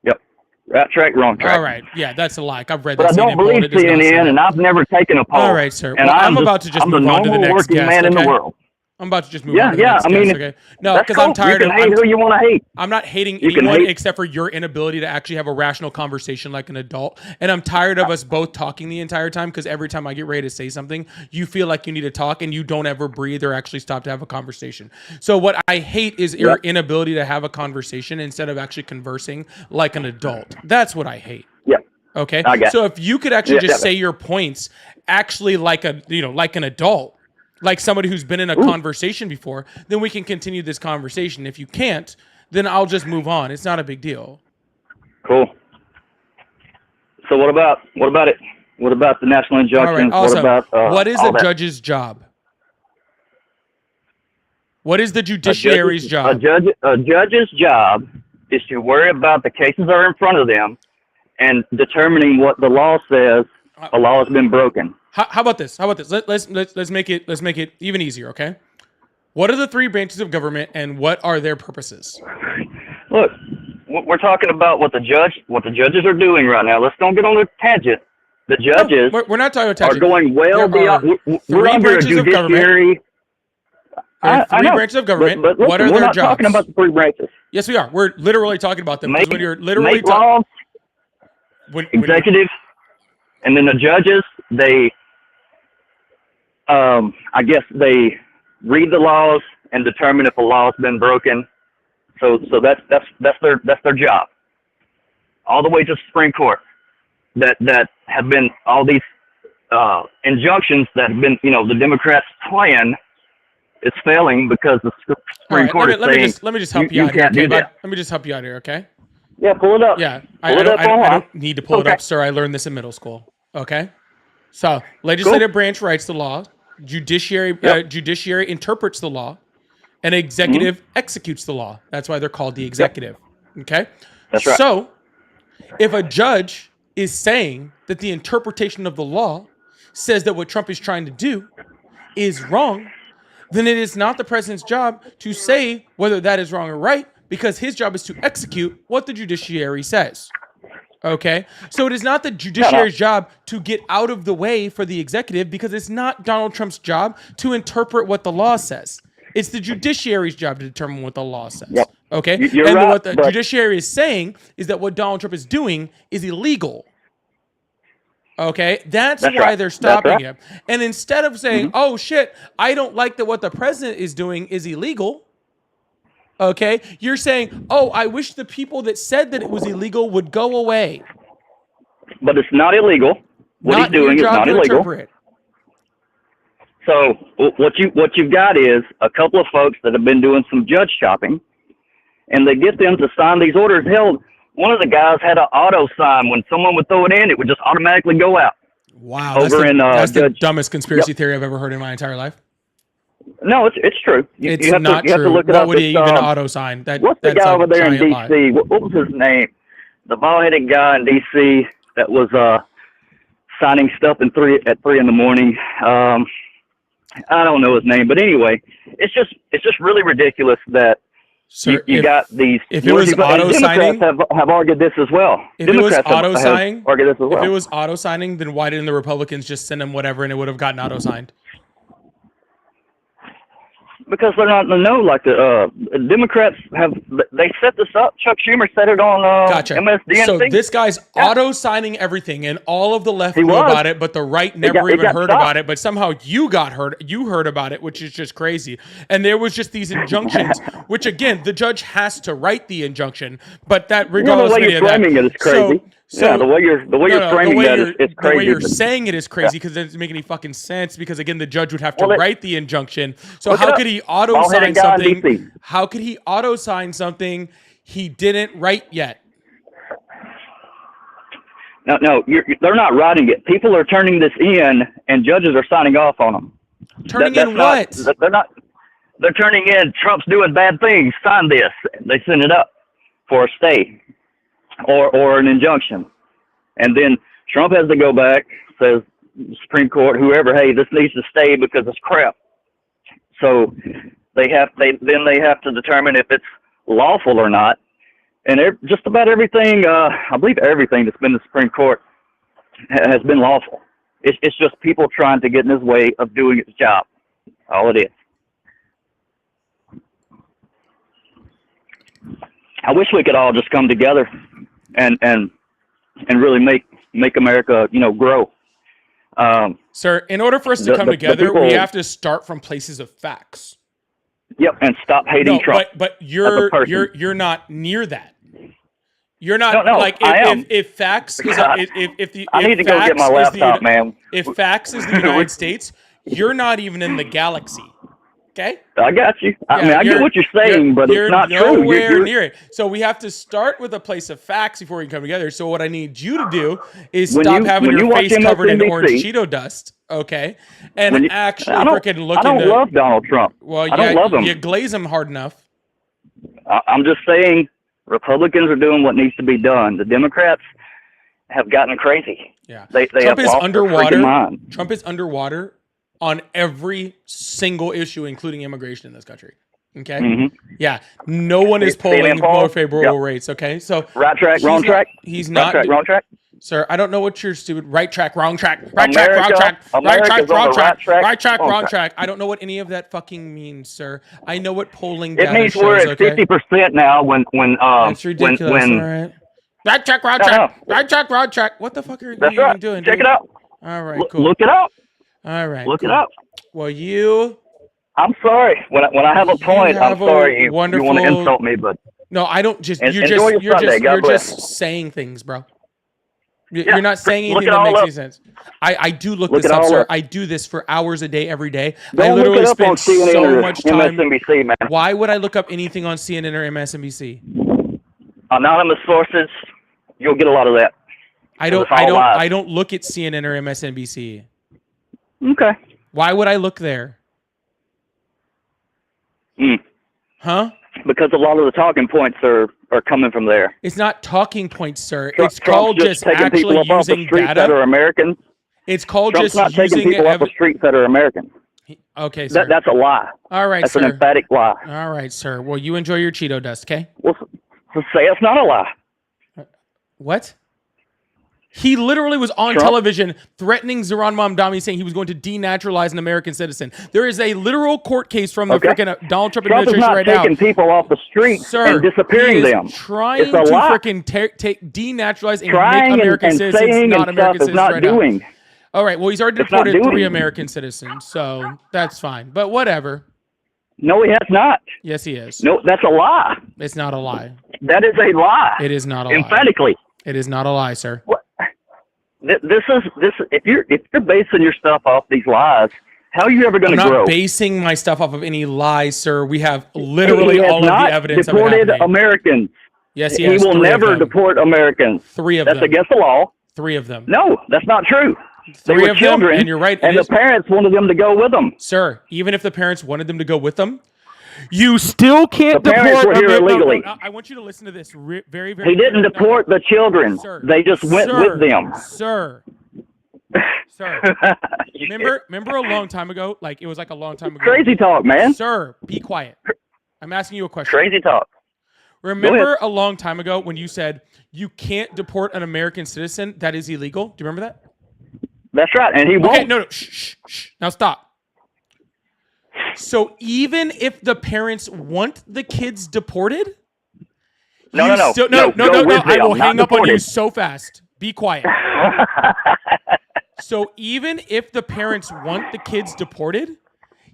Yep. Right track, wrong track. All right. Yeah, that's a lie. I've read But I that don't CNN poll. believe It does not say CNN, that. and I've never taken a poll. All right, sir. And Well, I'm about to just I'm the move on to the normal next working guest. man in okay? the world. I'm about to just move Yeah, on to the yeah. next I mean, guest, okay? No, that's because I'm cool. tired You of can hate who you want to hate. I'm not hating You can anyone hate. except for your inability to actually have a rational conversation like an adult. And I'm tired of us both talking the entire time because every time I get ready to say something, you feel like you need to talk and you don't ever breathe or actually stop to have a conversation. So what I hate is your inability to have a conversation instead of actually conversing like an adult. That's what I hate. Yeah. Okay. I got So it. if you could actually Yeah, just yeah. say your points actually like like an adult, like somebody who's been in a conversation before, then we can continue this conversation. If you can't, then I'll just move on. It's not a big deal. Cool. So what about it? What about the national injunctions? All right. Awesome. What about what is all a that? judge's job? What is the judiciary's job? A judge's job is to worry about the cases that are in front of them and determining what the law says a law has been broken. How about this? Let's make it even easier. Okay. What are the three branches of government and what are their purposes? Look, we're talking about what the judges are doing right now. Let's don't get on a tangent. The judges we're not talking about are tangent. going well There are beyond. We're three under a branches of government. judiciary. There are I three know, branches of government. but listen, what are we're their not jobs? talking about the three branches. Yes, we are. We're literally talking about them. Because when you're literally make laws, executive, and then the judges, they, I guess they read the laws and determine if a law has been broken. So that's their job. All the way to the Supreme Court, that have been all these injunctions that have been, the Democrats' plan is failing because the Supreme Court is saying let me just help you out here. can't Okay, do that. let me just help you out here. Okay. Yeah, pull it up. Yeah, Pull I it up don't online. need to pull it up, sir. I learned this in middle school. Okay. So legislative branch writes the law, judiciary interprets the law, and executive executes the law. That's why they're called the executive. Okay. That's right. So if a judge is saying that the interpretation of the law says that what Trump is trying to do is wrong, then it is not the president's job to say whether that is wrong or right, because his job is to execute what the judiciary says. Okay? So it is not the judiciary's job to get out of the way for the executive, because it's not Donald Trump's job to interpret what the law says. It's the judiciary's job to determine what the law says. Yep. Okay? You're and right, what the but- judiciary is saying is that what Donald Trump is doing is illegal. Okay, that's why right. they're That's stopping right. him. And instead of saying, "Oh shit, I don't like that what the president is doing is illegal," okay, you're saying, "Oh, I wish the people that said that it was illegal would go away." But it's not illegal. What Not he's doing is your job not to illegal. interpret. So what you've got is a couple of folks that have been doing some judge shopping, and they get them to sign these orders. Hell, one of the guys had an auto sign. When someone would throw it in, it would just automatically go out. Wow, that's the dumbest conspiracy theory I've ever heard in my entire life. No, it's true. You have not to, you true. have to look it What up. would he It's, even auto sign? What's the guy over there in giant lie. D.C.? What was his name? The bald-headed guy in D.C. that was signing stuff at 3 in the morning. I don't know his name, but anyway, it's just really ridiculous that you got these. If it was auto signing, Democrats have argued this as well. If it was auto signing, argued this as well. If it was auto signing, then why didn't the Republicans just send him whatever and it would have gotten auto signed? Because they're not in the know. Like the Democrats they set this up. Chuck Schumer said it on MSDNC. So this guy's auto signing everything, and all of the left knew about it, but the right never even heard about it. But somehow you heard about it, which is just crazy. And there was just these injunctions, which again, the judge has to write the injuncture, but that regardless of any of that. It is crazy. So, yeah, the way you're framing that is crazy. The way you're saying it is crazy because it doesn't make any fucking sense. Because again, the judge would have to write the injunction. So how could he auto sign something? How could he auto sign something he didn't write yet? No, they're not writing it. People are turning this in, and judges are signing off on them. Turning in what? They're not. They're turning in. Trump's doing bad things. Sign this. They send it up for a stay or an injunction, and then Trump has to go back. Says Supreme Court, whoever, hey, this needs to stay because it's crap. So they have to determine if it's lawful or not. And just about everything, I believe everything that's been in the Supreme Court has been lawful. It's just people trying to get in his way of doing its job. All it is. I wish we could all just come together and really make America, grow. Sir, in order for us to come together, we have to start from places of facts. Yep, and stop hating Trump. But you're not near that. You're not like if facts is I need to go get my laptop, man. If facts is the United States, you're not even in the galaxy. Okay? I got you. I get what you're saying, but it's not true. You're nowhere near it. So we have to start with a place of facts before we can come together. So what I need you to do is stop having your face covered in orange Cheeto dust, okay? And actually freaking look into... I don't love Donald Trump. Well, I don't love him. You glaze him hard enough. I'm just saying Republicans are doing what needs to be done. The Democrats have gotten crazy. Yeah. They Trump have is lost their freaking mind. Trump is underwater on every single issue, including immigration in this country. Okay? Mm-hmm. Yeah. No one is polling more favorable rates, okay? So right track, wrong track. He's not. Wrong track. Sir, I don't know what your stupid right track, wrong track, right track, wrong track, right track, wrong track, right track, wrong track. I don't know what any of that fucking means, sir. I know what polling data means shows, we're at 50% now when That's ridiculous, all right. Right track, wrong track, right track, wrong track. What the fuck are you even doing? Check it out. All right, cool. Look it up. All right. Look it up. Well, I'm sorry. When I have a point, I'm sorry you want to insult me, but no, I don't. You're just saying things, bro. You're not saying anything that makes any sense. I do look this up, sir. I do this for hours a day, every day. I literally spend so much time. MSNBC, man. Why would I look up anything on CNN or MSNBC? Anonymous sources. You'll get a lot of that. I don't look at CNN or MSNBC. Okay. Why would I look there? Huh? Because a lot of the talking points are coming from there. It's not talking points, sir. It's called just taking actually people up off the using streets data. That are Americans. It's called Trump's just not using taking people off the streets that are American. Okay, sir. That's a lie. All right, that's sir. That's an emphatic lie. All right, sir. Well, you enjoy your Cheeto dust, okay? Well, say it's not a lie. What? He literally was on television threatening Zoran Mamdani, saying he was going to denaturalize an American citizen. There is a literal court case from the freaking Donald Trump administration right now. Trump is not taking people off the street and disappearing them. Trying to freaking denaturalize and make American citizens not American citizens right now. All right. Well, he's already deported 3 American citizens, so that's fine. But whatever. No, he has not. Yes, he is. No, that's a lie. It's not a lie. That is a lie. It is not a lie. Emphatically. It is not a lie, sir. What? This. If you're basing your stuff off these lies, how are you ever going to grow? I'm not basing my stuff off of any lies, sir. We have literally all of the evidence of it happening. Deported Americans. Yes, he has. He will never deport Americans. 3 of them. That's against the law. 3 of them. No, that's not true. 3 they were of children, them, and you're right. And the parents wanted them to go with them. Sir, even if the parents wanted them to go with them, you still can't the deport. Parents were here illegally. No, I want you to listen to this very, very. He didn't deport the children. Sir, they just went with them. Sir. Remember a long time ago? Like it was like a long time ago. Crazy talk, man. Sir, be quiet. I'm asking you a question. Crazy talk. Remember a long time ago when you said you can't deport an American citizen? That is illegal. Do you remember that? That's right, and he won't. Okay, no. Shh. Now stop. So even if the parents want the kids deported, no. I will hang up on you so fast. Be quiet. So even if the parents want the kids deported,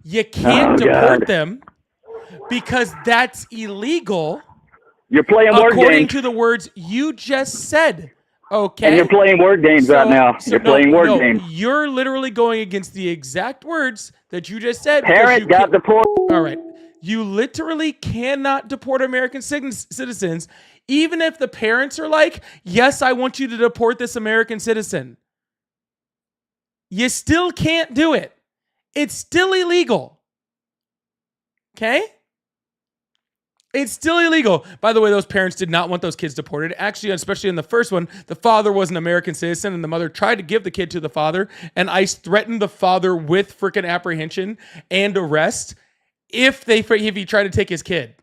you can't deport them because that's illegal. You're playing word games. According to the words you just said. Okay. And you're playing word games right now. You're playing word games. You're literally going against the exact words that you just said. Parents got deported. All right. You literally cannot deport American citizens, even if the parents are like, yes, I want you to deport this American citizen. You still can't do it. It's still illegal. Okay? It's still illegal. By the way, those parents did not want those kids deported. Actually, especially in the first one, the father was an American citizen and the mother tried to give the kid to the father, and ICE threatened the father with freaking apprehension and arrest if he tried to take his kid.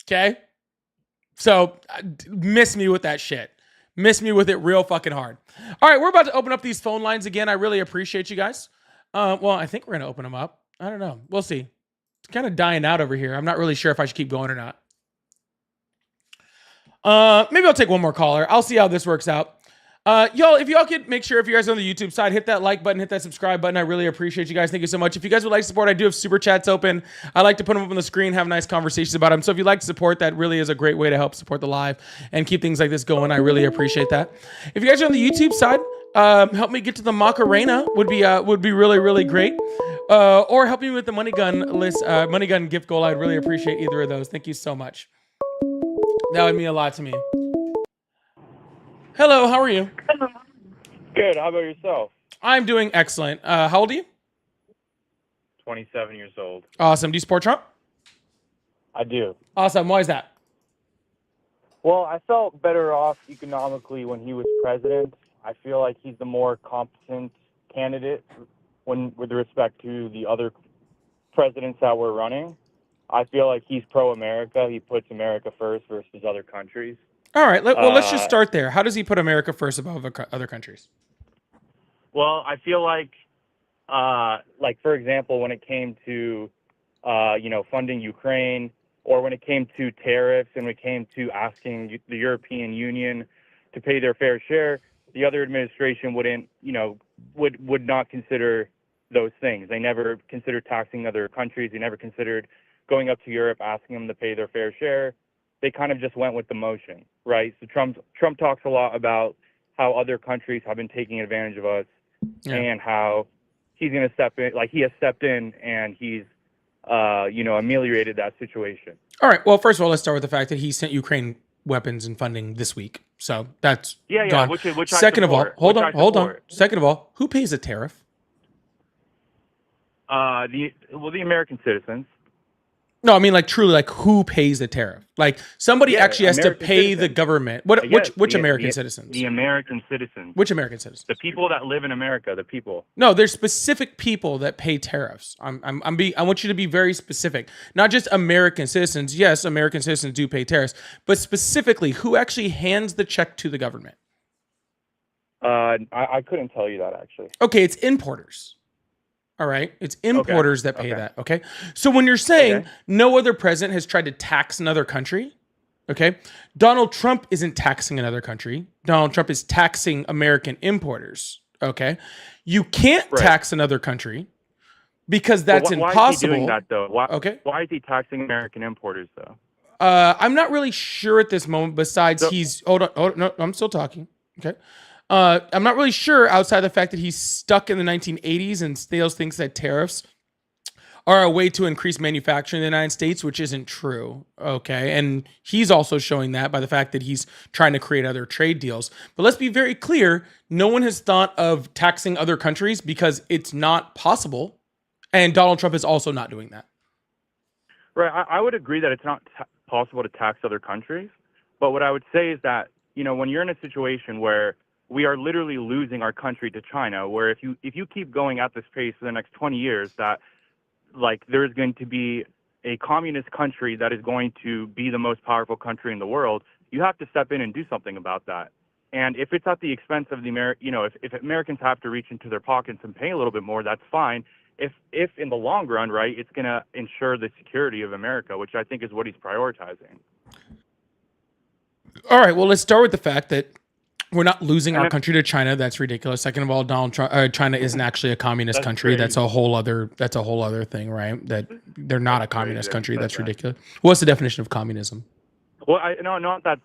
Okay? So, miss me with that shit. Miss me with it real fucking hard. All right, we're about to open up these phone lines again. I really appreciate you guys. Well, I think we're going to open them up. I don't know. We'll see. It's kind of dying out over here. I'm not really sure if I should keep going or not. Maybe I'll take one more caller. I'll see how this works out. Y'all, if y'all could make sure, if you guys are on the YouTube side, hit that like button, hit that subscribe button. I really appreciate you guys. Thank you so much. If you guys would like support, I do have super chats open. I like to put them up on the screen, have nice conversations about them. So if you'd like to support, that really is a great way to help support the live and keep things like this going. I really appreciate that. If you guys are on the YouTube side, help me get to the Macarena would be really, really great. Or help me with the Money Gun list, Money Gun gift goal. I'd really appreciate either of those. Thank you so much. That would mean a lot to me. Hello, how are you? Good. How about yourself? I'm doing excellent. How old are you? 27 years old. Awesome. Do you support Trump? I do. Awesome. Why is that? Well, I felt better off economically when he was president. I feel like he's the more competent candidate with respect to the other presidents that were running. I feel like he's pro-America. He puts America first versus other countries. All right. Let's just start there. How does he put America first above other countries? Well, I feel like for example, when it came to, funding Ukraine, or when it came to tariffs, and when it came to asking the European Union to pay their fair share, the other administration would not consider those things. They never considered taxing other countries. They never considered going up to Europe, asking them to pay their fair share. They kind of just went with the motion, right? So Trump talks a lot about how other countries have been taking advantage of us, and how he's going to step in, like he has stepped in, and he's, ameliorated that situation. All right. Well, first of all, let's start with the fact that he sent Ukraine weapons and funding this week. So that's gone. Which Second of all, hold on. Second of all, who pays a tariff? The American citizens. No, I mean, like, truly, like, who pays the tariff? Like, somebody actually has to pay the government. Which American citizens? The American citizens. Which American citizens? The people that live in America, the people. No, there's specific people that pay tariffs. I want you to be very specific. Not just American citizens. Yes, American citizens do pay tariffs. But specifically, who actually hands the check to the government? I couldn't tell you that, actually. Okay, it's importers. All right. It's importers that pay that. Okay. So when you're saying no other president has tried to tax another country, okay, Donald Trump isn't taxing another country. Donald Trump is taxing American importers. Okay. You can't tax another country because that's impossible. Why is he doing that, though? Why is he taxing American importers, though? I'm not really sure at this moment, besides hold on. No, I'm still talking. Okay. I'm not really sure outside the fact that he's stuck in the 1980s and still thinks that tariffs are a way to increase manufacturing in the United States, which isn't true. Okay. And he's also showing that by the fact that he's trying to create other trade deals. But let's be very clear. No one has thought of taxing other countries because it's not possible. And Donald Trump is also not doing that. Right. I would agree that it's not possible to tax other countries. But what I would say is that, when you're in a situation where we are literally losing our country to China, where if you keep going at this pace for the next 20 years, that there's going to be a communist country that is going to be the most powerful country in the world, you have to step in and do something about that. And if it's at the expense of if Americans have to reach into their pockets and pay a little bit more, that's fine. If in the long run, right, it's going to ensure the security of America, which I think is what he's prioritizing. All right. Well, let's start with the fact that we're not losing our country to China. That's ridiculous. Second of all, China isn't actually a communist country. That's a whole other thing, right? That they're not a communist country. That's ridiculous. What's the definition of communism? Well, not that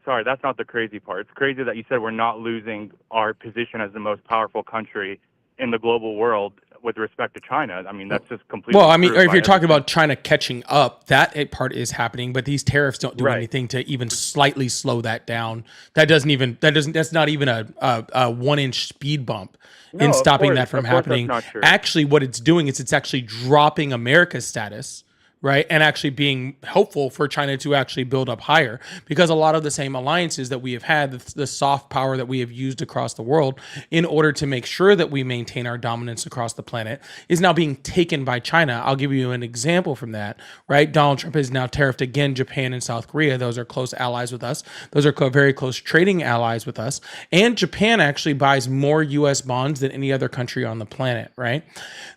sorry, that's not the crazy part. It's crazy that you said we're not losing our position as the most powerful country in the global world with respect to China. I mean, that's just completely. Well, I mean, proved or if by you're talking everything. about China catching up, that part is happening, but these tariffs don't do anything to even slightly slow that down. That's not even a 1-inch speed bump in stopping that from happening. That's not true. Actually, what it's doing is it's actually dropping America's status, right? And actually being helpful for China to actually build up higher, because a lot of the same alliances that we have had, the soft power that we have used across the world in order to make sure that we maintain our dominance across the planet, is now being taken by China. I'll give you an example from that, right? Donald Trump has now tariffed again Japan and South Korea. Those are close allies with us. Those are very close trading allies with us. And Japan actually buys more U.S. bonds than any other country on the planet, right?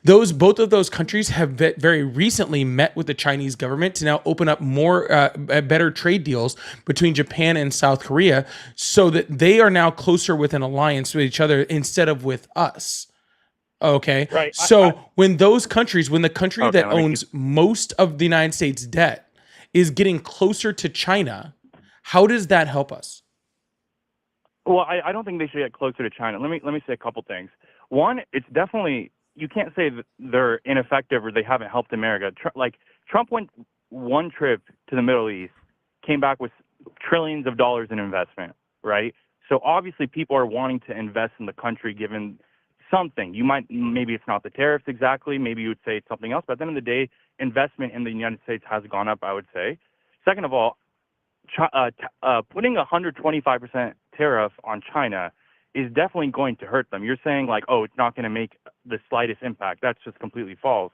Both of those countries have very recently met with the Chinese government to now open up more better trade deals between Japan and South Korea, so that they are now closer with an alliance with each other instead of with us. Okay. Right. So when the country that owns most of the United States debt is getting closer to China, how does that help us? Well, I don't think they should get closer to China. Let me say a couple things. One, it's definitely, you can't say that they're ineffective or they haven't helped America. Trump went one trip to the Middle East, came back with trillions of dollars in investment, right? So obviously people are wanting to invest in the country given something. Maybe it's not the tariffs exactly, maybe you would say it's something else, but at the end of the day, investment in the United States has gone up, I would say. Second of all, putting a 125% tariff on China is definitely going to hurt them. You're saying it's not going to make the slightest impact. That's just completely false.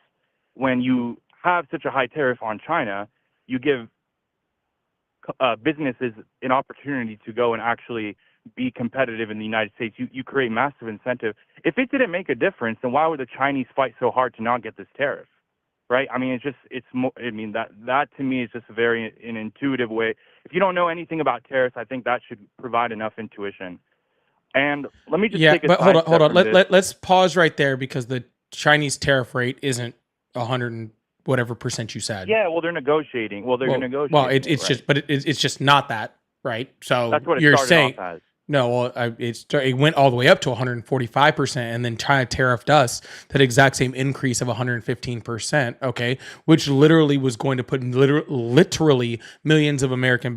When you have such a high tariff on China, you give businesses an opportunity to go and actually be competitive in the United States. You create massive incentive. If it didn't make a difference, then why would the Chinese fight so hard to not get this tariff? Right? I mean, that to me is just an intuitive way. If you don't know anything about tariffs, I think that should provide enough intuition. And let me just take a but hold on. Let's pause right there, because the Chinese tariff rate isn't 100 and whatever percent you said. Yeah, well, they're negotiating. Well, it's just not that, right? So that's what it you're started saying. Off as. No, well, it went all the way up to 145%, and then China tariffed us that exact same increase of 115%, okay, which literally was going to put literally millions of American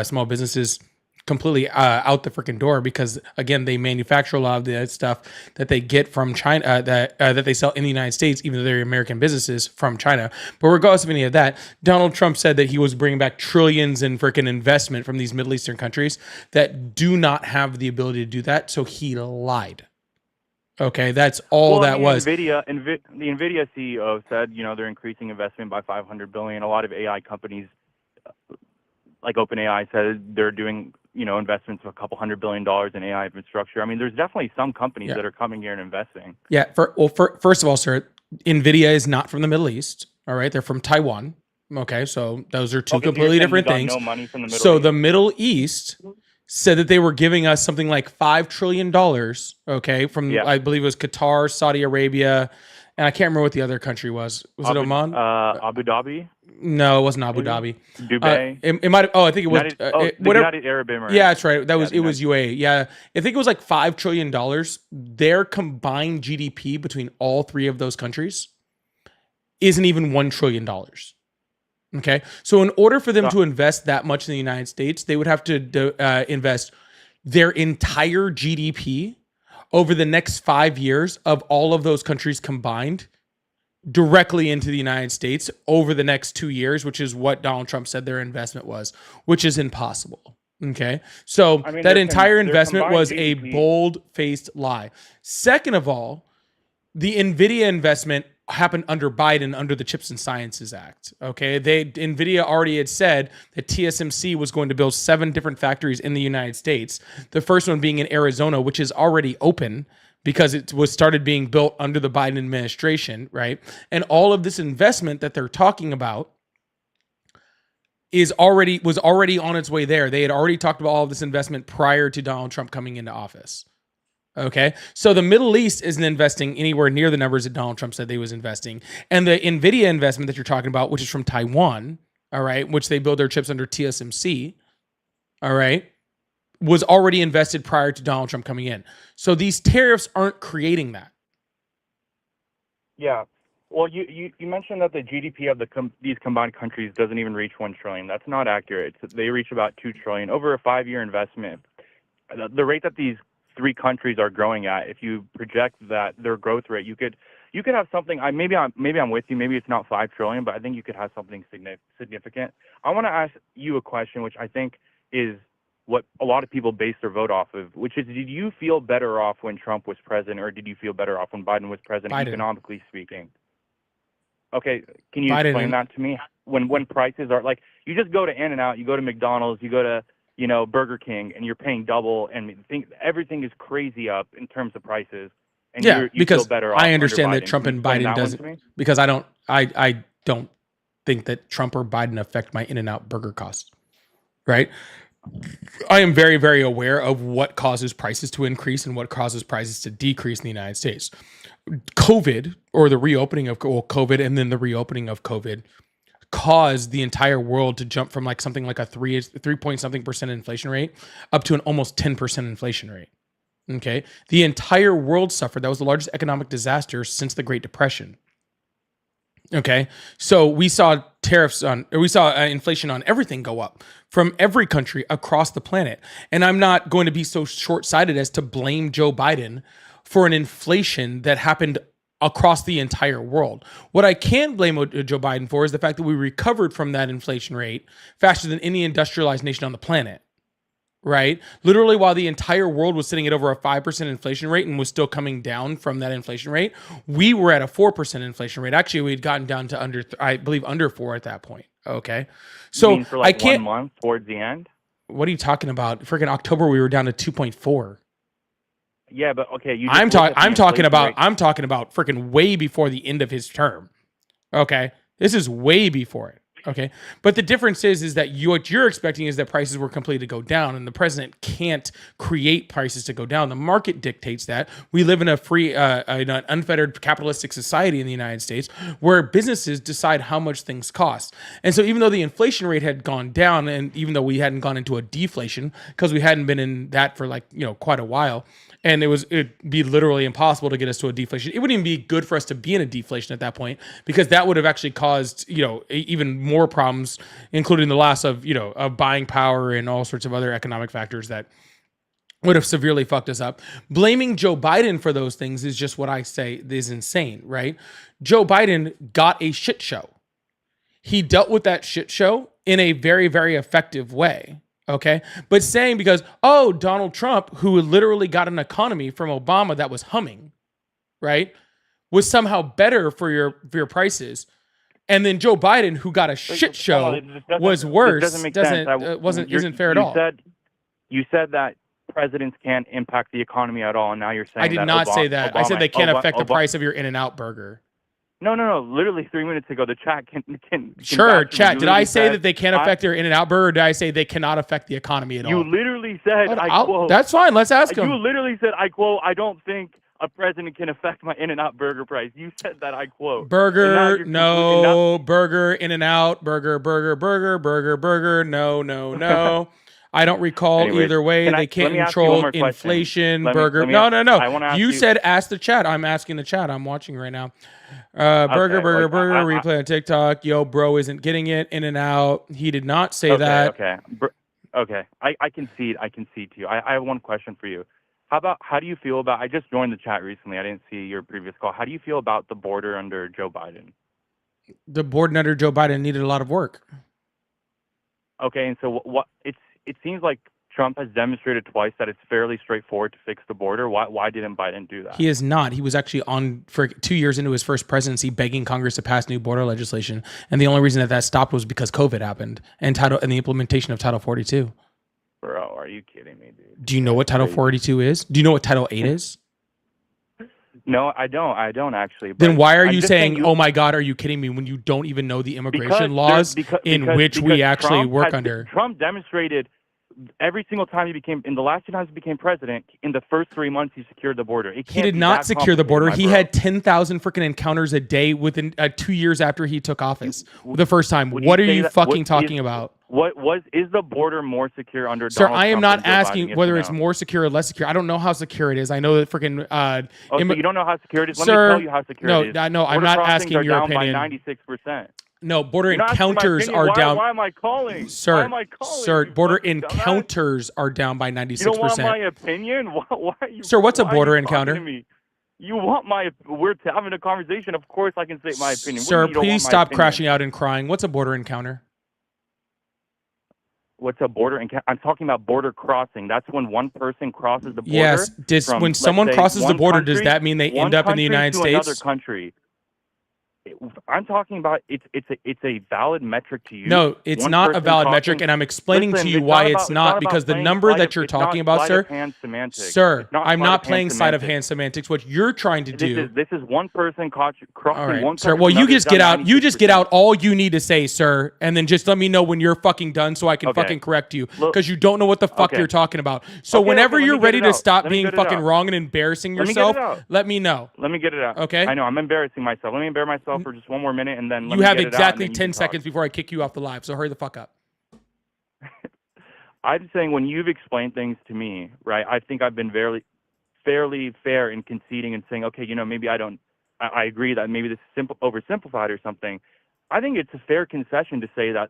small businesses completely out the freaking door, because again, they manufacture a lot of the stuff that they get from China that they sell in the United States, even though they're American businesses from China. But regardless of any of that, Donald Trump said that he was bringing back trillions in freaking investment from these Middle Eastern countries that do not have the ability to do that. So he lied. Okay, that's all was. The NVIDIA CEO said, they're increasing investment by $500 billion. A lot of AI companies, like OpenAI, said they're doing investments of $200 billion in AI infrastructure. I mean, there's definitely some companies that are coming here and investing. Yeah. First of all, sir, NVIDIA is not from the Middle East. All right. They're from Taiwan. Okay. So those are two completely different things. No money from the Middle East. The Middle East said that they were giving us something like $5 trillion. Okay. From, I believe it was Qatar, Saudi Arabia, and I can't remember what the other country was. Was it Oman? Abu Dhabi? No, it wasn't Abu Dhabi. Dubai. It might. I think it was United Arab Emirates. Yeah, that's right. It was UAE. Yeah, I think it was like $5 trillion. Their combined GDP between all three of those countries isn't even $1 trillion. Okay, so in order for them to invest that much in the United States, they would have to invest their entire GDP over the next 5 years of all of those countries combined directly into the United States over the next 2 years, which is what Donald Trump said their investment was, which is impossible. Okay. So that entire investment was a bold-faced lie. Second of all, the NVIDIA investment happened under Biden, under the Chips and Sciences Act. Okay. NVIDIA already had said that TSMC was going to build 7 different factories in the United States. The first one being in Arizona, which is already open, because it was started being built under the Biden administration, right? And all of this investment that they're talking about was already on its way there. They had already talked about all of this investment prior to Donald Trump coming into office. Okay, so the Middle East isn't investing anywhere near the numbers that Donald Trump said they was investing, and the NVIDIA investment that you're talking about, which is from Taiwan, all right, which they build their chips under TSMC, all right, was already invested prior to Donald Trump coming in. So these tariffs aren't creating that. Yeah. Well, you mentioned that the GDP of these combined countries doesn't even reach $1 trillion. That's not accurate. They reach about $2 trillion over a 5-year investment. The rate that these three countries are growing at, if you project that their growth rate, you could have something. Maybe I'm with you. Maybe it's not $5 trillion, but I think you could have something significant. I want to ask you a question, which I think is what a lot of people base their vote off of, which is, did you feel better off when Trump was president, or did you feel better off when Biden was president, economically speaking? Okay, can you explain that to me? When prices are like, you just go to In-N-Out, you go to McDonald's, you go to Burger King, and you're paying double, and everything is crazy up in terms of prices. And you because feel better off I understand under that Biden. Trump and Biden doesn't, because I don't think that Trump or Biden affect my In-N-Out burger costs, right? I am very, very aware of what causes prices to increase and what causes prices to decrease in the United States. COVID, or the reopening of COVID, and then the reopening of COVID, caused the entire world to jump from like something like a 3 point something percent inflation rate up to an almost 10% inflation rate. Okay. The entire world suffered. That was the largest economic disaster since the Great Depression. Okay. So we saw inflation on everything go up from every country across the planet. And I'm not going to be so short-sighted as to blame Joe Biden for an inflation that happened across the entire world. What I can blame Joe Biden for is the fact that we recovered from that inflation rate faster than any industrialized nation on the planet, right? Literally, while the entire world was sitting at over a 5% inflation rate and was still coming down from that inflation rate, we were at a 4% inflation rate. Actually, we had gotten down to under 4 at that point. Okay. So you mean for like 1 month towards the end? What are you talking about? Freaking October, we were down to 2.4. Yeah, but okay. I'm talking about freaking way before the end of his term. Okay, this is way before it. Okay, but the difference is that what you're expecting is that prices were completely to go down, and the president can't create prices to go down. The market dictates that. We live in a free, an unfettered capitalistic society in the United States where businesses decide how much things cost. And so even though the inflation rate had gone down, and even though we hadn't gone into a deflation because we hadn't been in that for quite a while, and it'd be literally impossible to get us to a deflation. It wouldn't even be good for us to be in a deflation at that point, because that would have actually caused, even more problems, including the loss of buying power and all sorts of other economic factors that would have severely fucked us up. Blaming Joe Biden for those things is just what I say is insane, right? Joe Biden got a shit show. He dealt with that shit show in a very, very effective way. Okay. But saying because, Donald Trump, who literally got an economy from Obama that was humming, right, was somehow better for your prices. And then Joe Biden, who got a shit show, was worse. Isn't fair at all. You said that presidents can't impact the economy at all, and now you're saying I did not say that. I said they can't affect the price of your In-N-Out burger. No. Literally 3 minutes ago, the chat can Sure, chat. Did I say that they can't affect your In-N-Out burger, or did I say they cannot affect the economy at all? You literally said, I quote. That's fine. Let's ask him. You literally said, I quote, I don't think a president can affect my In-N-Out burger price. You said that, I quote. Burger, no. Burger, In-N-Out, burger, no. I don't recall either way. They can't control inflation. Burger. No. You said ask the chat. I'm asking the chat. I'm watching right now. Burger. Replay on TikTok. Yo, bro isn't getting it. In-N-Out. He did not say that. Okay. I concede to you. I have one question for you. How do you feel about, I just joined the chat recently. I didn't see your previous call. How do you feel about the border under Joe Biden? The border under Joe Biden needed a lot of work. Okay. And so it seems like Trump has demonstrated twice that it's fairly straightforward to fix the border. Why didn't Biden do that? He is not. He was actually on for 2 years into his first presidency begging Congress to pass new border legislation. And the only reason that stopped was because COVID happened and the implementation of Title 42. Bro, are you kidding me, dude? Do you know what Title 42 is? Do you know what Title 8 is? No, I don't actually. Then why are you saying, oh my God, are you kidding me, when you don't even know the immigration laws in which we actually work under? Trump demonstrated every single time in the last 2 times he became president, in the first 3 months he secured the border. It He can't did be not that secure the border. complicated, He my had 10,000 freaking encounters a day within 2 years after he took office. The first time. Would What are say you that- fucking what talking is- about? Is the border more secure under Sir, Donald I am Trump not than Joe Biden, asking yes whether or it's no? more secure or less secure. I don't know how secure it is. I know that freaking So you don't know how secure it is? Let Sir, me tell you how secure no, it is. no, I'm Border not crossings asking are your down opinion. by 96%. No, border You're not asking my encounters opinion. are down. Why am I calling? Why Sir, am I calling? sir, you border fucking dumbass? encounters are down by 96%. You don't want my opinion? Why are you, Sir, what's a why are border you talking encounter? to me? You want my? We're having a conversation. Of course, I can say my opinion. What do you Sir, mean you don't please want my stop opinion? crashing out and crying. What's a border encounter? What's a border encounter? I'm talking about border crossing. That's when one person crosses the border. Yes. From, When let's someone say, crosses the one border, does country- that mean they one end up in the country United to States? Another country. I'm talking about it's a valid metric to use. No, it's One not a person valid crossing- metric, and I'm explaining Listen, to you it's why not it's about- not, about because the playing number sleight that of- you're it's not talking about, sleight sir, of hand semantics. sir, It's not I'm sleight not of hand playing sleight of semantics. hand semantics. What you're trying to do. This is one person crossing All right, one sir. country Well, to you another just is get done out. You just get 96%. out all you need to say, sir, and then just let me know when you're fucking done, so I can Okay. fucking correct you, Look- because you don't know what the fuck Okay. you're talking about. So Okay, whenever okay, let you're me get ready it to out. stop Let me being get it fucking out. wrong and embarrassing Let me get yourself, it out. let me know. Let me get it out. Okay? I know I'm embarrassing myself. Let me embarrass myself for just one more minute, and then let You me have get it out, and exactly then you 10 can talk. seconds before I kick you off the live. So hurry the fuck up. I'm saying when you've explained things to me, right? I think I've been fairly fair in conceding and saying, okay, maybe I agree that maybe this is oversimplified or something. I think it's a fair concession to say that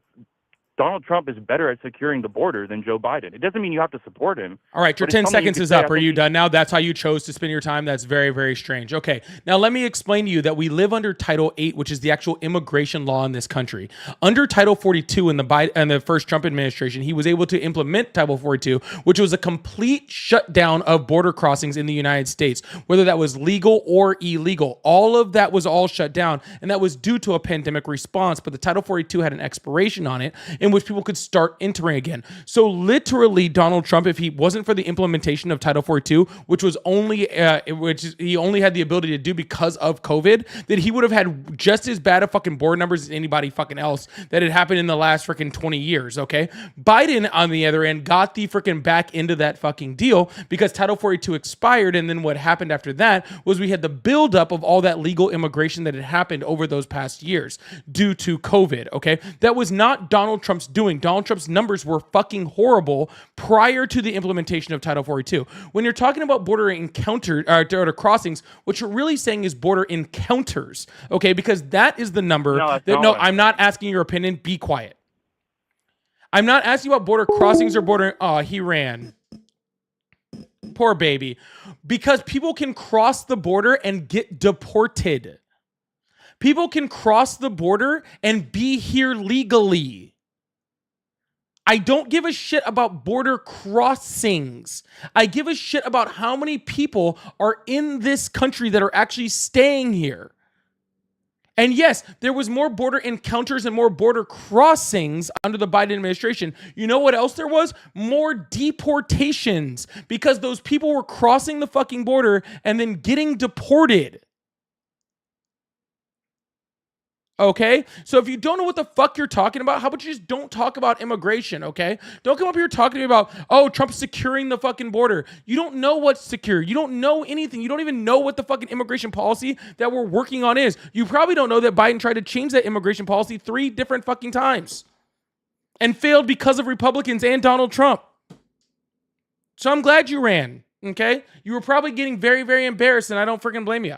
Donald Trump is better at securing the border than Joe Biden. It doesn't mean you have to support him. All right, your but it's 10 something you seconds could is say. up. I Are think you done now? That's how you chose to spend your time? That's very, very strange. Okay, now let me explain to you that we live under Title 8, which is the actual immigration law in this country. Under Title 42 in the first Trump administration, he was able to implement Title 42, which was a complete shutdown of border crossings in the United States, whether that was legal or illegal. All of that was all shut down, and that was due to a pandemic response, but the Title 42 had an expiration on it in which people could start entering again. So literally, Donald Trump, if he wasn't for the implementation of Title 42, which was only he only had the ability to do because of COVID, that he would have had just as bad of fucking board numbers as anybody fucking else that had happened in the last freaking 20 years. Okay, Biden on the other end got the freaking back into that fucking deal because Title 42 expired, and then what happened after that was we had the buildup of all that legal immigration that had happened over those past years due to COVID. Okay, that was not Donald Trump's doing. Donald Trump's numbers were fucking horrible prior to the implementation of Title 42. When you're talking about border or crossings, what you're really saying is border encounters, okay? Because that is the number. I'm not asking your opinion. Be quiet. I'm not asking about border crossings or border. Oh, he ran. Poor baby. Because people can cross the border and get deported. People can cross the border and be here legally. I don't give a shit about border crossings. I give a shit about how many people are in this country that are actually staying here. And yes, there was more border encounters and more border crossings under the Biden administration. You know what else there was? More deportations, because those people were crossing the fucking border and then getting deported. Okay, so if you don't know what the fuck you're talking about, how about you just don't talk about immigration, okay? Don't come up here talking to me about, oh, Trump's securing the fucking border. You don't know what's secure. You don't know anything. You don't even know what the fucking immigration policy that we're working on is. You probably don't know that Biden tried to change that immigration policy 3 different fucking times and failed because of Republicans and Donald Trump. So I'm glad you ran, okay? You were probably getting very, very embarrassed, and I don't freaking blame you.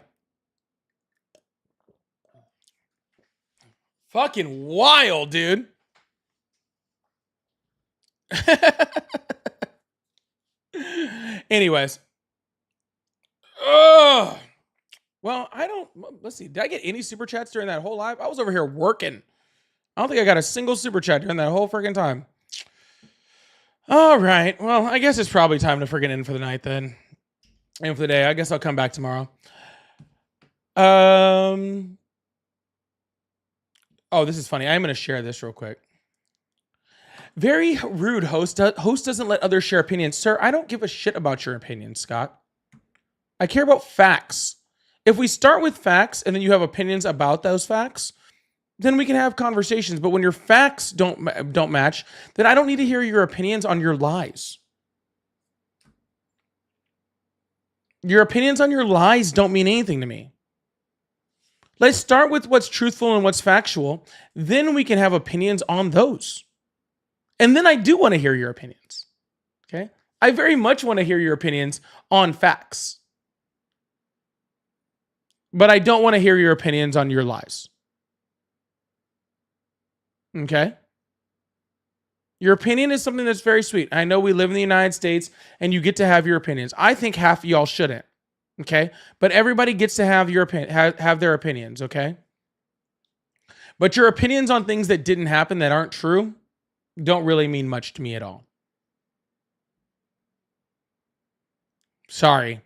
Fucking wild, dude. Anyways. Well, let's see. Did I get any super chats during that whole live? I was over here working. I don't think I got a single super chat during that whole freaking time. All right. Well, I guess it's probably time to freaking end for the night then. And for the day. I guess I'll come back tomorrow. Oh, this is funny. I'm going to share this real quick. Very rude, host. Host doesn't let others share opinions. Sir, I don't give a shit about your opinion, Scott. I care about facts. If we start with facts and then you have opinions about those facts, then we can have conversations. But when your facts don't match, then I don't need to hear your opinions on your lies. Your opinions on your lies don't mean anything to me. Let's start with what's truthful and what's factual. Then we can have opinions on those. And then I do want to hear your opinions. Okay? I very much want to hear your opinions on facts. But I don't want to hear your opinions on your lies. Okay? Your opinion is something that's very sweet. I know we live in the United States and you get to have your opinions. I think half of y'all shouldn't. Okay? But everybody gets to have your have their opinions, okay? But your opinions on things that didn't happen that aren't true don't really mean much to me at all. Sorry.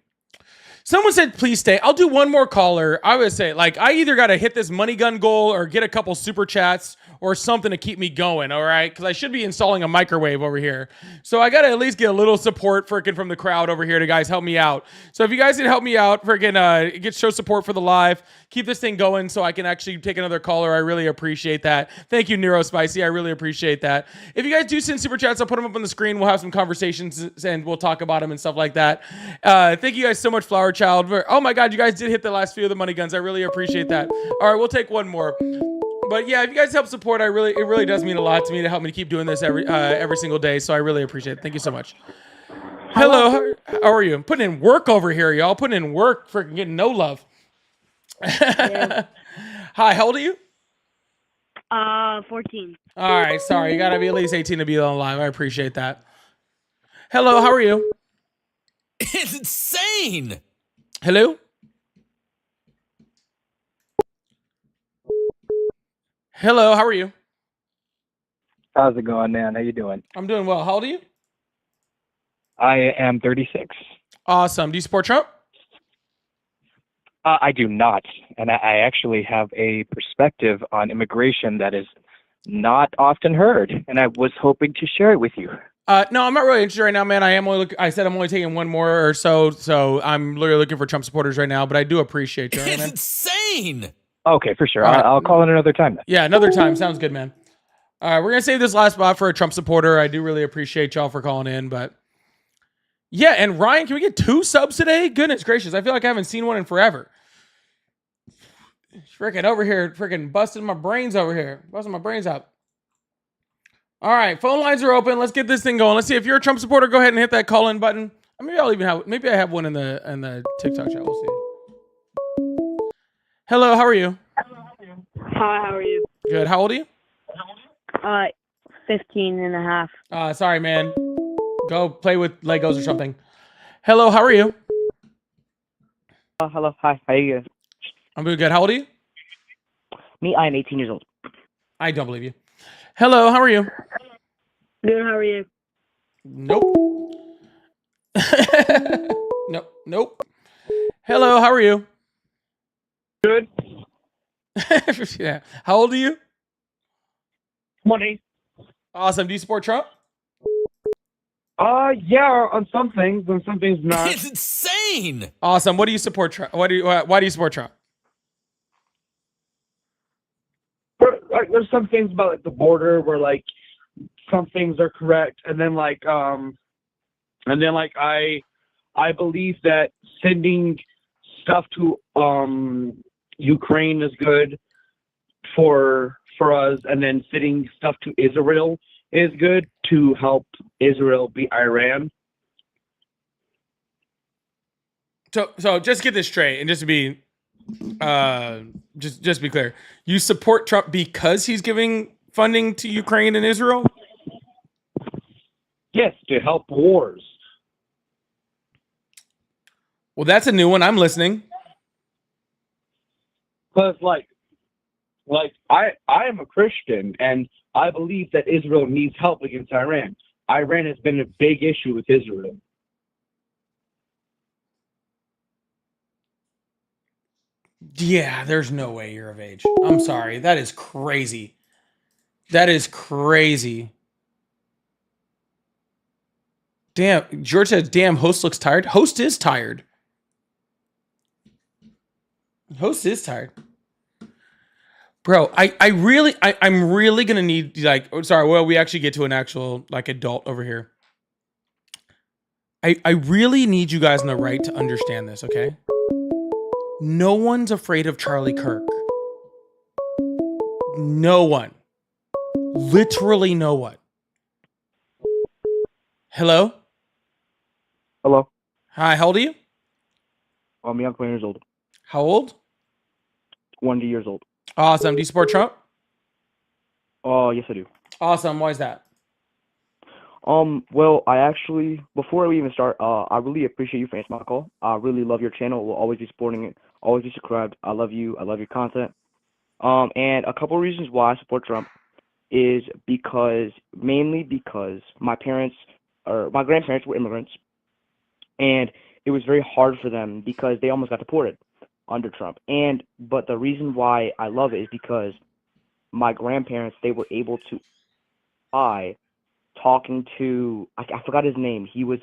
Someone said, please stay. I'll do one more caller. I would say, like, I either got to hit this money gun goal or get a couple super chats or something to keep me going, all right? Because I should be installing a microwave over here. So I got to at least get a little support freaking from the crowd over here to guys help me out. So if you guys can help me out, freaking show support for the live, keep this thing going so I can actually take another caller. I really appreciate that. Thank you, Nero Spicy. I really appreciate that. If you guys do send super chats, I'll put them up on the screen. We'll have some conversations and we'll talk about them and stuff like that. Thank you guys so much, Flower Child. Oh my God, you guys did hit the last few of the money guns. I really appreciate that. All right, we'll take one more. But yeah, if you guys help support, it really does mean a lot to me to help me to keep doing this every single day. So I really appreciate it. Thank you so much. Hello, how are you? I'm putting in work over here, y'all. Putting in work, freaking getting no love. Hi, how old are you? 14. All right, sorry. You gotta be at least 18 to be on live. I appreciate that. Hello, how are you? It's insane. Hello? Hello, how are you? How's it going, man? How you doing? I'm doing well. How old are you? I am 36. Awesome. Do you support Trump? I do not, and I actually have a perspective on immigration that is not often heard, and I was hoping to share it with you. No, I'm not really interested right now, man. I said I'm only taking one more or so I'm literally looking for Trump supporters right now, but I do appreciate you. Right, it's insane. Okay, for sure. I'll call in another time then. Yeah, another time. Sounds good, man. All right, we're going to save this last spot for a Trump supporter. I do really appreciate y'all for calling in, but yeah, and Ryan, can we get 2 subs today? Goodness gracious. I feel like I haven't seen one in forever. Freaking over here, freaking busting my brains over here. Busting my brains out. All right, phone lines are open. Let's get this thing going. Let's see if you're a Trump supporter. Go ahead and hit that call in button. Maybe I have one in the TikTok chat. We'll see. Hello, how are you? Hi, how are you? Good. How old are you? 15 and a half. Sorry, man. Go play with Legos or something. Hello, how are you? Hello, hi, how are you guys? I'm doing good. How old are you? Me, I am 18 years old. I don't believe you. Hello, how are you? Good, how are you? Nope. Nope. Hello, how are you? Good. Yeah. How old are you? 20. Awesome. Do you support Trump? Yeah, on some things not. It's insane. Awesome. What do you support Trump? Why do you support Trump? Like, there's some things about like the border where like some things are correct, and then I believe that sending stuff to Ukraine is good for us, and then sending stuff to Israel is good to help Israel beat Iran. So just get this straight, and just to be just be clear, you support Trump because he's giving funding to Ukraine and Israel? Yes, to help wars. Well, that's a new one. I'm listening. Because like I am a Christian, and I believe that Israel needs help against Iran. Iran has been a big issue with Israel. Yeah, there's no way you're of age. I'm sorry. That is crazy. That is crazy. Damn, George says, damn, host looks tired. Host is tired. Host is tired. Bro, I'm really gonna need like. Sorry, well, we actually get to an actual like adult over here. I really need you guys on the right to understand this, okay? No one's afraid of Charlie Kirk. No one. Literally no one. Hello? Hello. Hi, how old are you? I'm 20 years old. How old? 20 years old. Awesome. Do you support Trump? Oh, yes, I do. Awesome. Why is that? Well, I actually, before we even start, I really appreciate you for answering my call. I really love your channel. We'll always be supporting it. Always be subscribed. I love you. I love your content. And a couple of reasons why I support Trump is mainly because my grandparents were immigrants, and it was very hard for them because they almost got deported under Trump. But the reason why I love it is because my grandparents, they were able to talking to I forgot his name. He was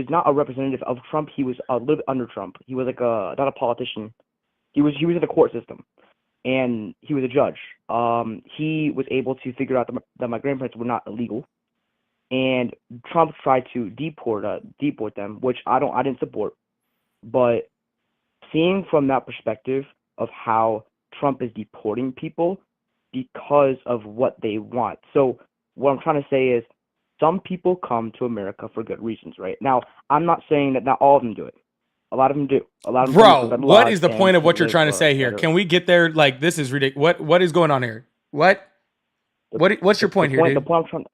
not a representative of Trump. He was a little bit under Trump. He was like not a politician. He was in the court system, and he was a judge. He was able to figure out that my grandparents were not illegal, and Trump tried to deport them, which I didn't support. But seeing from that perspective of how Trump is deporting people because of what they want. So what I'm trying to say is some people come to America for good reasons, right? Now, I'm not saying that not all of them do it. A lot of them do. A lot of them Bro, what is the point of what you're trying to say here? Can we get there? Like, this is ridiculous. What is going on here? What's your point here, dude? The point I'm trying to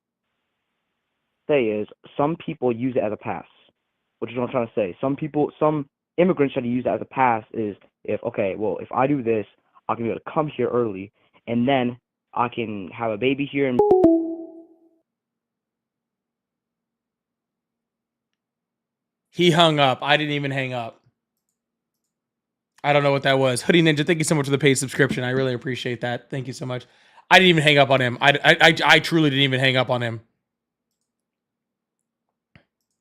say is some people use it as a pass, which is what I'm trying to say. Some immigrants try to use it as a pass is if I do this, I can be able to come here early, and then I can have a baby here and He hung up. I didn't even hang up. I don't know what that was. Hoodie Ninja, thank you so much for the paid subscription. I really appreciate that. Thank you so much. I didn't even hang up on him. I truly didn't even hang up on him.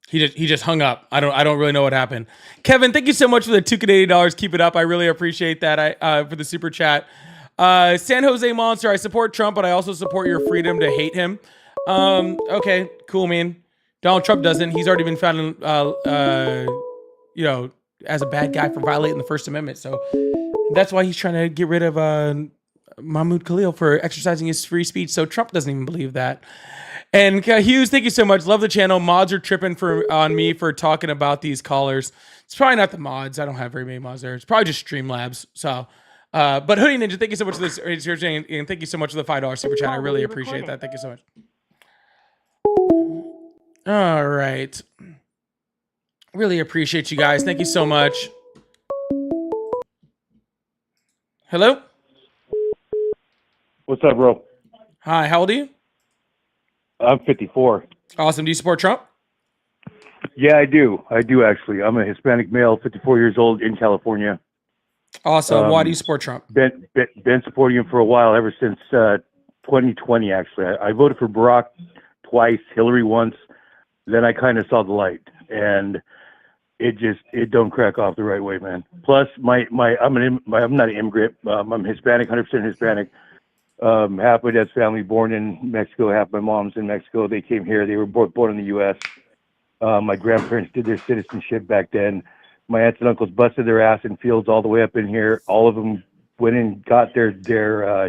He just hung up. I don't really know what happened. Kevin, thank you so much for the $2 Keep it up. I really appreciate that. For the super chat. San Jose Monster, I support Trump, but I also support your freedom to hate him. Okay, cool, man. Donald Trump doesn't. He's already been found, as a bad guy for violating the First Amendment. So that's why he's trying to get rid of Mahmoud Khalil for exercising his free speech. So Trump doesn't even believe that. And Hughes, thank you so much. Love the channel. Mods are tripping on me for talking about these callers. It's probably not the mods. I don't have very many mods there. It's probably just Streamlabs. So, but Hoodie Ninja, thank you so much for this. And thank you so much for the $5 super chat. I really appreciate that. Thank you so much. All right. Really appreciate you guys. Thank you so much. Hello? What's up, bro? Hi, how old are you? I'm 54. Awesome. Do you support Trump? Yeah, I do. I do, actually. I'm a Hispanic male, 54 years old, in California. Awesome. Why do you support Trump? Been supporting him for a while, ever since 2020, actually. I voted for Barack twice, Hillary once. Then I kind of saw the light, and it don't crack off the right way, man. Plus, I'm not an immigrant. I'm Hispanic, 100% Hispanic. Half my dad's family born in Mexico, half my mom's in Mexico. They came here. They were both born in the U.S. My grandparents did their citizenship back then. My aunts and uncles busted their ass in fields all the way up in here. All of them went and got their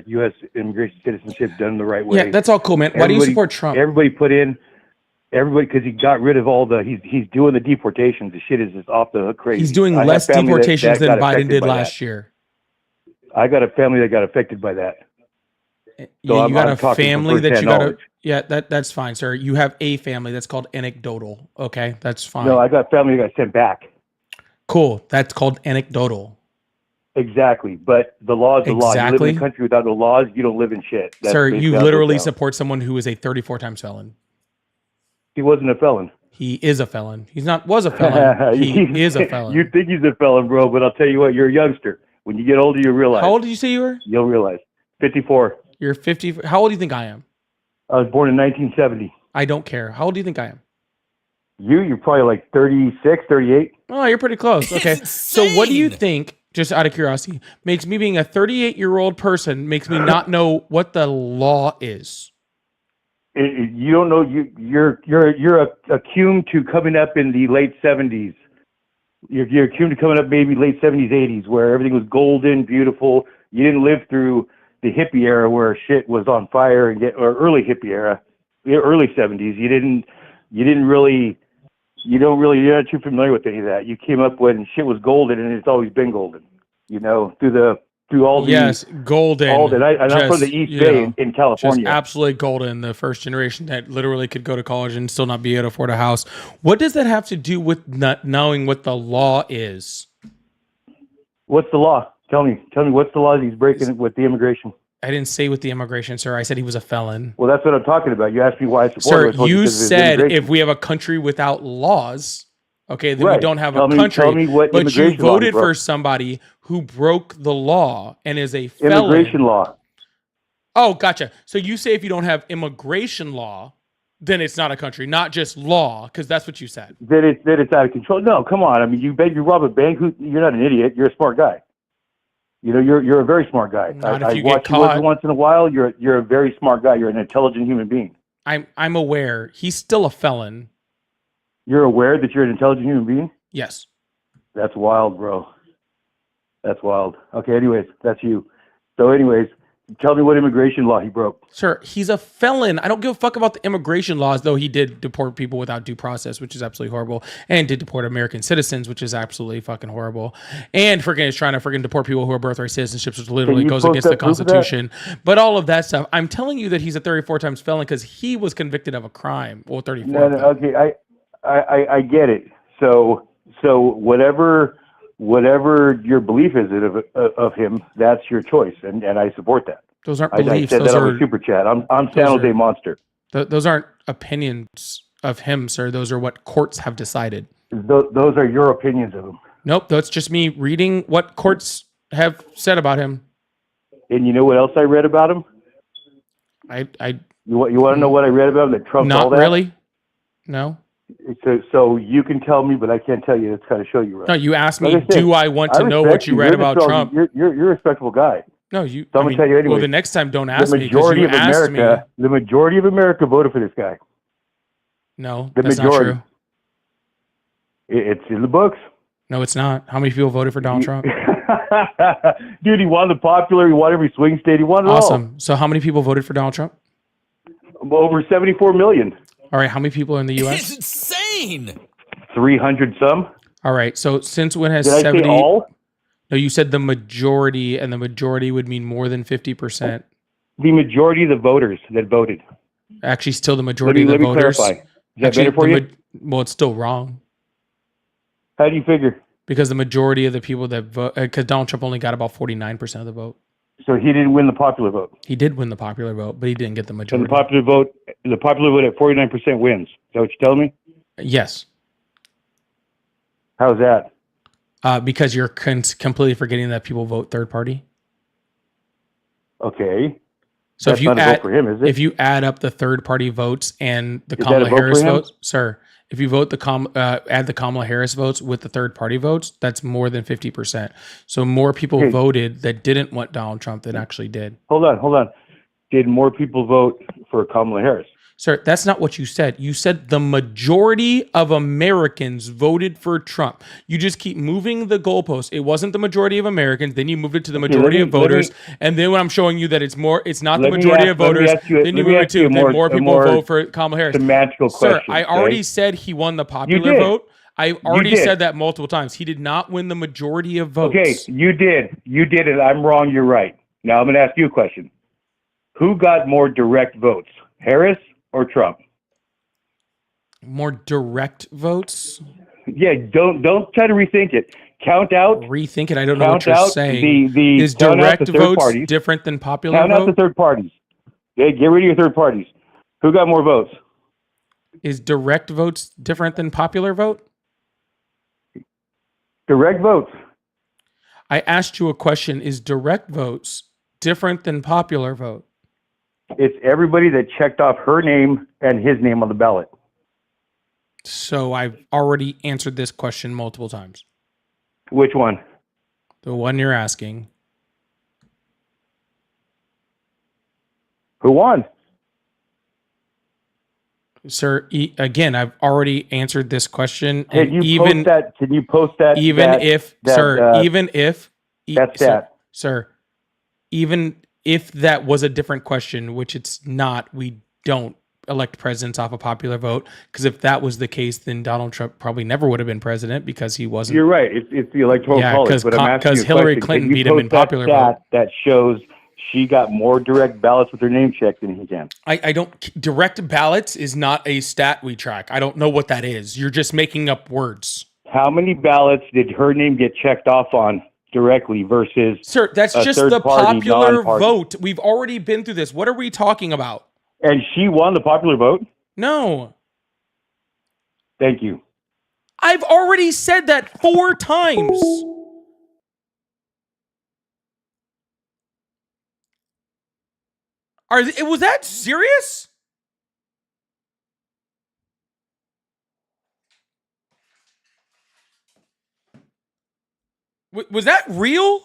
U.S. immigration citizenship done the right way. Yeah, that's all cool, man. Why do you support Trump? Everybody, because he got rid of all he's doing the deportations. The shit is just off the hook crazy. He's doing less deportations than Biden did last year. I got a family that got affected by that. So you got a family that you got to. Yeah, that's fine, sir. You have a family that's called anecdotal. Okay, that's fine. No, I got family that got sent back. Cool. That's called anecdotal. Exactly, but the law is the law. You live in a country without no laws, you don't live in shit. Sir, you literally support someone who is a 34 times felon. He wasn't a felon. He is a felon. Was a felon. He is a felon. You think he's a felon, bro, but I'll tell you what, you're a youngster. When you get older, you realize. How old did you say you were? You'll realize. 54. You're 50. How old do you think I am? I was born in 1970. I don't care. How old do you think I am? You're probably like 36, 38. Oh, you're pretty close. Okay. So what do you think just out of curiosity, makes me being a 38-year-old person makes me not know what the law is. You don't know. You're attuned to coming up in the late 70s. You're attuned to coming up maybe late 70s, 80s, where everything was golden, beautiful. You didn't live through the hippie era where shit was on fire or early hippie era, early 70s. You're not too familiar with any of that. You came up when shit was golden, and it's always been golden. Through all the golden. I'm from the East Bay in California. Just absolutely golden. The first generation that literally could go to college and still not be able to afford a house. What does that have to do with not knowing what the law is? What's the law? Tell me what's the law that he's breaking with the immigration? I didn't say with the immigration, sir. I said he was a felon. Well, that's what I'm talking about. You asked me why I support him. Sir, you said if we have a country without laws, okay, then we don't have a country. Tell me what but you voted law for somebody who broke the law and is a felon. Immigration law. Oh, gotcha. So you say if you don't have immigration law, then it's not a country, not just law, because that's what you said. That it's out of control. No, come on. I mean, you rob a bank. You're not an idiot. You're a smart guy. You're a very smart guy. Not if you watch get caught. You once in a while. You're a very smart guy. You're an intelligent human being. I'm aware. He's still a felon. You're aware that you're an intelligent human being? Yes. That's wild, bro. That's wild. Okay, anyways, that's you. So anyways, tell me what immigration law he broke. Sir, he's a felon. I don't give a fuck about the immigration laws, though he did deport people without due process, which is absolutely horrible, and did deport American citizens, which is absolutely fucking horrible, and freaking is trying to freaking deport people who are birthright citizenships, which literally goes against the Constitution. But all of that stuff, I'm telling you that he's a 34 times felon because he was convicted of a crime. Well, 34. No, okay, I get it. So whatever your belief is of him, that's your choice, and I support that. Those aren't beliefs. I said that on the super chat. I'm San Jose Monster. Those aren't opinions of him, sir. Those are what courts have decided. Those are your opinions of him. Nope, that's just me reading what courts have said about him. And you know what else I read about him? You want to know what I read about him that trumps all that? Not really. No. So you can tell me, but I can't tell you. It's kind of show you right. No, you asked me, do I want to know what you read about Trump? You're a respectable guy. No, So I'm gonna tell you anyway. Well, the next time, don't ask me because you asked me. The majority of America voted for this guy. No, the that's majority. not true. It's in the books. No, it's not. How many people voted for Donald Trump? Dude, he won the popular. He won every swing state. He won it all. Awesome. So how many people voted for Donald Trump? Over 74 million. All right. How many people are in the U.S.? It's insane. 300 some. All right. So since when has Did 70? I say all? No, you said the majority, and the majority would mean more than 50%. The majority of the voters that voted. Actually, still the majority of the voters. Let me clarify. Is that better for you? Well, it's still wrong. How do you figure? Because the majority of the people that vote, because Donald Trump only got about 49% of the vote. So he didn't win the popular vote. He did win the popular vote, but he didn't get the majority. And the popular vote at 49% wins. Is that what you're telling me? Yes. How's that? Because you're completely forgetting that people vote third party. Okay. So That's not a vote for him, is it? If you add up the third party votes and the Kamala Harris votes, sir, if you vote add the Kamala Harris votes with the third party votes, that's more than 50%. So more people voted that didn't want Donald Trump than actually did. Hold on. Did more people vote for Kamala Harris? Sir, that's not what you said. You said the majority of Americans voted for Trump. You just keep moving the goalpost. It wasn't the majority of Americans. Then you moved it to the majority of voters. And then when I'm showing you that it's not the majority of voters, then you move it to more people vote for Kamala Harris. Semantical question. Sir, I already said he won the popular vote. I already said that multiple times. He did not win the majority of votes. Okay, you did. You did it. I'm wrong. You're right. Now I'm going to ask you a question. Who got more direct votes, Harris or Trump? More direct votes? Yeah, don't try to rethink it. Rethink it. I don't know what you're saying. Is direct votes different than popular votes? Count out the third parties. Okay, get rid of your third parties. Who got more votes? Is direct votes different than popular vote? Direct votes. I asked you a question. Is direct votes different than popular vote? It's everybody that checked off her name and his name on the ballot. So I've already answered this question multiple times. Which one? The one you're asking. Who won? Sir, again, I've already answered this question. Can you even post that? Can you post that? Even that, if, that, sir, even if that's that. Sir, even if that was a different question, which it's not, we don't elect presidents off a popular vote, because if that was the case, then Donald Trump probably never would have been president because he wasn't. You're right. It's the electoral college. But I'm asking you a Hillary question. Clinton Can you beat him in post that popular stat vote. that shows she got more direct ballots with her name checked than he can. I don't. Direct ballots is not a stat we track. I don't know what that is. You're just making up words. How many ballots did her name get checked off on directly versus? Sir, that's just the third-party, popular non-party? vote. We've already been through this. What are we talking about? And she won the popular vote? No. Thank you. I've already said that 4 times. Was that serious? Was that real?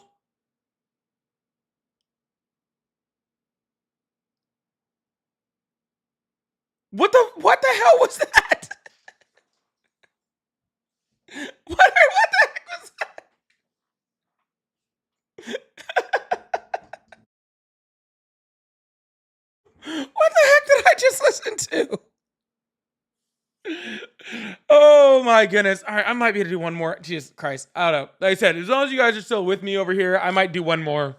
What the hell was that? What the heck was that? What the heck did I just listen to? Oh my goodness. All right, I might be able to do one more. Jesus Christ. I don't know. Like I said, as long as you guys are still with me over here, I might do one more.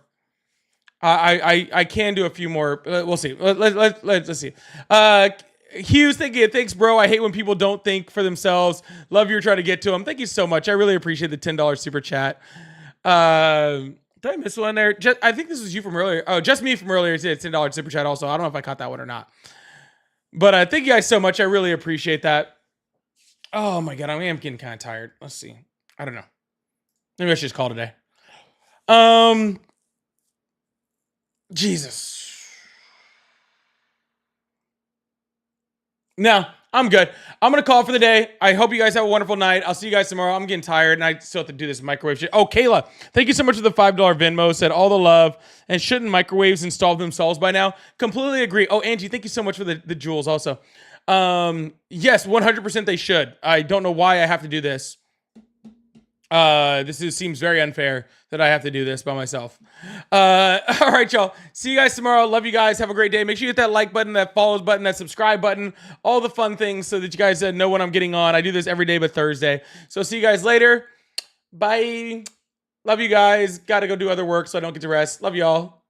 I can do a few more. We'll see. Let's see. Hughes, thanks, bro. I hate when people don't think for themselves. Love you're trying to get to them. Thank you so much. I really appreciate the $10 super chat. Did I miss one there? I think this was you from earlier. Oh, just me from earlier. It's $10 super chat also. I don't know if I caught that one or not. But thank you guys so much. I really appreciate that. Oh my God, I am getting kind of tired. Let's see. I don't know. Maybe I should just call today. Jesus. No, I'm good. I'm going to call it for the day. I hope you guys have a wonderful night. I'll see you guys tomorrow. I'm getting tired and I still have to do this microwave shit. Oh, Kayla, thank you so much for the $5 Venmo. Said all the love. And shouldn't microwaves install themselves by now? Completely agree. Oh, Angie, thank you so much for the jewels also. Yes, 100% they should. I don't know why I have to do this. Seems very unfair that I have to do this by myself. All right, y'all. See you guys tomorrow. Love you guys. Have a great day. Make sure you hit that like button, that follows button, that subscribe button, all the fun things so that you guys know when I'm getting on. I do this every day but Thursday. So see you guys later. Bye. Love you guys. Got to go do other work so I don't get to rest. Love y'all.